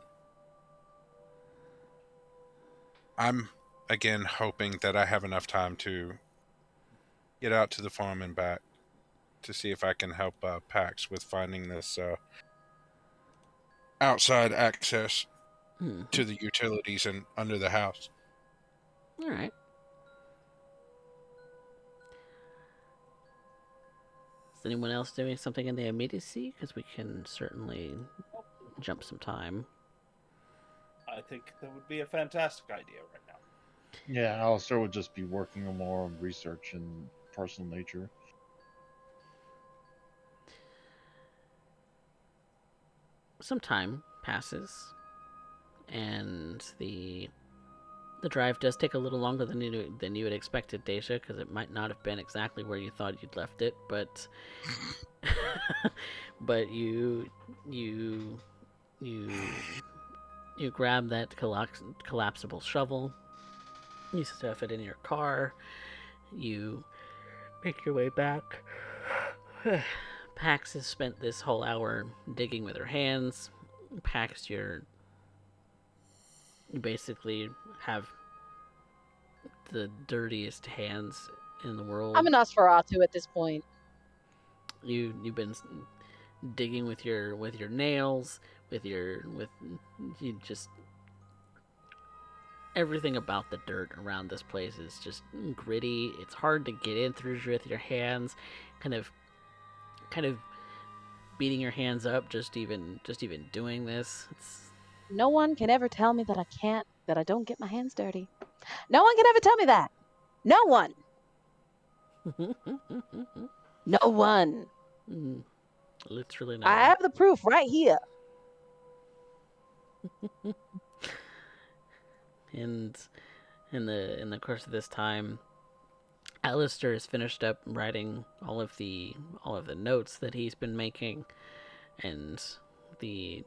I'm again hoping that I have enough time to get out to the farm and back to see if I can help Pax with finding this outside access. to the utilities and under the house. All right. Is anyone else doing something in the immediacy? Because we can certainly jump some time. I think that would be a fantastic idea right now. Yeah, Alistair would just be working on more on research and personal nature. Some time passes, and the drive does take a little longer than you had expected, Deja, because it might not have been exactly where you thought you'd left it, but but you you grab that collapsible shovel, you stuff it in your car, you make your way back. Pax has spent this whole hour digging with her hands. Pax, you basically have the dirtiest hands in the world. I'm an Nosferatu at this point. You've been digging with your nails, with you just everything about the dirt around this place is just gritty. It's hard to get in through with your hands, kind of beating your hands up just even doing this. No one can ever tell me that I don't get my hands dirty. No one can ever tell me that. No one. No one. Literally no I one. have the proof right here. And in the course of this time, Alistair has finished up writing all of the notes that he's been making, and the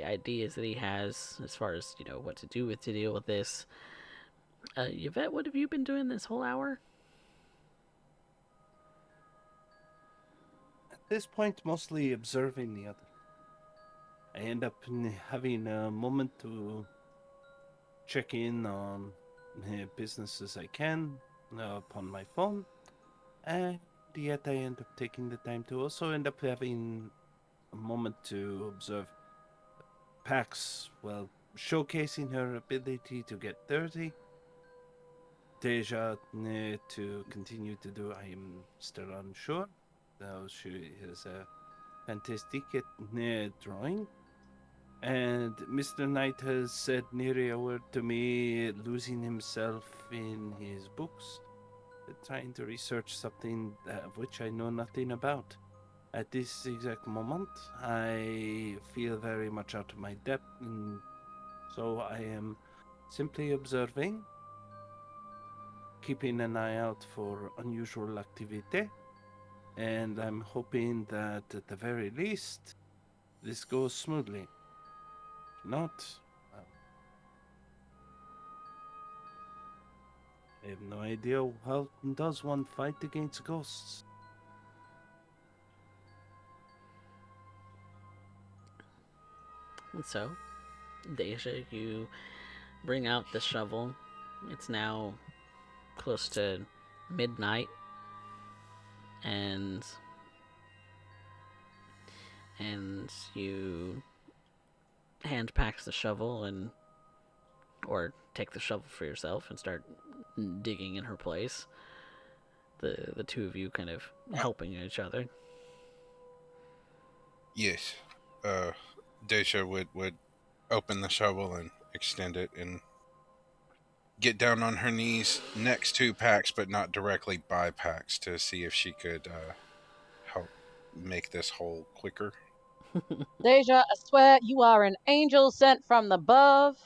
ideas that he has as far as what to do to deal with this. Yvette, what have you been doing this whole hour? At this point, mostly observing the other. I end up having a moment to check in on business as I can upon my phone, and yet I end up taking the time to also end up having a moment to observe Pax, well, showcasing her ability to get dirty. Deja to continue to do, I am still unsure, though she is a fantastic at drawing. And Mr. Knight has said nearly a word to me, losing himself in his books, trying to research something of which I know nothing about. At this exact moment, I feel very much out of my depth, and so I am simply observing, keeping an eye out for unusual activity, and I'm hoping that at the very least, this goes smoothly. If not, I have no idea how does one fight against ghosts. And so, Deja, you bring out the shovel. It's now close to midnight, and you hand Pax the shovel or take the shovel for yourself and start digging in her place. The two of you kind of helping each other. Yes. Deja would open the shovel and extend it and get down on her knees next to Pax, but not directly by Pax, to see if she could help make this hole quicker. Deja, I swear you are an angel sent from above.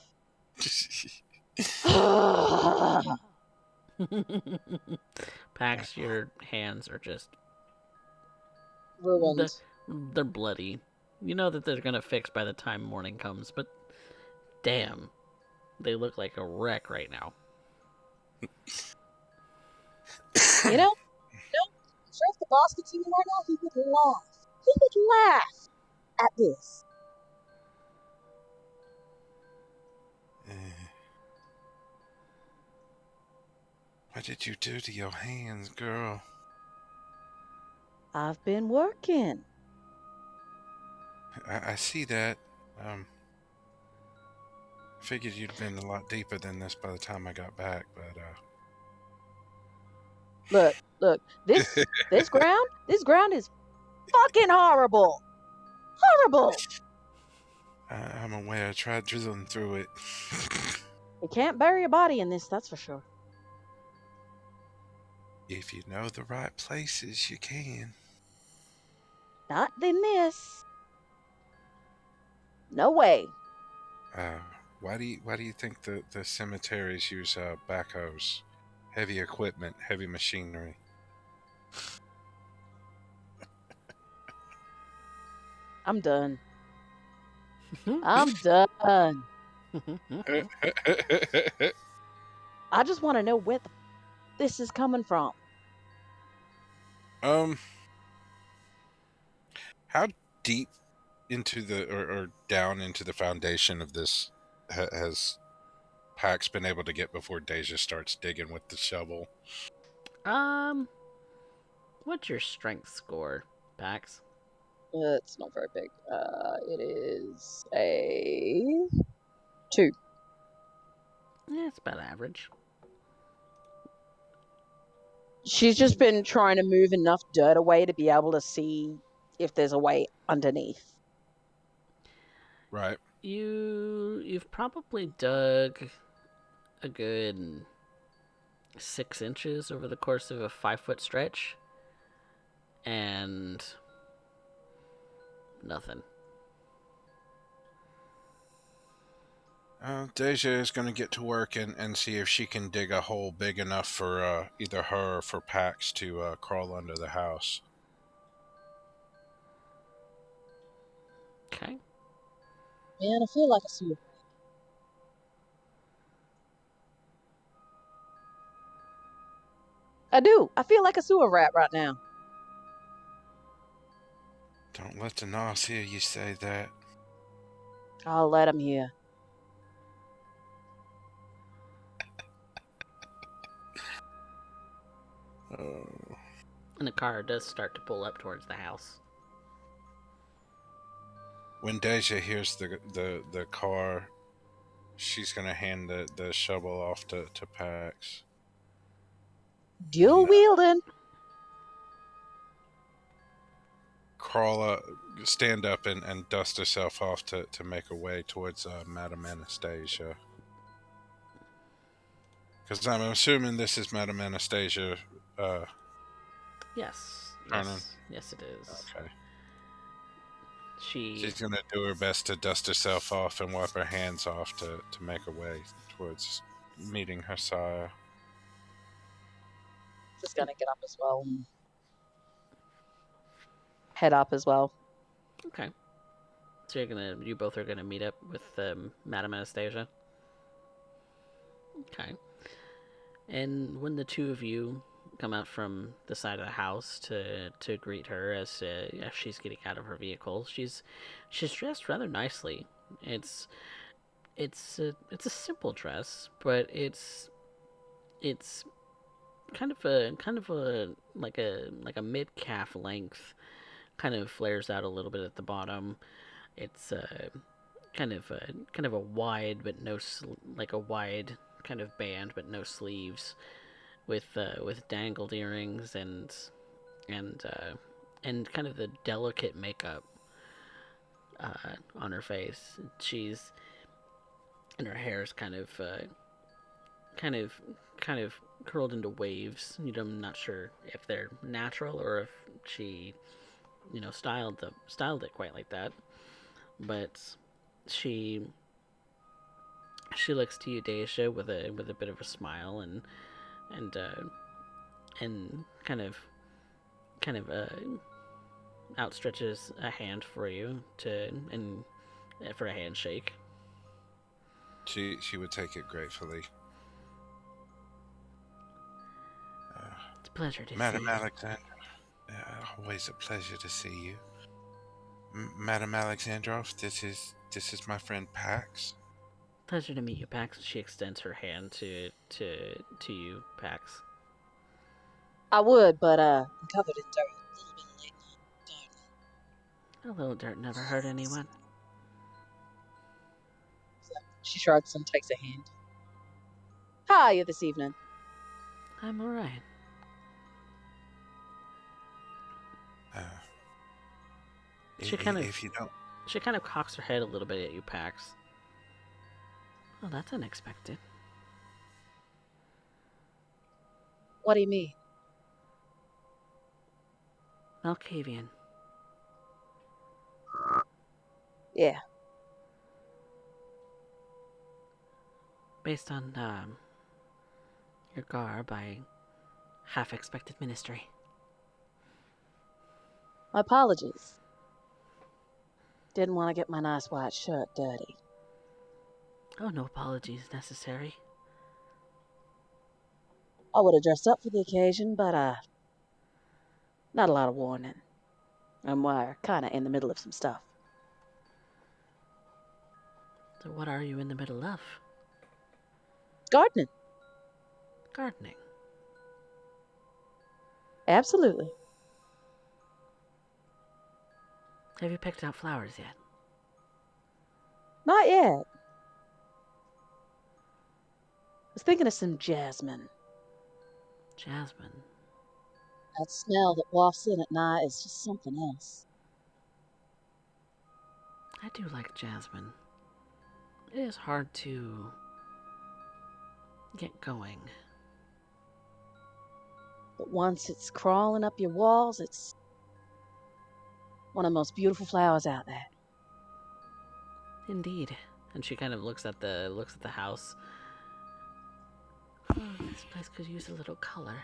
Pax, your hands are just Ruined. they're bloody. You know that they're gonna fix by the time morning comes, but damn, they look like a wreck right now. You know, I'm sure if the boss could see me right now, he would laugh. He would laugh at this. What did you do to your hands, girl? I've been working. I see that. I figured you'd been a lot deeper than this by the time I got back, but Look, this ground is fucking horrible. Horrible. I'm aware. I tried drilling through it. You can't bury a body in this, that's for sure. If you know the right places, you can. Not in this. No way. Why do you think the cemeteries use backhoes, heavy equipment, heavy machinery? I'm done. I'm done. I just want to know where this is coming from. How deep into the or down into the foundation of this has Pax been able to get before Deja starts digging with the shovel? What's your strength score, Pax? It's not very big. It is a 2. Yeah, it's about average. She's just been trying to move enough dirt away to be able to see if there's a way underneath. Right. You've probably dug a good 6 inches over the course of a 5-foot stretch, and nothing. Deja is going to get to work and see if she can dig a hole big enough for either her or for Pax to crawl under the house. Okay. Man, I feel like a sewer. I do. I feel like a sewer rat right now. Don't let the Nos hear you say that. I'll let him hear. Oh. And the car does start to pull up towards the house. When Deja hears the car, she's going to hand the shovel off to Pax. Dual wielding. Crawl up, stand up, and dust herself off to make her way towards Madame Anastasia. Because I'm assuming this is Madame Anastasia. Yes. Turning. Yes, it is. Okay. She She's going to do her best to dust herself off and wipe her hands off to make her way towards meeting her sire. Just gonna get up as well. And head up as well. Okay. So you both are gonna meet up with Madame Anastasia. Okay. And when the two of you come out from the side of the house to greet her as she's getting out of her vehicle, she's dressed rather nicely. It's a simple dress, but it's kind of a like a mid calf length, kind of flares out a little bit at the bottom. It's kind of a wide but no like a wide kind of band but no sleeves, with dangled earrings and kind of the delicate makeup on her face. And her hair's kind of kind of curled into waves. I'm not sure if they're natural or if she styled it quite like that. But she looks to you, Daisha, with a bit of a smile and kind of outstretches a hand for you for a handshake. She would take it gratefully. It's a pleasure to Madam see you. Alexandra, always a pleasure to see you. Madam Alexandrov, this is my friend Pax. Pleasure to meet you, Pax. She extends her hand to you, Pax. I would, but I'm covered in dirt. A little bit of late night gardening. A little dirt never hurt anyone. She shrugs and takes a hand. How are you this evening? I'm alright. She kind of If you don't, cocks her head a little bit at you, Pax. Oh, that's unexpected. What do you mean? Malkavian. Yeah. Based on, your garb, I half expected ministry. My apologies. Didn't want to get my nice white shirt dirty. Oh, no apologies necessary. I would have dressed up for the occasion, but, not a lot of warning. And we're kind of in the middle of some stuff. So what are you in the middle of? Gardening. Gardening. Absolutely. Have you picked out flowers yet? Not yet. I was thinking of some jasmine. Jasmine. That smell that wafts in at night is just something else. I do like jasmine. It is hard to get going. But once it's crawling up your walls, it's one of the most beautiful flowers out there. Indeed. And she kind of looks at the house. Oh, this place could use a little color.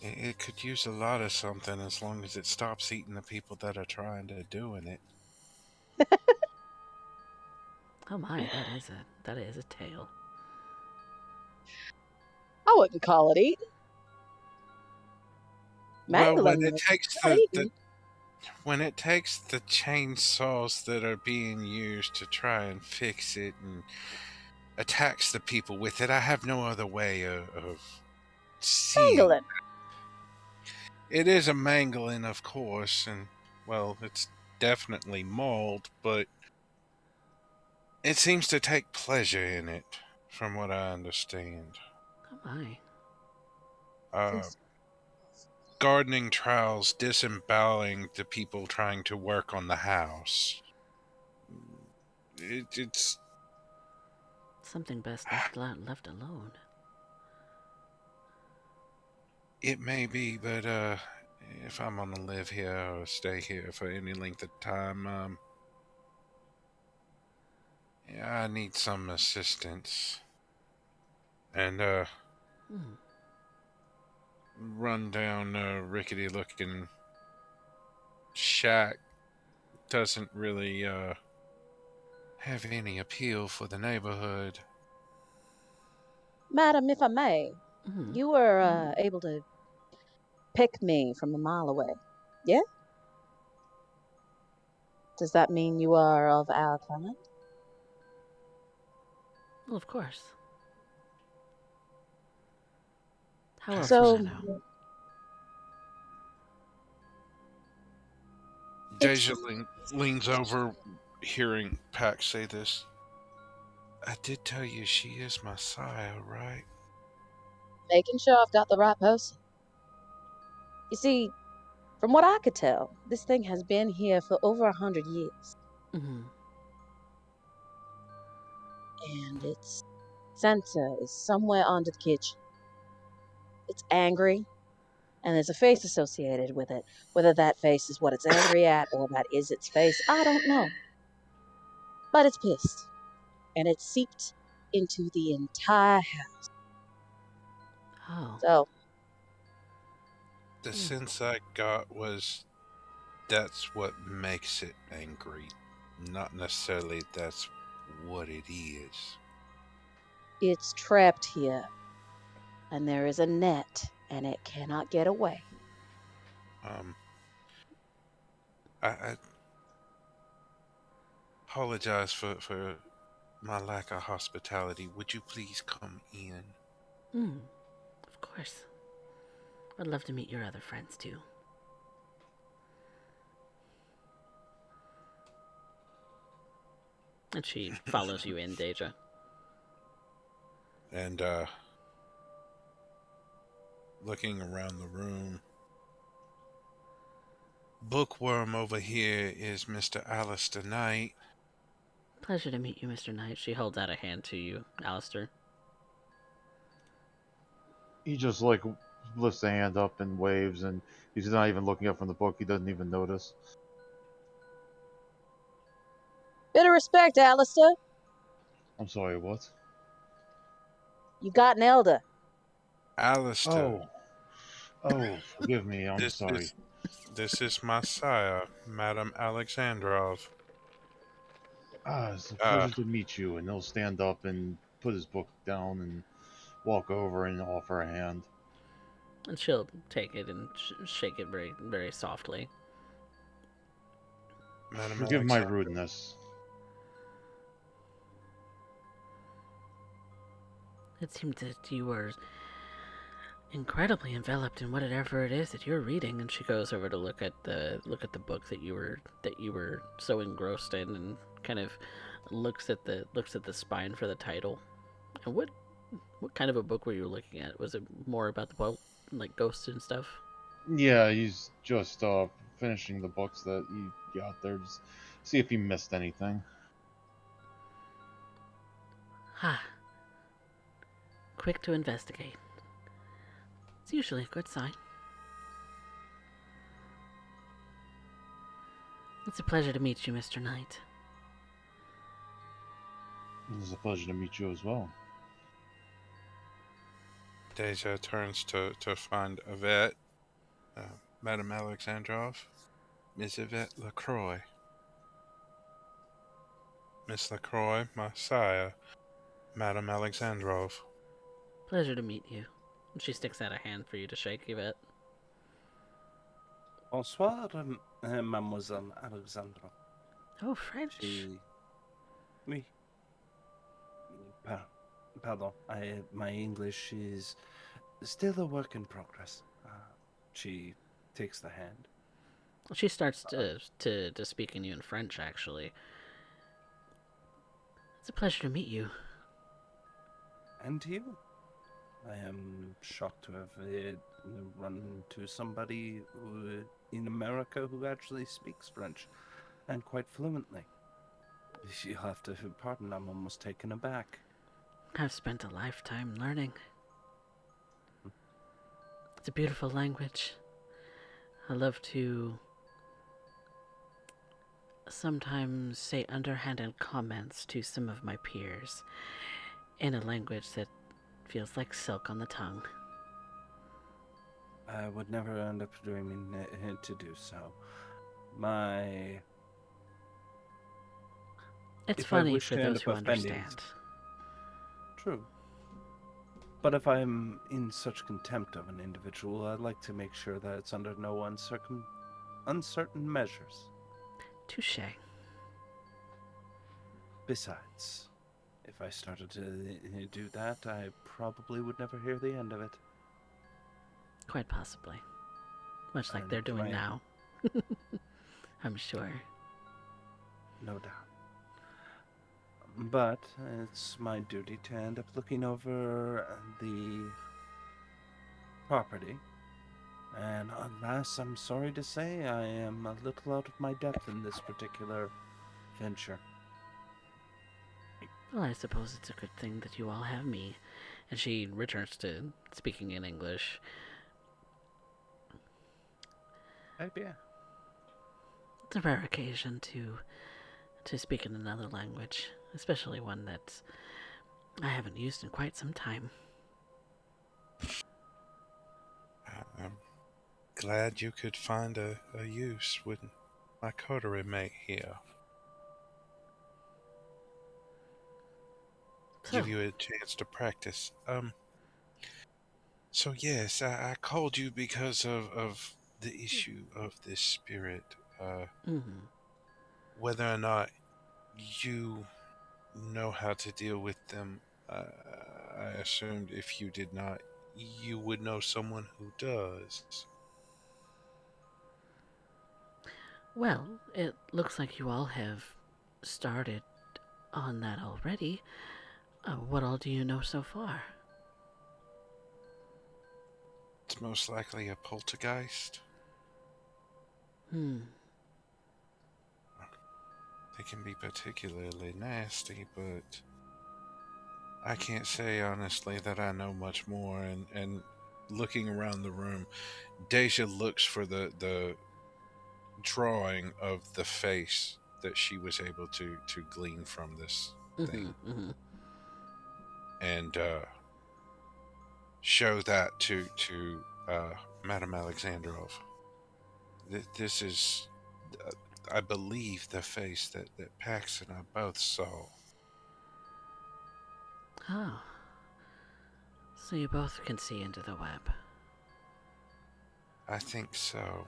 it could use a lot of something as long as it stops eating the people that are trying to doing it. Oh my, that is a tale. I wouldn't call it eating. Well, Mangling when it though. takes Not eating. when it takes the chainsaws that are being used to try and fix it and attacks the people with it, I have no other way of seeing. Mangling. It is a mangling, of course, and well, it's definitely mauled, but it seems to take pleasure in it, from what I understand. Oh my. Uh, Gardening trials disemboweling the people trying to work on the house. It's Something best left alone. it may be, but if I'm gonna live here or stay here for any length of time, yeah, I need some assistance. And Hmm. run down rickety looking shack doesn't really have any appeal for the neighborhood. Madam, if I may, Mm-hmm. you were able to pick me from a mile away. Yeah? Does that mean you are of our kind? Well, of course. How else would I So, know? it's Deja leans over, hearing Pax say this. I did tell you she is my sire, right? making sure I've got the right person. You see, from what I could tell, this thing has been here for over 100 years, Mm-hmm. and its center is somewhere under the kitchen. It's angry, and there's a face associated with it. Whether that face is what it's angry at or that is its face, I don't know. But it's pissed, and it's seeped into the entire house. Oh. So, The Hmm. sense I got was that's what makes it angry, not necessarily that's what it is. it's trapped here, and there is a net, and it cannot get away. Um, I apologize for my lack of hospitality. Would you please come in? Hmm. Of course. I'd love to meet your other friends too. And she follows you in, Deja. And looking around the room, bookworm over here is Mr. Alistair Knight. Pleasure to meet you, Mr. Knight. She holds out a hand to you, Alistair. He just like lifts a hand up and waves, and he's not even looking up from the book. He doesn't even notice. Bit of respect, Alistair. I'm sorry, what? You got an elder. Alistair, Oh, forgive me. I'm this sorry. is this is my sire, Madame Alexandrov. It's a Uh, pleasure to meet you. And he'll stand up and put his book down and walk over and offer a hand. And she'll take it and shake it very, very softly. Madame Forgive my Alexandrov. rudeness. It seemed that you were incredibly enveloped in whatever it is that you're reading, and she goes over to look at the book that you were so engrossed in, and kind of looks at the spine for the title. And what kind of a book were you looking at? Was it more about the boat, like ghosts and stuff? Yeah, he's just finishing the books that he got there. Just see if he missed anything. Ah, quick to investigate. It's usually a good sign. It's a pleasure to meet you, Mr. Knight. It was a pleasure to meet you as well. Deja turns to find Yvette, Madame Alexandrov, Miss Yvette Lacroix. Miss Lacroix, my sire, Madame Alexandrov. Pleasure to meet you. And she sticks out a hand for you to shake, Yvette. Bonsoir, Mademoiselle Alexandra. Oh, French. Oui. Pardon. My English is still a work in progress. She takes the hand. She starts to speak in you in French, actually. It's a pleasure to meet you. And you? I am shocked to have run into somebody in America who actually speaks French, and quite fluently. You'll have to pardon, I'm almost taken aback. I've spent a lifetime learning. It's a beautiful language. I love to sometimes say underhanded comments to some of my peers in a language that feels like silk on the tongue. I would never end up dreaming to do so. It's If I funny wish for to end those up who offending, understand. true. But if I'm in such contempt of an individual, I'd like to make sure that it's under no uncertain measures. Touche. Besides, if I started to do that, I probably would never hear the end of it. Quite possibly. Much like And they're doing my- now. I'm sure. No doubt. But it's my duty to end up looking over the property. And alas, I'm sorry to say, I am a little out of my depth in this particular venture. Well, I suppose it's a good thing that you all have me. And she returns to speaking in English. Yeah. It's a rare occasion to speak in another language, especially one that I haven't used in quite some time. I'm glad you could find a use with my coterie mate here. So, Give you a chance to practice. So yes, I called you because of the issue of this spirit. mm-hmm. Whether or not you know how to deal with them, I assumed if you did not, you would know someone who does. Well, it looks like you all have started on that already. What all do you know so far? It's most likely a poltergeist. Hmm. They can be particularly nasty, but I can't say honestly that I know much more. And looking around the room, Deja looks for the drawing of the face that she was able to glean from this Mm-hmm. thing, Mm-hmm. and show that to Madame Alexandrov. This is, I believe, the face that Pax and I both saw. Oh. So you both can see into the web. I think so.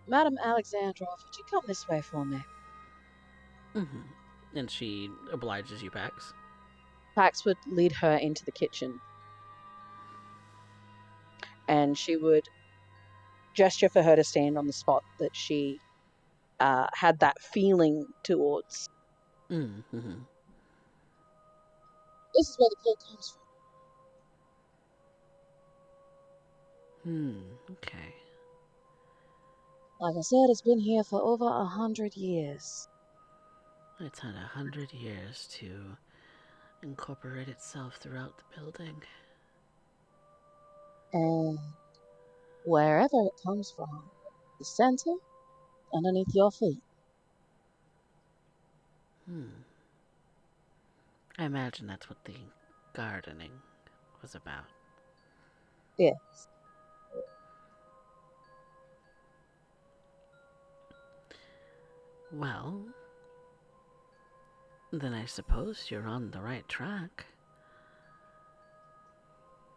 Madam Alexandrov, would you come this way for me? Mm-hmm. And she obliges you, Pax. Pax would lead her into the kitchen, and she would gesture for her to stand on the spot that she had that feeling towards. Mm-hmm. This is where the pull comes from. Hmm. Okay. Like I said, it's been here for over 100 years. It's had 100 years to incorporate itself throughout the building. And wherever it comes from, the center, underneath your feet. Hmm. I imagine that's what the gardening was about. Yeah. Well, then I suppose you're on the right track.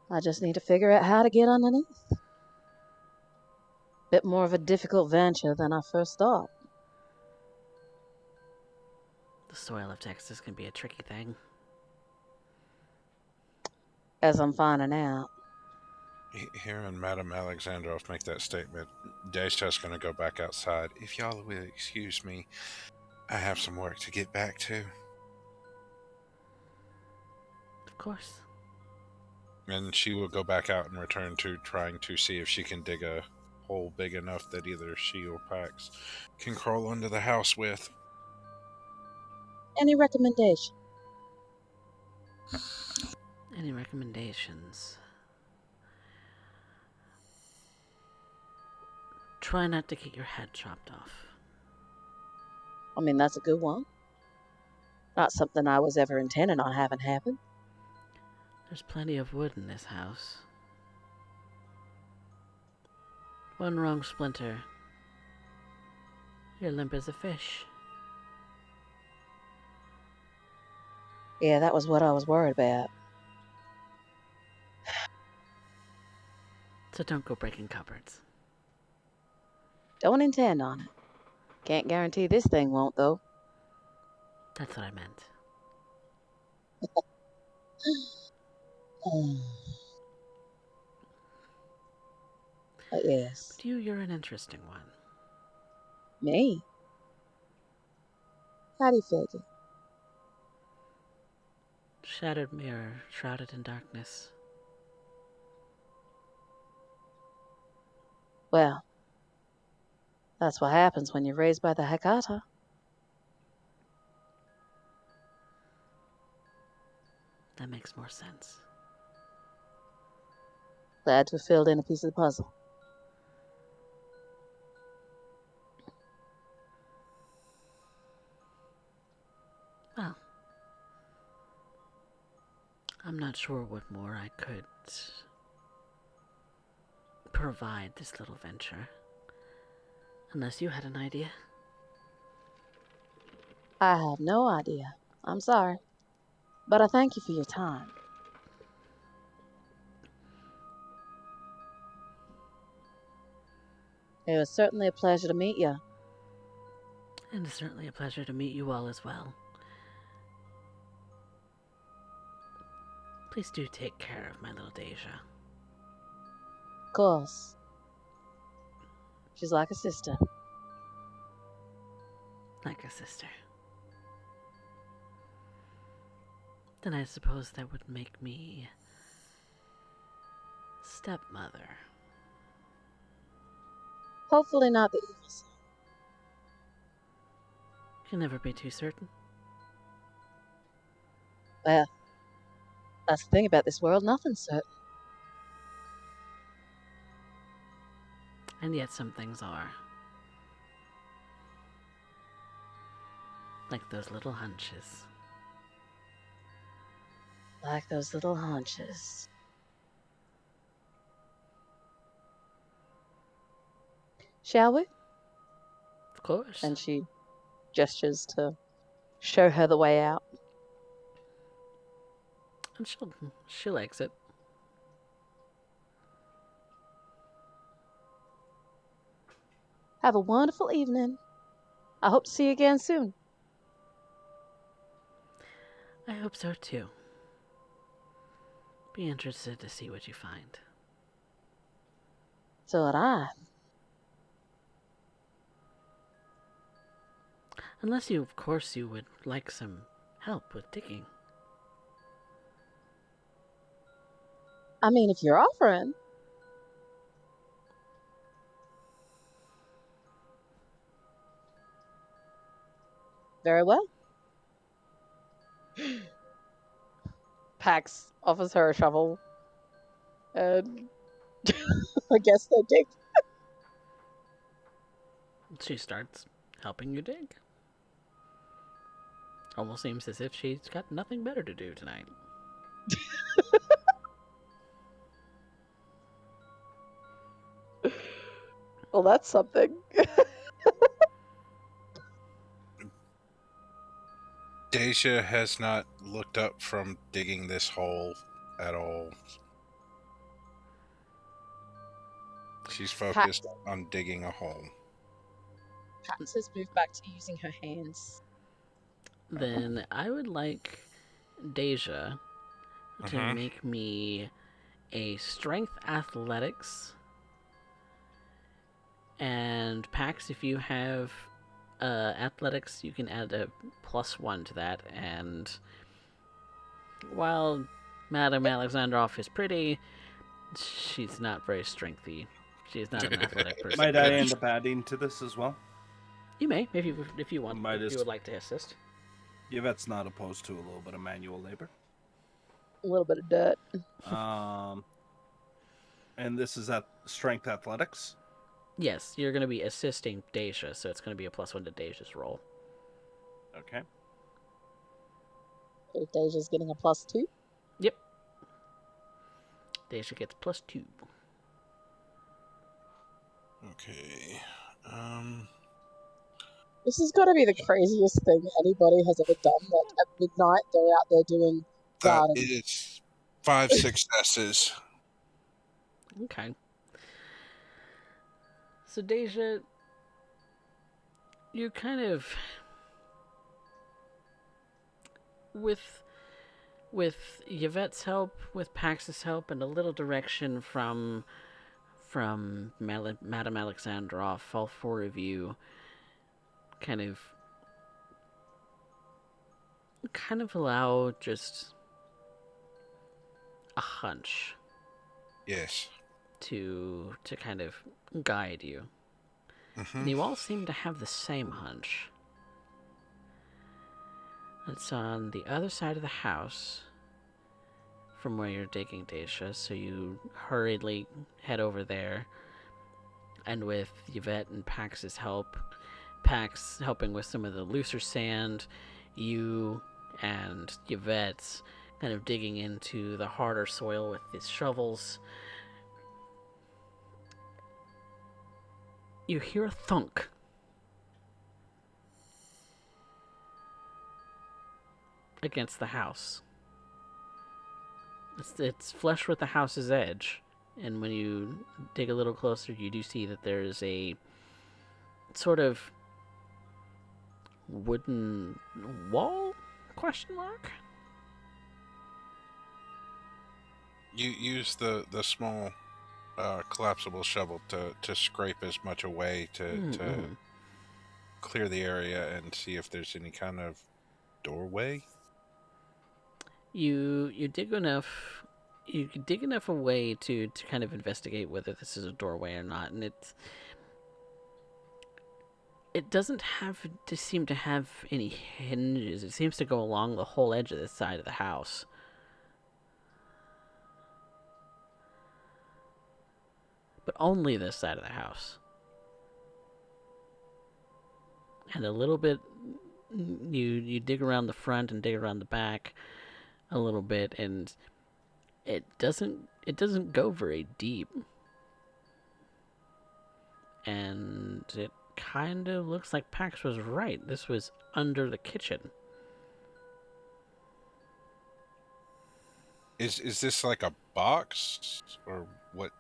I just need to figure out how to get underneath. Bit more of a difficult venture than I first thought. The soil of Texas can be a tricky thing. As I'm finding out. Hearing Madame Alexandrov make that statement, Deja's going to go back outside. If y'all will excuse me, I have some work to get back to. Of course. And she will go back out and return to trying to see if she can dig a hole big enough that either she or Pax can crawl under the house with. Any recommendation? Any recommendations? Try not to get your head chopped off. I mean, that's a good one. Not something I was ever intending on having happen. There's plenty of wood in this house. One wrong splinter. You're limp as a fish. Yeah, that was what I was worried about. So don't go breaking cupboards. Don't intend on it. Can't guarantee this thing won't, though. That's what I meant. But yes. But you're an interesting one. Me? How do you figure? Shattered mirror, shrouded in darkness. Well, that's what happens when you're raised by the Hecata. That makes more sense. Glad to have filled in a piece of the puzzle. Well, I'm not sure what more I could provide this little venture. Unless you had an idea. I have no idea. I'm sorry. But I thank you for your time. It was certainly a pleasure to meet you. And it's certainly a pleasure to meet you all as well. Please do take care of my little Deja. Of course. She's like a sister. Like a sister. Then I suppose that would make me stepmother. Hopefully not the evil son. Can never be too certain. Well, that's the thing about this world, nothing's certain. And yet some things are. Like those little hunches. Like those little hunches. Shall we? Of course. And she gestures to show her the way out. And she'll exit. Have a wonderful evening. I hope to see you again soon. I hope so too. Be interested to see what you find. So would I. Unless you, of course, you would like some help with digging. I mean, if you're offering. Very well. Pax offers her a shovel. And I guess they dig. She starts helping you dig. Almost seems as if she's got nothing better to do tonight. Well, that's something. Deja has not looked up from digging this hole at all. She's focused on digging a hole. Pax has moved back to using her hands. Then I would like Deja to make me a strength athletics. And Pax, if you have athletics, you can add a +1 to that. And while Madame Alexandrov is pretty, she's not very strengthy. She's not an athletic person. Might I end up adding to this as well? You may, if you want, Might if as- you would like to assist. Yvette's not opposed to a little bit of manual labor. A little bit of dirt. And this is at strength athletics. Yes, you're going to be assisting Deja, so it's going to be a +1 to Deja's roll. Okay. Deja's getting a +2. Yep. Deja gets +2. Okay. This has got to be the craziest thing anybody has ever done. Like at midnight, they're out there doing That gardening. is 5 successes. Okay. So Deja, you kind of with Yvette's help, with Pax's help, and a little direction from Madame Alexandrov, all four of you kind of allow just a hunch Yes. to kind of guide you. And you all seem to have the same hunch. It's on the other side of the house from where you're digging, Deja, so you hurriedly head over there. And with Yvette and Pax's help, Pax helping with some of the looser sand, you and Yvette's kind of digging into the harder soil with these shovels. You hear a thunk. Against the house. It's flush with the house's edge, and when you dig a little closer, you do see that there's a sort of wooden wall? Question mark? You use the small collapsible shovel to scrape as much away to clear the area and see if there's any kind of doorway. You dig enough. You dig enough away to kind of investigate whether this is a doorway or not, and it doesn't have to seem to have any hinges. It seems to go along the whole edge of this side of the house. But only this side of the house. And a little bit, you dig around the front and dig around the back a little bit, and it doesn't go very deep. And it kind of looks like Pax was right. This was under the kitchen. Is this like a box or what?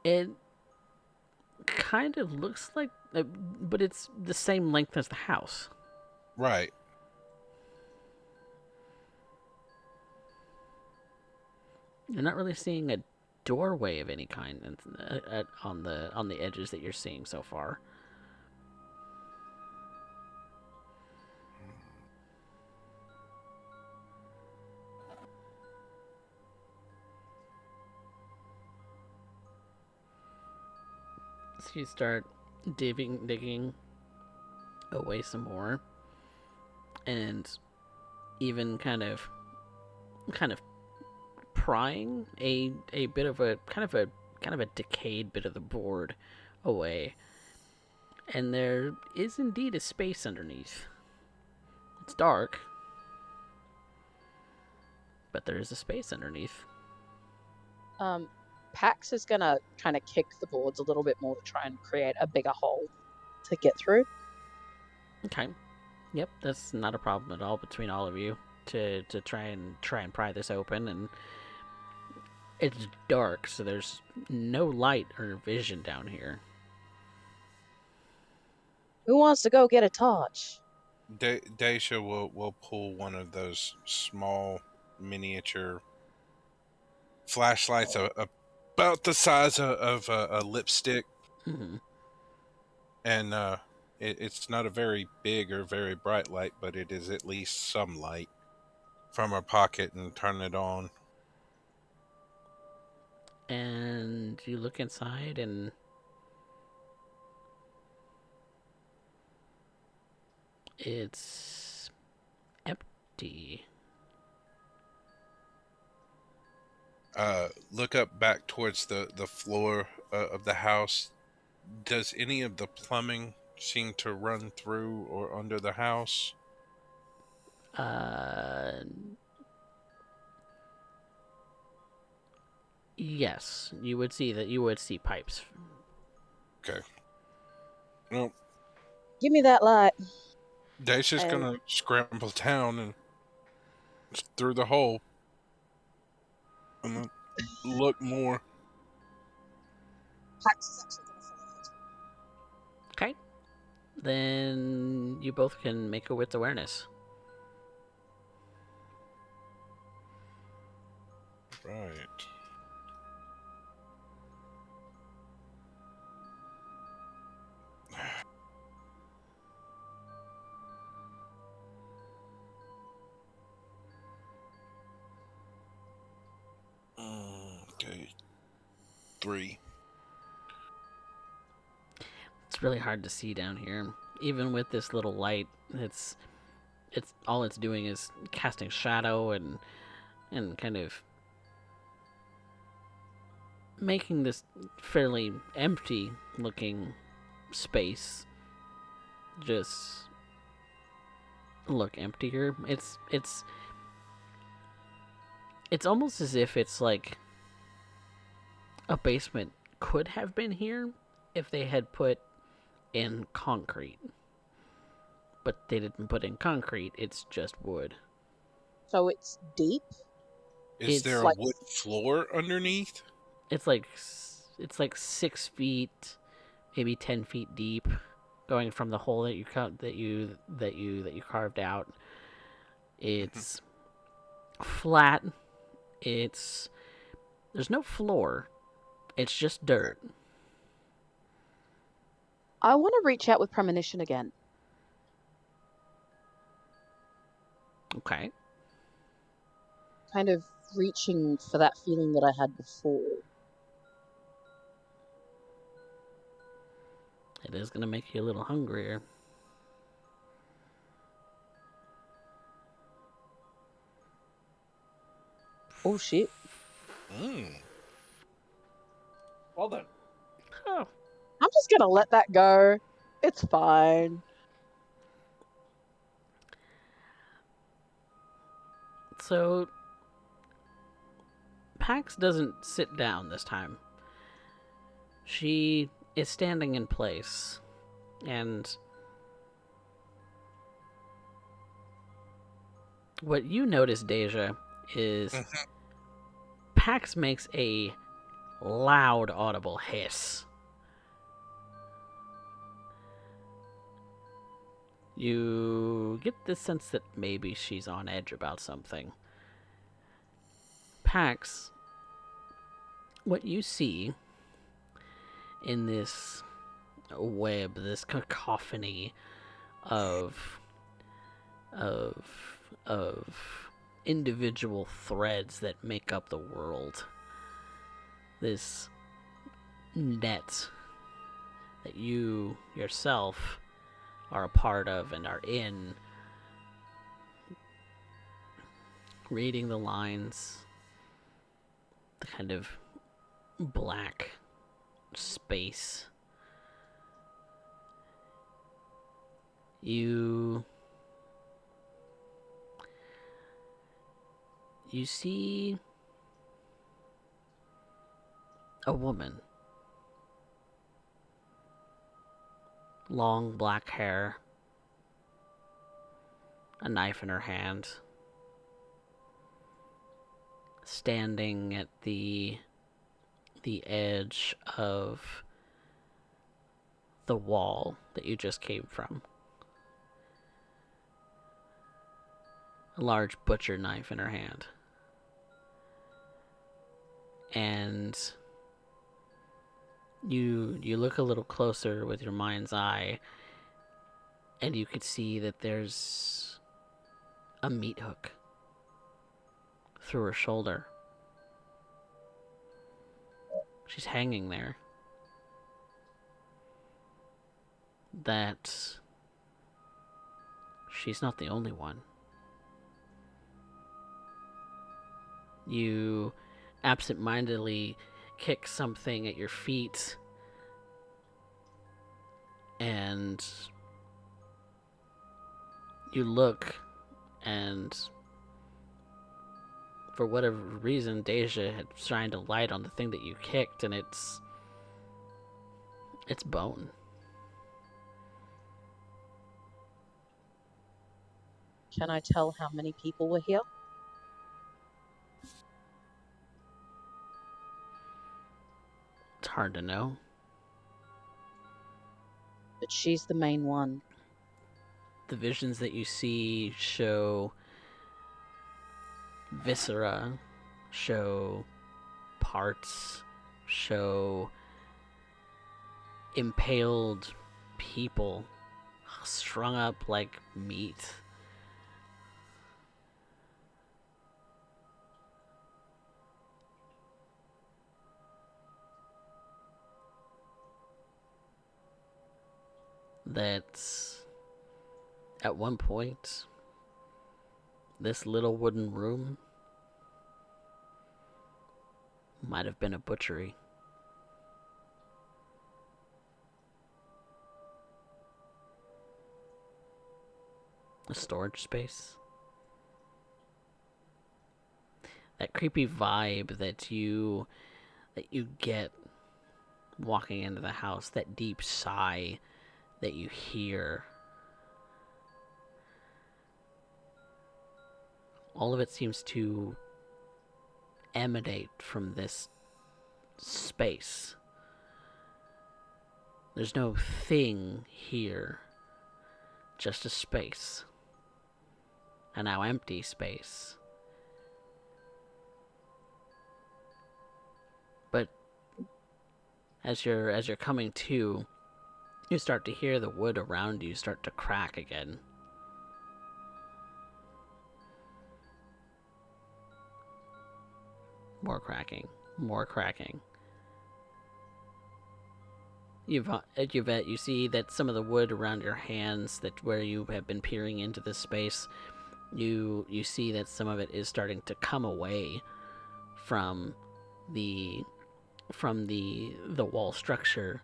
It kind of looks like, but it's the same length as the house. Right. You're not really seeing a doorway of any kind on the edges that you're seeing so far. So you start digging away some more, and even kind of prying a bit of a kind of a decayed bit of the board away, and there is indeed a space underneath. It's dark, but there is a space underneath. Pax is gonna kind of kick the boards a little bit more to try and create a bigger hole to get through. Okay. Yep, that's not a problem at all between all of you to try and pry this open, and it's dark, so there's no light or vision down here. Who wants to go get a torch? Daisha will pull one of those small miniature flashlights about the size of a lipstick, Mm-hmm. and it's not a very big or very bright light, but it is at least some light, from her pocket, and turn it on. And you look inside, and it's empty. Look up back towards the floor of the house. Does any of the plumbing seem to run through or under the house? Yes, you would see that. You would see pipes. Okay. Well, Give me that light. Daisha's And- gonna scramble down and through the hole and then look more. Pax is actually going to follow her. Okay. Then you both can make a wits awareness. Right. Okay. 3. It's really hard to see down here. Even with this little light, it's all it's doing is casting shadow and kind of making this fairly empty looking space just look emptier. It's almost as if it's like a basement could have been here if they had put in concrete. But they didn't put in concrete, it's just wood. So it's deep. Is It's there a like- wood floor underneath? It's like 6 feet, maybe 10 feet deep, going from the hole that you carved out. It's flat. There's no floor. It's just dirt. I want to reach out with premonition again. Okay. Kind of reaching for that feeling that I had before. It is going to make you a little hungrier. Oh shit. Well done. Oh. I'm just gonna let that go. It's fine. So, Pax doesn't sit down this time. She is standing in place, and what you notice, Deja, is Pax makes a loud, audible hiss. You get the sense that maybe she's on edge about something. Pax, what you see in this web, this cacophony of of of individual threads that make up the world, this net that you yourself are a part of and are in, reading the lines, the kind of black space. You see a woman. Long black hair, a knife in her hand, standing at the edge of the wall that you just came from. A large butcher knife in her hand. And you look a little closer with your mind's eye, and you could see that there's a meat hook through her shoulder. She's hanging there. That she's not the only one. You absentmindedly kick something at your feet, and you look, and for whatever reason, Deja had shined a light on the thing that you kicked, and it's bone. Can I tell how many people were here? It's hard to know. But she's the main one. The visions that you see show viscera, show parts, show impaled people strung up like meat. That at one point, this little wooden room might have been a butchery. A storage space. That creepy vibe that you get walking into the house, that deep sigh that you hear. All of it seems to emanate from this space. There's no thing here, just a space. A now empty space. But as you're coming to, you start to hear the wood around you start to crack again. More cracking. More cracking. Yvette, you see that some of the wood around your hands, that where you have been peering into this space, you see that some of it is starting to come away from the wall structure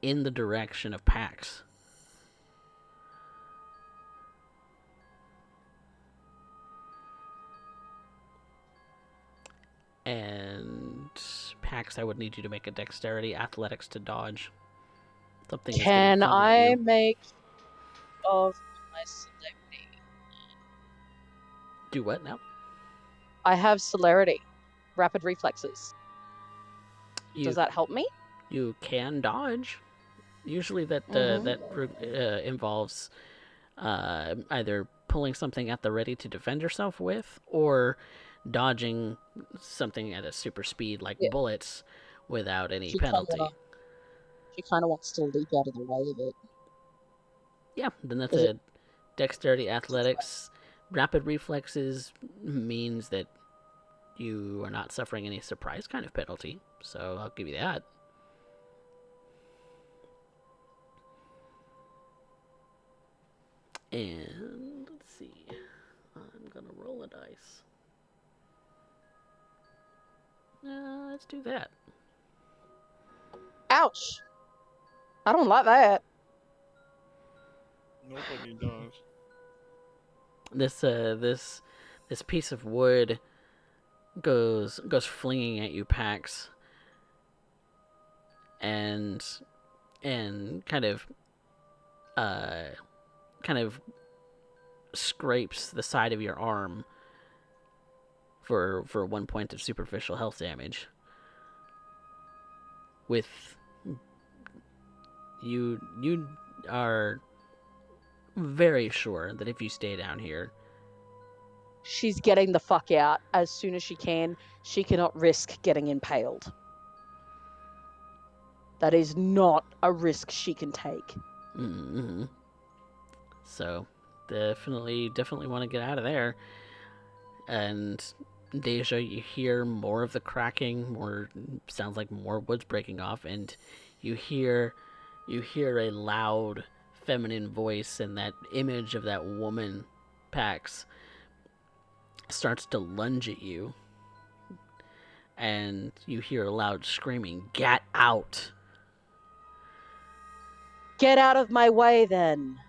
in the direction of Pax. And Pax, I would need you to make a dexterity athletics to dodge. Something is going to Can come at I you. make of my celerity? Do what now? I have celerity, rapid reflexes. You Does that help me? you can dodge. Usually that involves either pulling something at the ready to defend yourself with, or dodging something at a super speed like Yeah. bullets without any She kind penalty. of wants to leap out of the way of it. Yeah, then that's Is it? a dexterity athletics. Rapid reflexes means that you are not suffering any surprise kind of penalty, so I'll give you that. And let's see. I'm gonna roll a dice. Let's do that. Ouch! I don't like that. Nobody does. This piece of wood goes flinging at you, Pax, and kind of uh kind of scrapes the side of your arm for 1 point of superficial health damage. With you are very sure that if you stay down here, She's getting the fuck out as soon as she can. She cannot risk getting impaled. That is not a risk she can take. mm-hmm. So definitely want to get out of there. And Deja, you hear more of the cracking, more sounds like more wood's breaking off, and you hear a loud feminine voice, and that image of that woman, Pax, starts to lunge at you, and you hear a loud screaming, "Get out!" Get out of my way, then.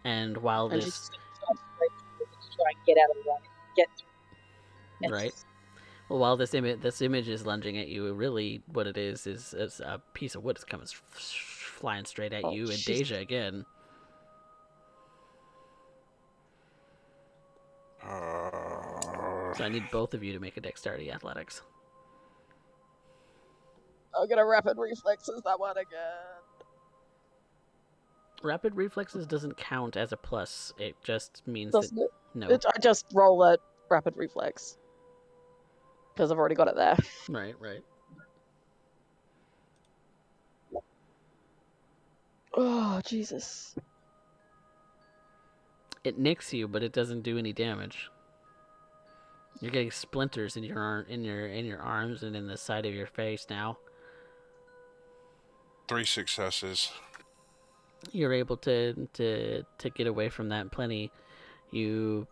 And while And she's this just going to try and get out of the way. Get through. right, well, while this image is lunging at you, really what it is a piece of wood is coming flying straight at you, and Deja again. So I need both of you to make a dexterity athletics. I'm gonna rapid reflexes that one again. Rapid reflexes doesn't count as a plus. It just means Doesn't that it? no. I just roll a rapid reflex because I've already got it there. Right. Oh Jesus! It nicks you, but it doesn't do any damage. You're getting splinters in your arms and in the side of your face now. 3 successes. You're able to get away from that plenty. You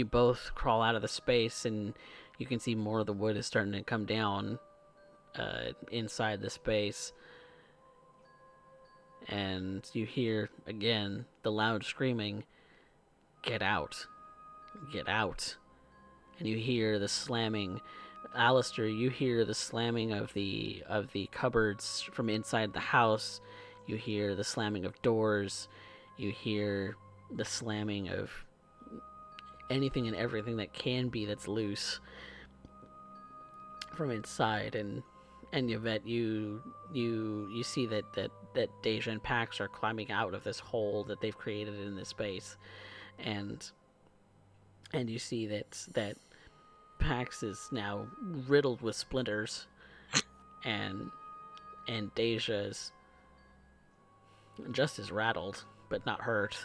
both crawl out of the space, and you can see more of the wood is starting to come down inside the space. And you hear again the loud screaming, "Get out! Get out!" And you hear the slamming. Alistair, you hear the slamming of the cupboards from inside the house. You hear the slamming of doors. You hear the slamming of anything and everything that can be that's loose from inside. And Yvette, you see that Deja and Pax are climbing out of this hole that they've created in this space, and you see that Pax is now riddled with splinters, and Deja's just as rattled, but not hurt.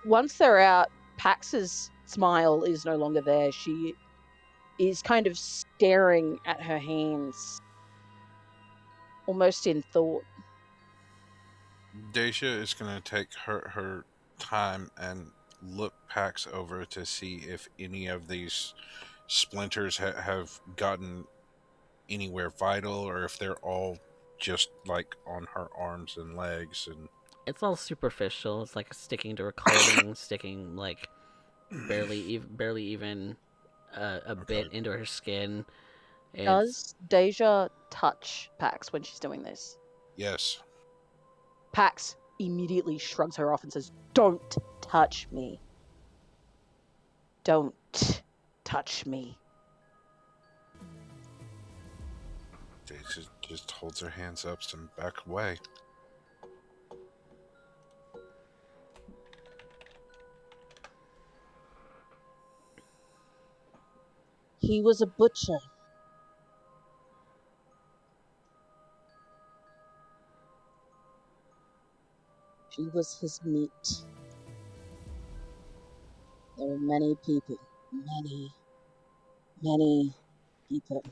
once they're out, Pax's smile is no longer there. She is kind of staring at her hands, almost in thought. Dacia is going to take her time and look Pax over to see if any of these splinters have gotten anywhere vital, or if they're all just like on her arms and legs. And It's all superficial. It's like sticking to her clothing, sticking like barely even a bit okay, into her skin. It's Does Deja touch Pax when she's doing this? yes, Pax immediately shrugs her off and says, "Don't touch me. Don't touch me." Dacia just holds her hands up and back away. He was a butcher. She was his meat. There were many people, many people.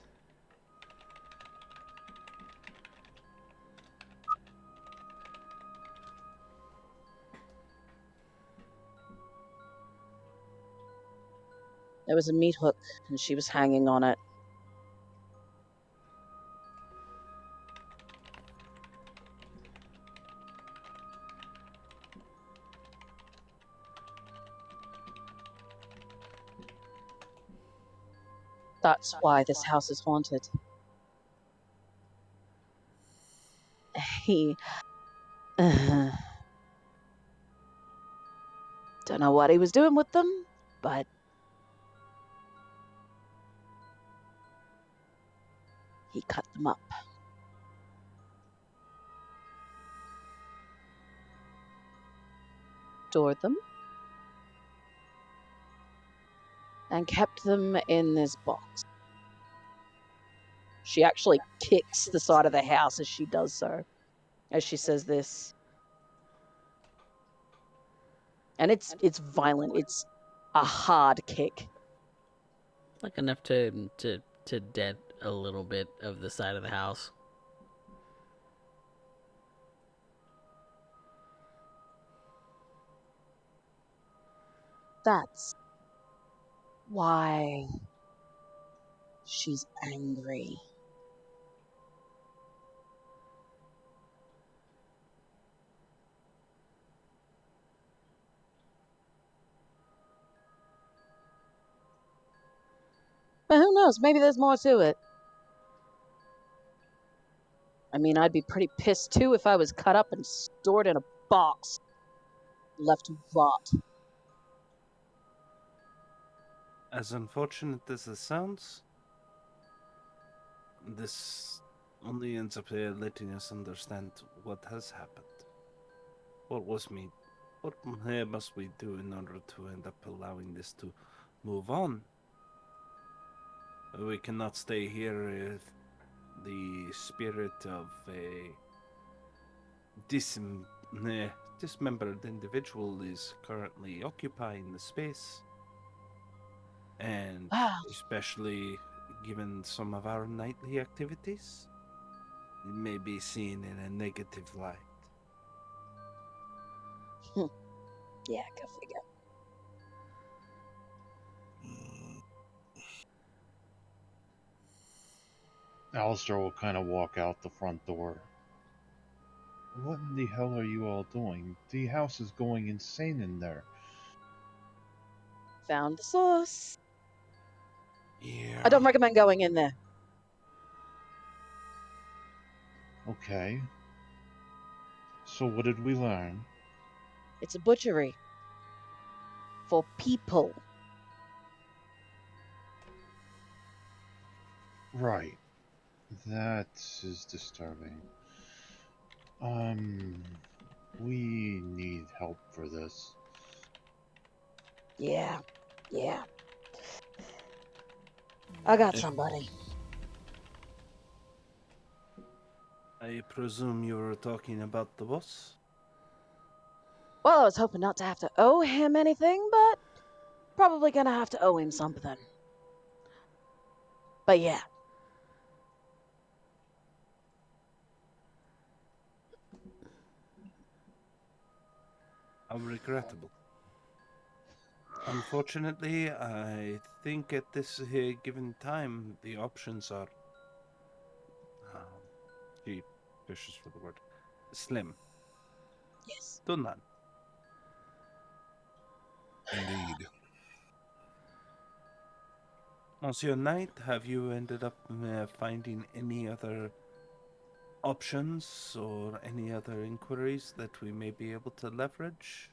There was a meat hook, and she was hanging on it. That's why this house is haunted. He... don't know what he was doing with them, but he cut them up. Stored them. And kept them in this box. She actually kicks the side of the house as she does so, as she says this. And it's violent. It's a hard kick. like enough to dent a little bit of the side of the house. That's why she's angry. But who knows? Maybe there's more to it. I mean, I'd be pretty pissed too if I was cut up and stored in a box, left to rot. As unfortunate as it sounds, this only ends up letting us understand what has happened. What was me? What must we do in order to end up allowing this to move on? We cannot stay here if the spirit of a dismembered individual is currently occupying the space. And Wow. especially given some of our nightly activities, it may be seen in a negative light. Yeah, go figure. Alistair will kind of walk out the front door. What in the hell are you all doing? The house is going insane in there. Found the source. Yeah. I don't recommend going in there. Okay. So what did we learn? It's a butchery. For people. Right. That is disturbing. We need help for this. Yeah. I got somebody. I presume you were talking about the boss? Well, I was hoping not to have to owe him anything, but probably gonna have to owe him something. But yeah. How regrettable. Unfortunately, I think at this given time, the options are. She fishes for the word. Slim. Yes. To none. Indeed. Monsieur Knight, have you ended up finding any other options or any other inquiries that we may be able to leverage?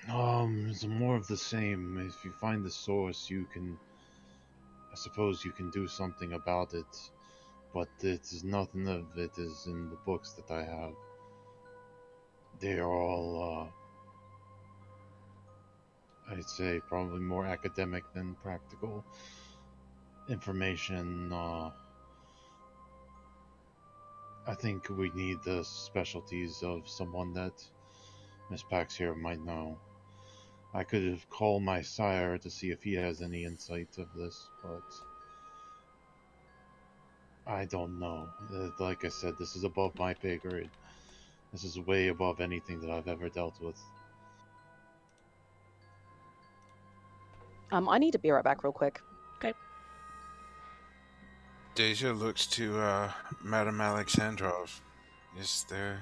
It's more of the same. If you find the source, I suppose you can do something about it. But nothing of it is in the books that I have. They are all, I'd say, probably more academic than practical information. I think we need the specialties of someone that Miss Pax here might know. I could have called my sire to see if he has any insight of this, but I don't know. Like I said, this is above my pay grade. This is way above anything that I've ever dealt with. I need to be right back real quick. Okay. Deja looks to Madame Alexandrov. Is there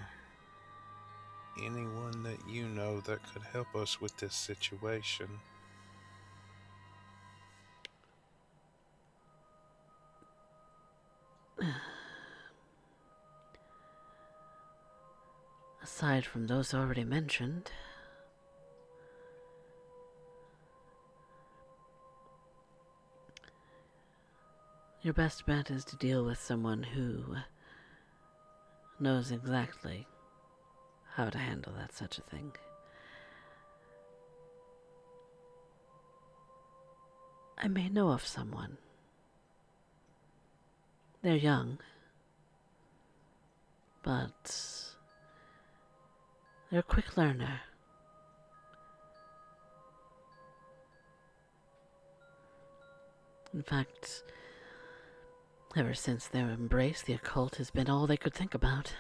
anyone that you know that could help us with this situation? Aside from those already mentioned, your best bet is to deal with someone who knows exactly how to handle such a thing. I may know of someone. They're young, but they're a quick learner. In fact, ever since their embrace, the occult has been all they could think about.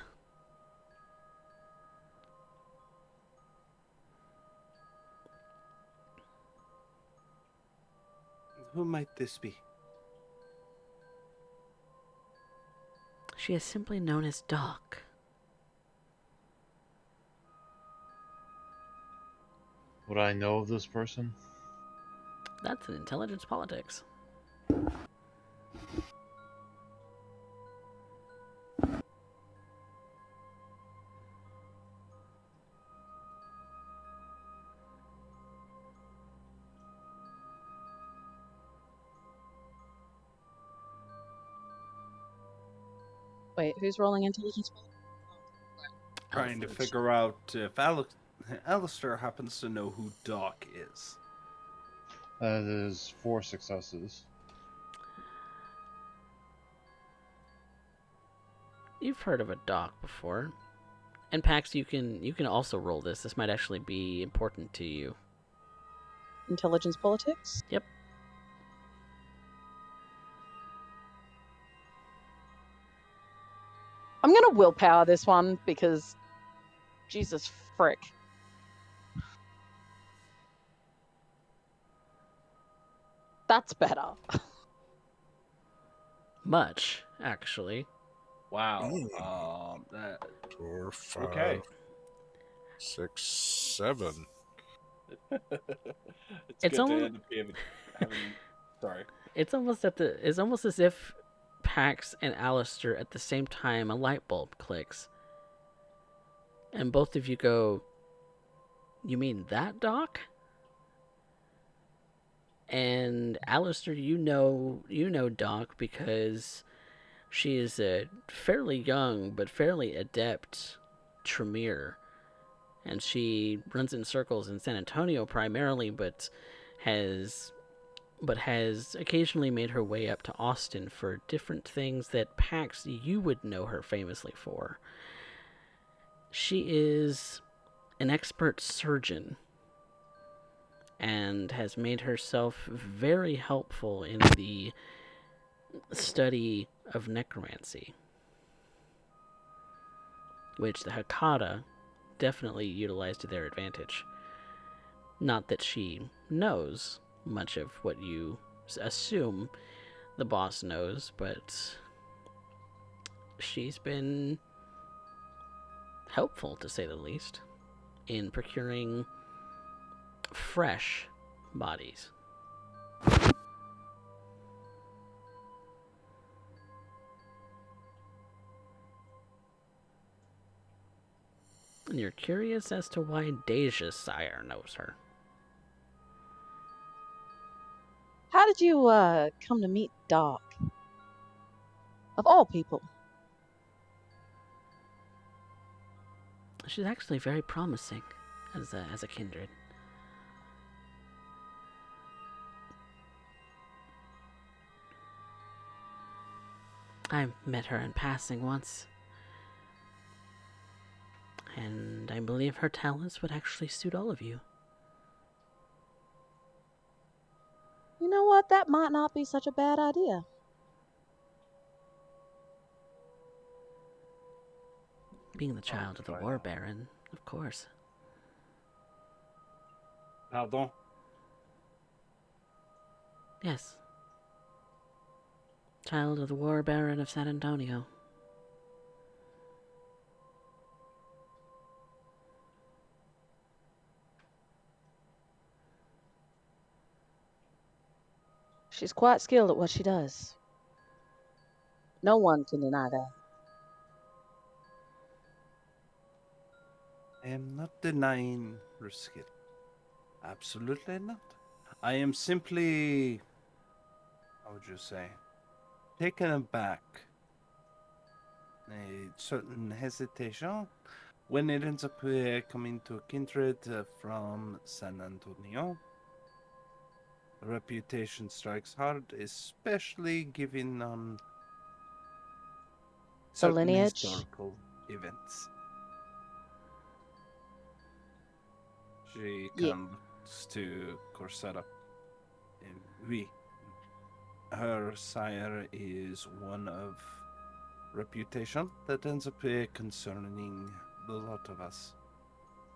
Who might this be? She is simply known as Doc. Would I know of this person? That's an intelligence politics. Wait, who's rolling intelligence? Trying to Alphage. figure out if Alistair happens to know who Doc is. That is 4 successes. You've heard of a Doc before. And Pax, you can also roll this. This might actually be important to you. Intelligence politics? Yep. I'm gonna willpower this one because Jesus frick. That's better. Much, actually. Wow. Mm. That, 4, 5, okay. 6, 7. It's good to almost- end up having. Sorry. It's almost as if Pax and Alistair at the same time a light bulb clicks. And both of you go, "You mean that, Doc?" And Alistair, you know Doc because she is a fairly young but fairly adept Tremere. And she runs in circles in San Antonio primarily, but has occasionally made her way up to Austin for different things that Pax you would know her famously for. She is an expert surgeon and has made herself very helpful in the study of necromancy, which the Hakata definitely utilized to their advantage. Not that she knows much of what you assume the boss knows, but she's been helpful, to say the least, in procuring fresh bodies. And you're curious as to why Deja's sire knows her. How did you come to meet Doc? Of all people. She's actually very promising as a kindred. I met her in passing once, and I believe her talents would actually suit all of you. You know what? That might not be such a bad idea. Being the child of the War Baron, of course. Pardon? Yes. Child of the War Baron of San Antonio. She's quite skilled at what she does. No one can deny that. I am not denying her skill. Absolutely not. I am simply, how would you say, taken aback. A certain hesitation when it ends up coming to a kindred from San Antonio. Reputation strikes hard, especially given The certain lineage? historical events. She Yeah. comes to Corsetta. Oui. Her sire is one of reputation that ends up concerning a lot of us.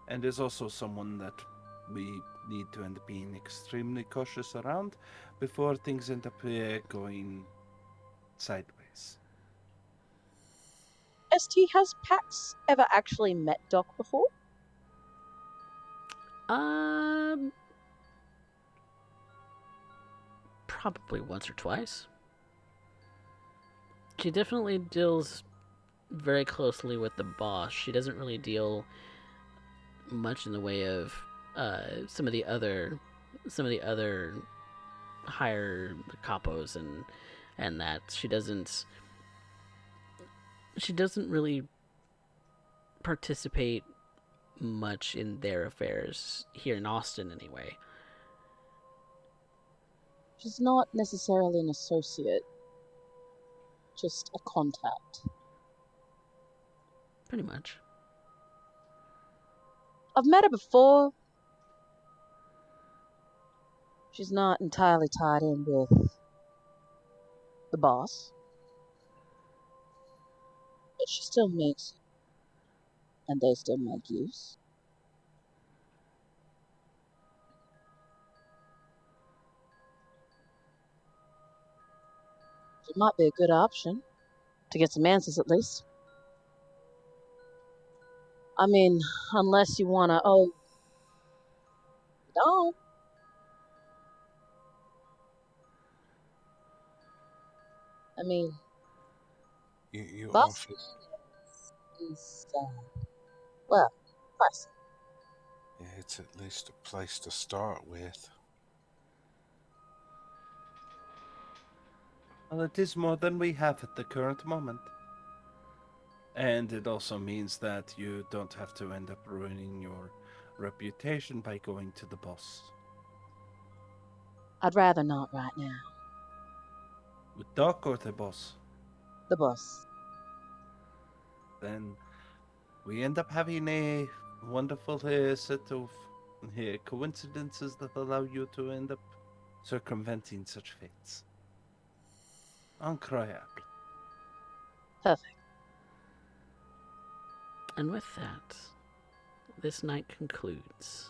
And is also someone that we need to end up being extremely cautious around before things end up going sideways. ST, has Pax ever actually met Doc before? Probably once or twice. She definitely deals very closely with the boss. She doesn't really deal much in the way of some of the other higher capos and that she doesn't really participate much in their affairs here in Austin anyway. She's not necessarily an associate, just a contact. Pretty much. I've met her before. She's not entirely tied in with the boss. But she still makes, and they still make use. It might be a good option to get some answers at least. I mean, unless you want to, oh, don't. I mean, You boss offered. is, well, pricey. Yeah, it's at least a place to start with. Well, it is more than we have at the current moment. And it also means that you don't have to end up ruining your reputation by going to the boss. I'd rather not right now. With Doc or the boss? The boss. Then we end up having a wonderful set of coincidences that allow you to end up circumventing such fates. Incroyable. Perfect. And with that, this night concludes.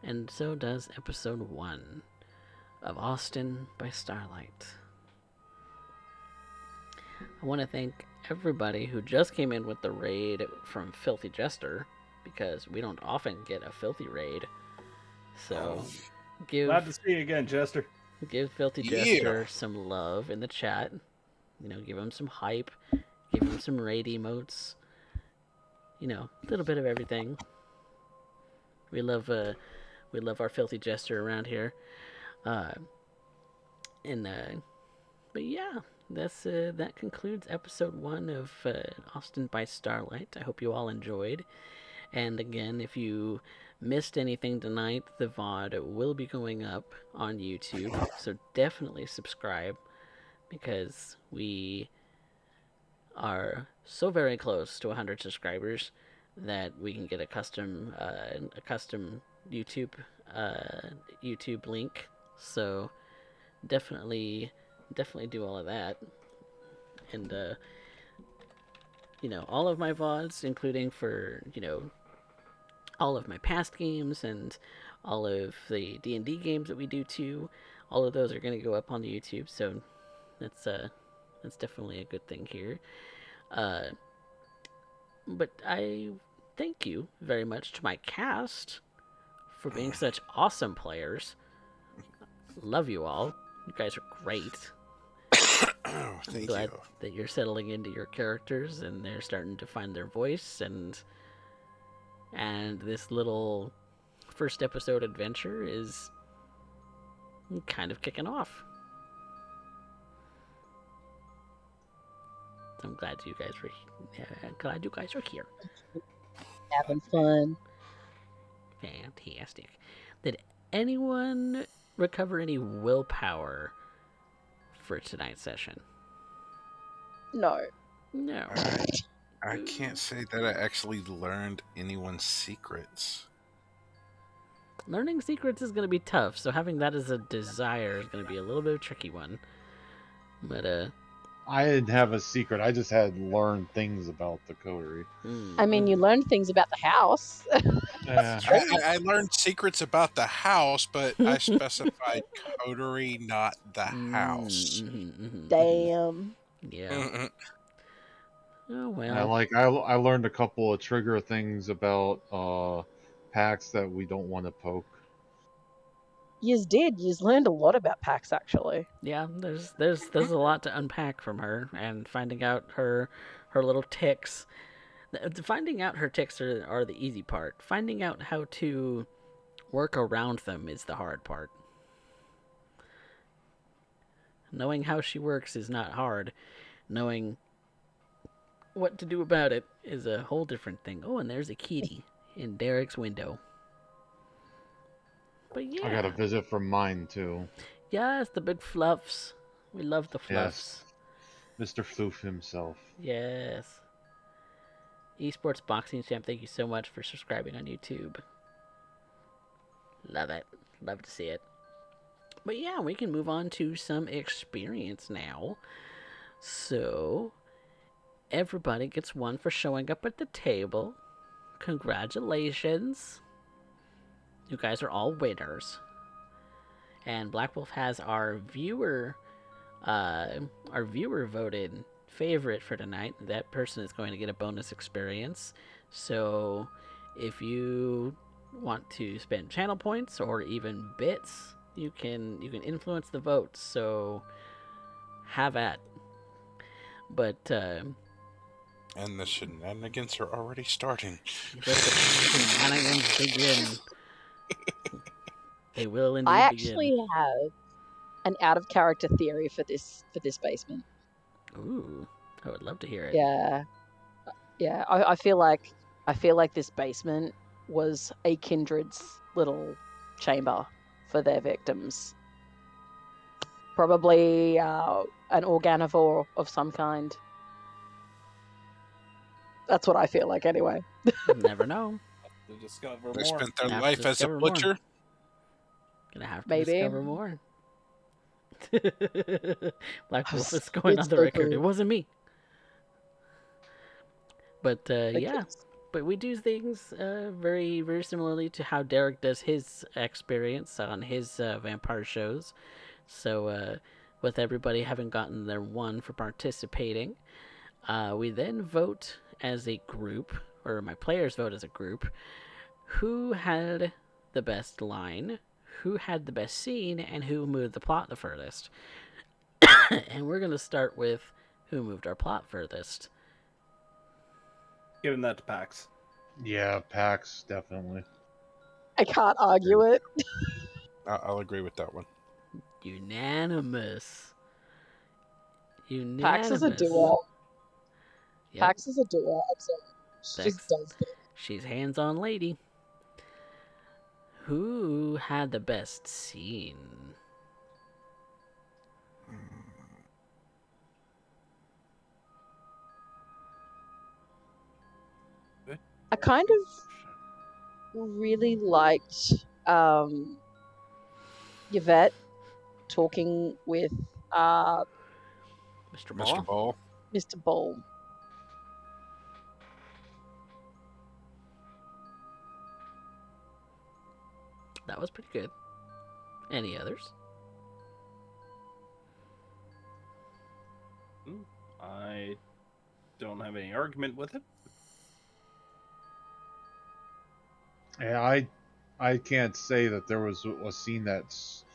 And so does episode 1 of Austin by Starlight. I want to thank everybody who just came in with the raid from Filthy Jester, because we don't often get a filthy raid. So Glad to see you again, Jester. give Filthy Yeah. Jester some love in the chat. Give him some hype, give him some raid emotes. A little bit of everything. We love our Filthy Jester around here. But yeah, that concludes episode 1 of Austin by Starlight. I hope you all enjoyed. And again, if you missed anything tonight, the VOD will be going up on YouTube. So definitely subscribe, because we are so very close to 100 subscribers that we can get a custom YouTube link. So definitely do all of that. And all of my VODs, including for all of my past games and all of the D&D games that we do too, all of those are going to go up on the YouTube. So that's definitely a good thing here. But I thank you very much to my cast for being such awesome players. Love you all. You guys are great. Thank Glad you. that you're settling into your characters and they're starting to find their voice, and this little first episode adventure is kind of kicking off. I'm glad you guys are here. Having fun. Fantastic. Did anyone recover any willpower for tonight's session? No. No. I can't say that I actually learned anyone's secrets. Learning secrets is going to be tough, so having that as a desire is going to be a little bit of a tricky one. But, I didn't have a secret. I just had learned things about the coterie. I mean, you learned things about the house. Yeah. I learned secrets about the house, but I specified coterie, not the house. Damn. Yeah. Oh, I well. I learned a couple of trigger things about packs that we don't want to poke. Yous did. Yous learned a lot about packs, actually. Yeah, there's a lot to unpack from her, and finding out her little ticks. Finding out her ticks are the easy part. Finding out how to work around them is the hard part. Knowing how she works is not hard. Knowing what to do about it is a whole different thing. Oh, and there's a kitty in Derek's window. But yeah. I got a visit from mine too. Yes, the big fluffs. We love the fluffs. Yes. Mr. Floof himself. Yes. Esports Boxing Champ, thank you so much for subscribing on YouTube. Love it. Love to see it. But yeah, we can move on to some experience now. So, everybody gets one for showing up at the table. Congratulations. You guys are all winners. And Black Wolf has our viewer voted favorite for tonight. That person is going to get a bonus experience. So if you want to spend channel points or even bits, you can influence the votes. So have at. But And the shenanigans are already starting. let the shenanigans begin. They will indeed I begin. actually have an out of character theory for this basement. Ooh, I would love to hear it. Yeah. I feel like this basement was a kindred's little chamber for their victims. Probably an organivore of some kind. That's what I feel like anyway. Never know. To discover They more. spent their Have to life as a discover more. butcher. Gonna have to Maybe. discover more. Black Wolf is going on It's the so record. cool. It wasn't me. But Okay. yeah, but we do things very, very similarly to how Derek does his experience on his vampire shows. So, with everybody having gotten their one for participating, we then vote as a group, or my players vote as a group, who had the best line, who had the best scene, and who moved the plot the furthest. And we're going to start with who moved our plot furthest. Giving that to Pax. Yeah, PAX, definitely. I can't argue it. I'll agree with that one. Unanimous. Pax is a Unanimous. doer. Yep. Pax is a doer. I'm sorry. She just Pax. does things. She's hands-on lady. Who had the best scene? I kind of really liked Yvette talking with Mr. Ball? Mr. Ball. Mr. Ball. That was pretty good. Any others? I don't have any argument with it. Yeah, I can't say that there was a scene that's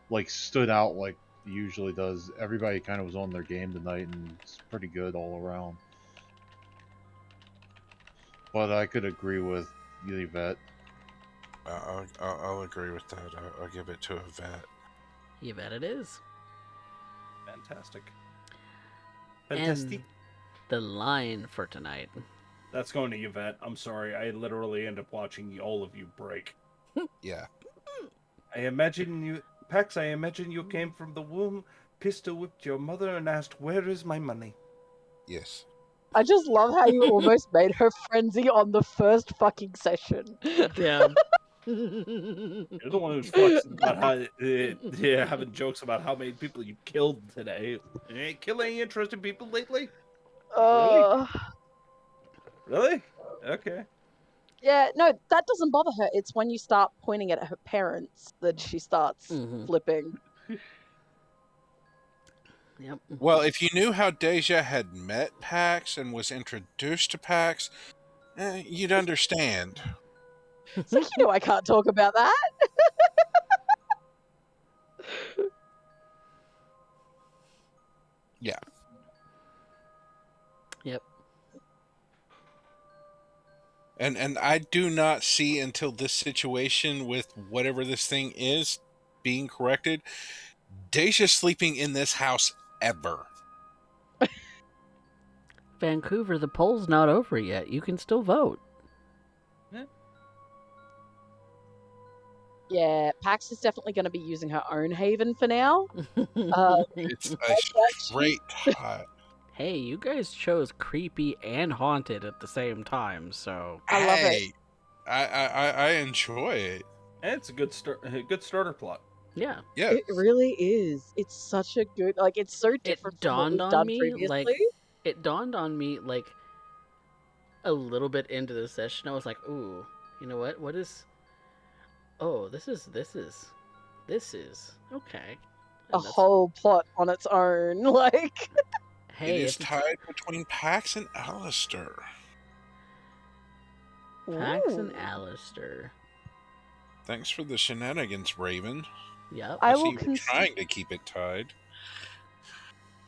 like stood out like it usually does. Everybody kind of was on their game tonight, and it's pretty good all around. But I could agree with Yvette. I'll agree with that. I'll give it to a vet. Yvette it is. Fantastic. And the line for tonight. That's going to Yvette. I'm sorry. I literally end up watching all of you break. Yeah. I imagine you, Pax, I imagine you came from the womb, pistol whipped your mother, and asked, "Where is my money?" Yes. I just love how you almost made her frenzy on the first fucking session. Yeah. You're the one who's flexing about how, having jokes about how many people you killed today. You ain't kill any interesting people lately? Really? Okay. Yeah, no, that doesn't bother her. It's when you start pointing at her parents that she starts flipping. Yep. Well, if you knew how Deja had met Pax and was introduced to Pax, you'd understand. It's like, I can't talk about that. Yeah. Yep. And I do not see until this situation with whatever this thing is being corrected, Deja sleeping in this house ever. Vancouver, the poll's not over yet. You can still vote. Yeah, Pax is definitely going to be using her own haven for now. It's a straight tie. Hey, you guys chose creepy and haunted at the same time, so I love it. Hey, I enjoy it. And it's a good starter plot. yeah. Yeah. It really is. It's such a good, like, it's so different from what we've done previously. It dawned on me, like, a little bit into the session. I was like, ooh, you know what? What is... Oh, this is... Okay. A whole plot on its own, like... Hey, it is tied between Pax and Alistair. Pax and Alistair. Thanks for the shenanigans, Raven. Yep. I see you're trying to keep it tied.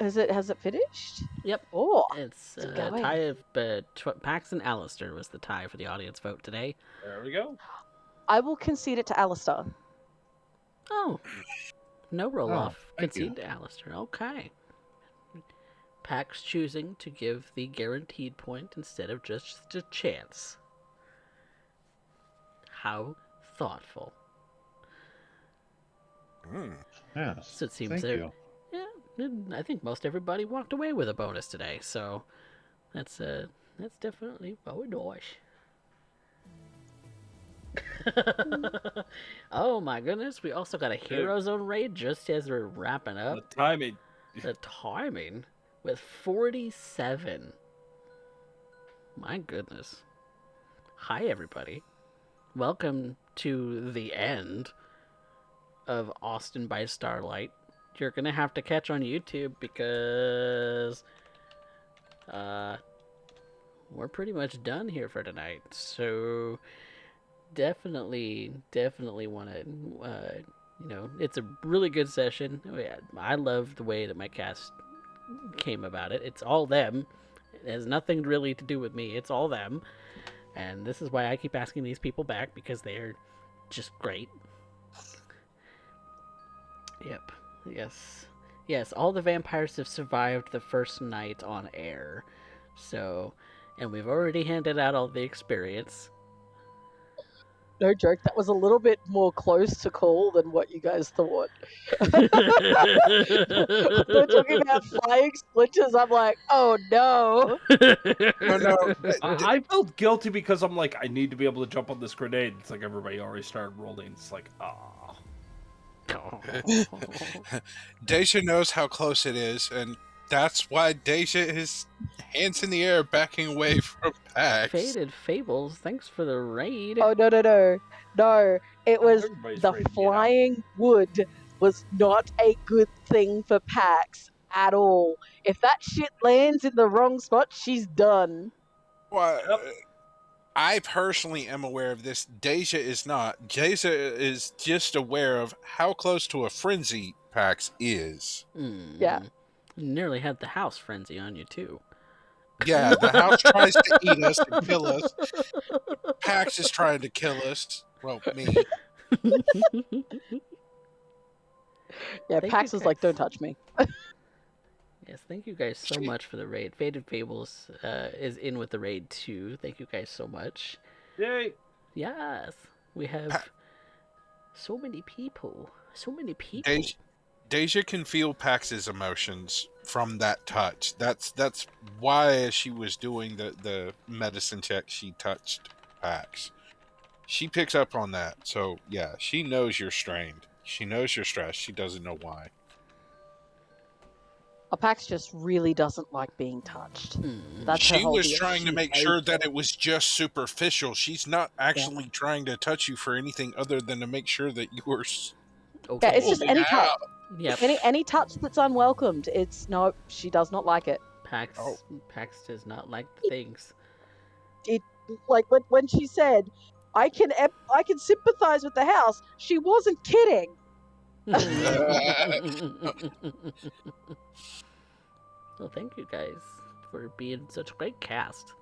Has it finished? Yep. Oh, it's a tie of Pax and Alistair was the tie for the audience vote today. There we go. I will concede it to Alistair. Oh. No roll-off. Thank Concede you. to Alistair. Okay. Pax choosing to give the guaranteed point instead of just a chance. How thoughtful. Yes. So it seems Thank that, you. yeah, I think most everybody walked away with a bonus today, so that's That's definitely very nice. Oh my goodness, we also got a Hero Zone raid just as we're wrapping up. The timing. The timing with 47. My goodness. Hi, everybody. Welcome to the end of Austin by Starlight. You're going to have to catch on YouTube because we're pretty much done here for tonight. So definitely want to, it's a really good session. I love the way that my cast came about it. It's all them. It has nothing really to do with me. It's all them. And this is why I keep asking these people back, because they're just great. Yep. Yes, all the vampires have survived the first night on air. So, and we've already handed out all the experience. No joke, that was a little bit more close to call than what you guys thought. They're talking about flying splinters. I'm like, oh no. No. I felt guilty because I'm like, I need to be able to jump on this grenade. It's like everybody already started rolling. It's like, ah. Deja knows how close it is, and that's why Deja is hands in the air backing away from Pax. Faded Fables, thanks for the raid. Oh no. It was Everybody's the ready to get out. flying wood was not a good thing for Pax at all. If that shit lands in the wrong spot, she's done. Well, Yep. I personally am aware of this. Deja is not. Deja is just aware of how close to a frenzy Pax is. Yeah. You nearly had the house frenzy on you, too. Yeah, the house tries to eat us and kill us. Pax is trying to kill us. Well, me. Yeah, Thank Pax you, was like, guys. don't touch me. Yes, thank you guys so much for the raid. Faded Fables is in with the raid, too. Thank you guys so much. Yay. Yes, we have so many people. Deja can feel Pax's emotions from that touch. That's why she was doing the medicine check. She touched Pax. She picks up on that. So yeah, she knows you're strained. She knows you're stressed. She doesn't know why. Pax just really doesn't like being touched. That's her She whole was deal. trying to She make hates sure that it. it was just superficial. She's not actually trying to touch you for anything other than to make sure that you were Okay. Yeah, it's just any touch. out. Yep. Any touch that's unwelcomed. It's no, she does not like it. Pax Oh. does not like the things. It like when she said, I can sympathize with the house. She wasn't kidding. Well, thank you guys for being such a great cast.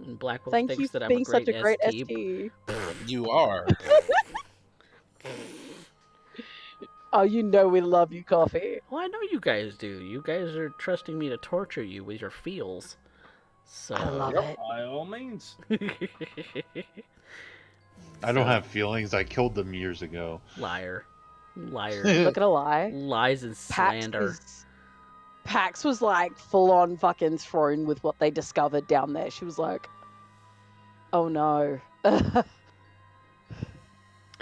And Black Wolf Thank thinks you that for I'm being a great such a great ST. ST. You are. Oh, you know we love you, Coffee. Well, I know you guys do. You guys are trusting me to torture you with your feels. So I love Yep, it. by all means. I don't have feelings. I killed them years ago. Liar. Not gonna lie. Lies and slander. Pax was like full on fucking thrown with what they discovered down there. She was like, oh no.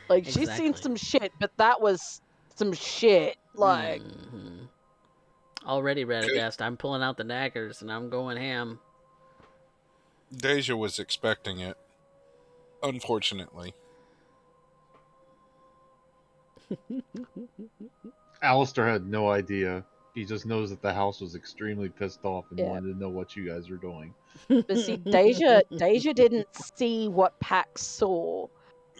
Like, she's seen Exactly. some shit, but that was some shit. Like, Already, Radagast, I'm pulling out the daggers and I'm going ham. Deja was expecting it. Unfortunately. Alistair had no idea. He just knows that the house was extremely pissed off and Yeah. wanted to know what you guys were doing. but see, Deja didn't see what Pax saw.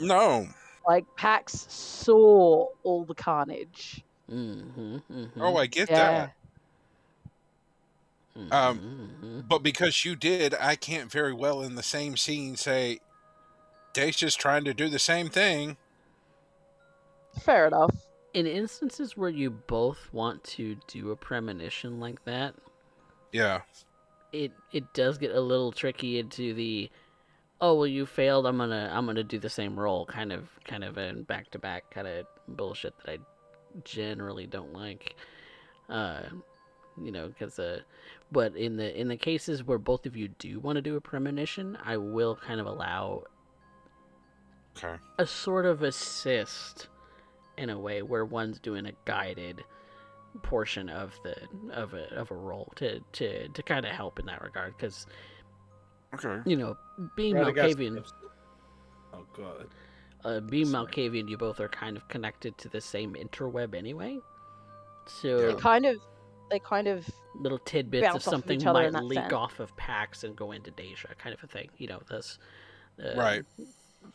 No. Like, Pax saw all the carnage. Oh, I get Yeah. that. But because you did, I can't very well in the same scene say, Deja's trying to do the same thing. Fair enough. In instances where you both want to do a premonition like that, Yeah. it does get a little tricky into the, oh well, you failed, I'm gonna do the same role, kind of in back to back kind of bullshit that I generally don't like. because but in the cases where both of you do want to do a premonition, I will kind of allow Okay. a sort of assist in a way where one's doing a guided portion of a role to kind of help in that regard, because Okay. being Radagast Malkavian, gives- Oh, God. being Sorry. Malkavian, you both are kind of connected to the same interweb anyway. Yeah. So They kind of little tidbits of bounce off of each something other in might that leak sense. off of Pax and go into Deja, kind of a thing. This Right.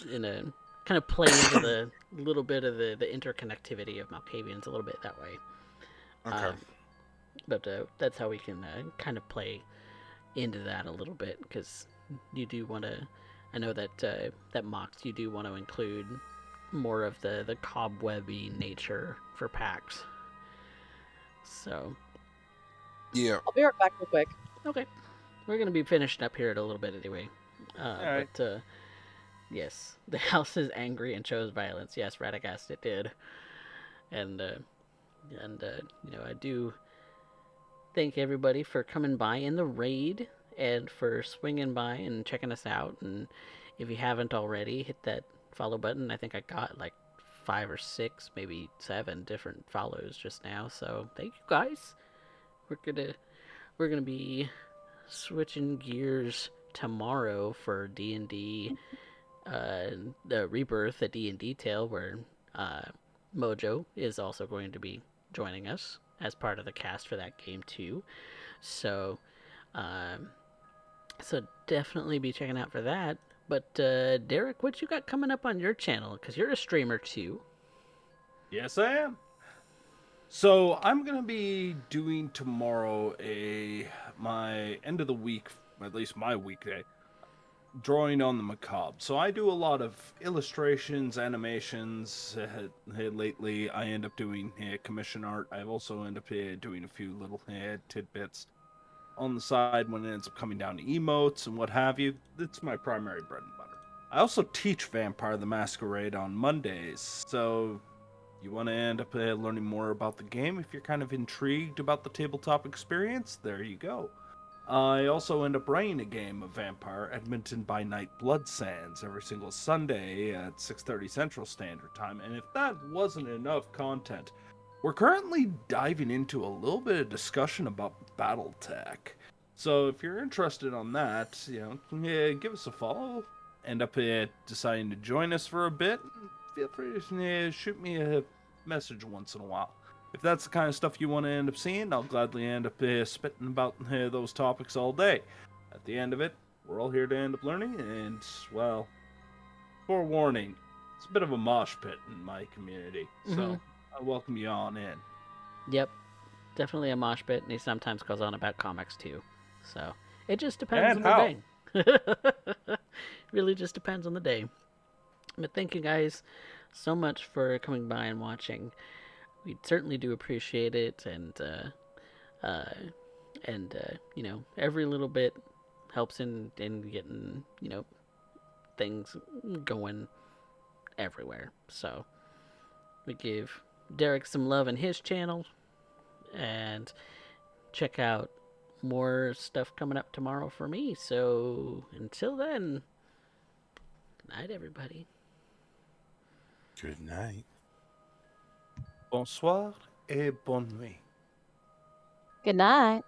in a kind of play into the little bit of the interconnectivity of Malkavians a little bit that way. Okay. But that's how we can kind of play into that a little bit, because you do want to. I know that that Mox, you do want to include more of the cobwebby nature for Pax. So Yeah. I'll be right back real quick. okay, we're gonna be finishing up here in a little bit anyway. Alright. But yes, the house is angry and chose violence. Yes, Radagast, it did, and I do thank everybody for coming by in the raid and for swinging by and checking us out. And if you haven't already, hit that follow button. I think I got like 5 or 6, maybe 7 different follows just now. So thank you guys. We're gonna be switching gears tomorrow for D&D, the Rebirth, a D&D tale, where Mojo is also going to be joining us as part of the cast for that game too. So, um, so definitely be checking out for that. But Derek, what you got coming up on your channel? Because you're a streamer too. Yes, I am. So I'm gonna be doing tomorrow my end of the week, at least my weekday, drawing on the macabre. So I do a lot of illustrations, animations. Lately, I end up doing commission art. I also end up doing a few little tidbits on the side when it ends up coming down to emotes and what have you. That's my primary bread and butter. I also teach Vampire the Masquerade on Mondays, so you want to end up learning more about the game if you're kind of intrigued about the tabletop experience, there you go. I also end up running a game of Vampire Edmonton by Night Blood Sands every single Sunday at 6:30 Central Standard Time, and if that wasn't enough content, we're currently diving into a little bit of discussion about BattleTech. So if you're interested on that, give us a follow. End up deciding to join us for a bit, feel free to shoot me a message once in a while. If that's the kind of stuff you want to end up seeing, I'll gladly end up spitting about those topics all day. At the end of it, we're all here to end up learning, and, well, forewarning, it's a bit of a mosh pit in my community, so I welcome you on in. Yep, definitely a mosh pit, and he sometimes goes on about comics too. So it just depends And on how? the day. Really just depends on the day. But thank you guys so much for coming by and watching. We certainly do appreciate it, and every little bit helps in getting things going everywhere. So we give Derek some love in his channel, and check out more stuff coming up tomorrow for me. So until then, good night, everybody. Good night. Bonsoir et bonne nuit. Good night.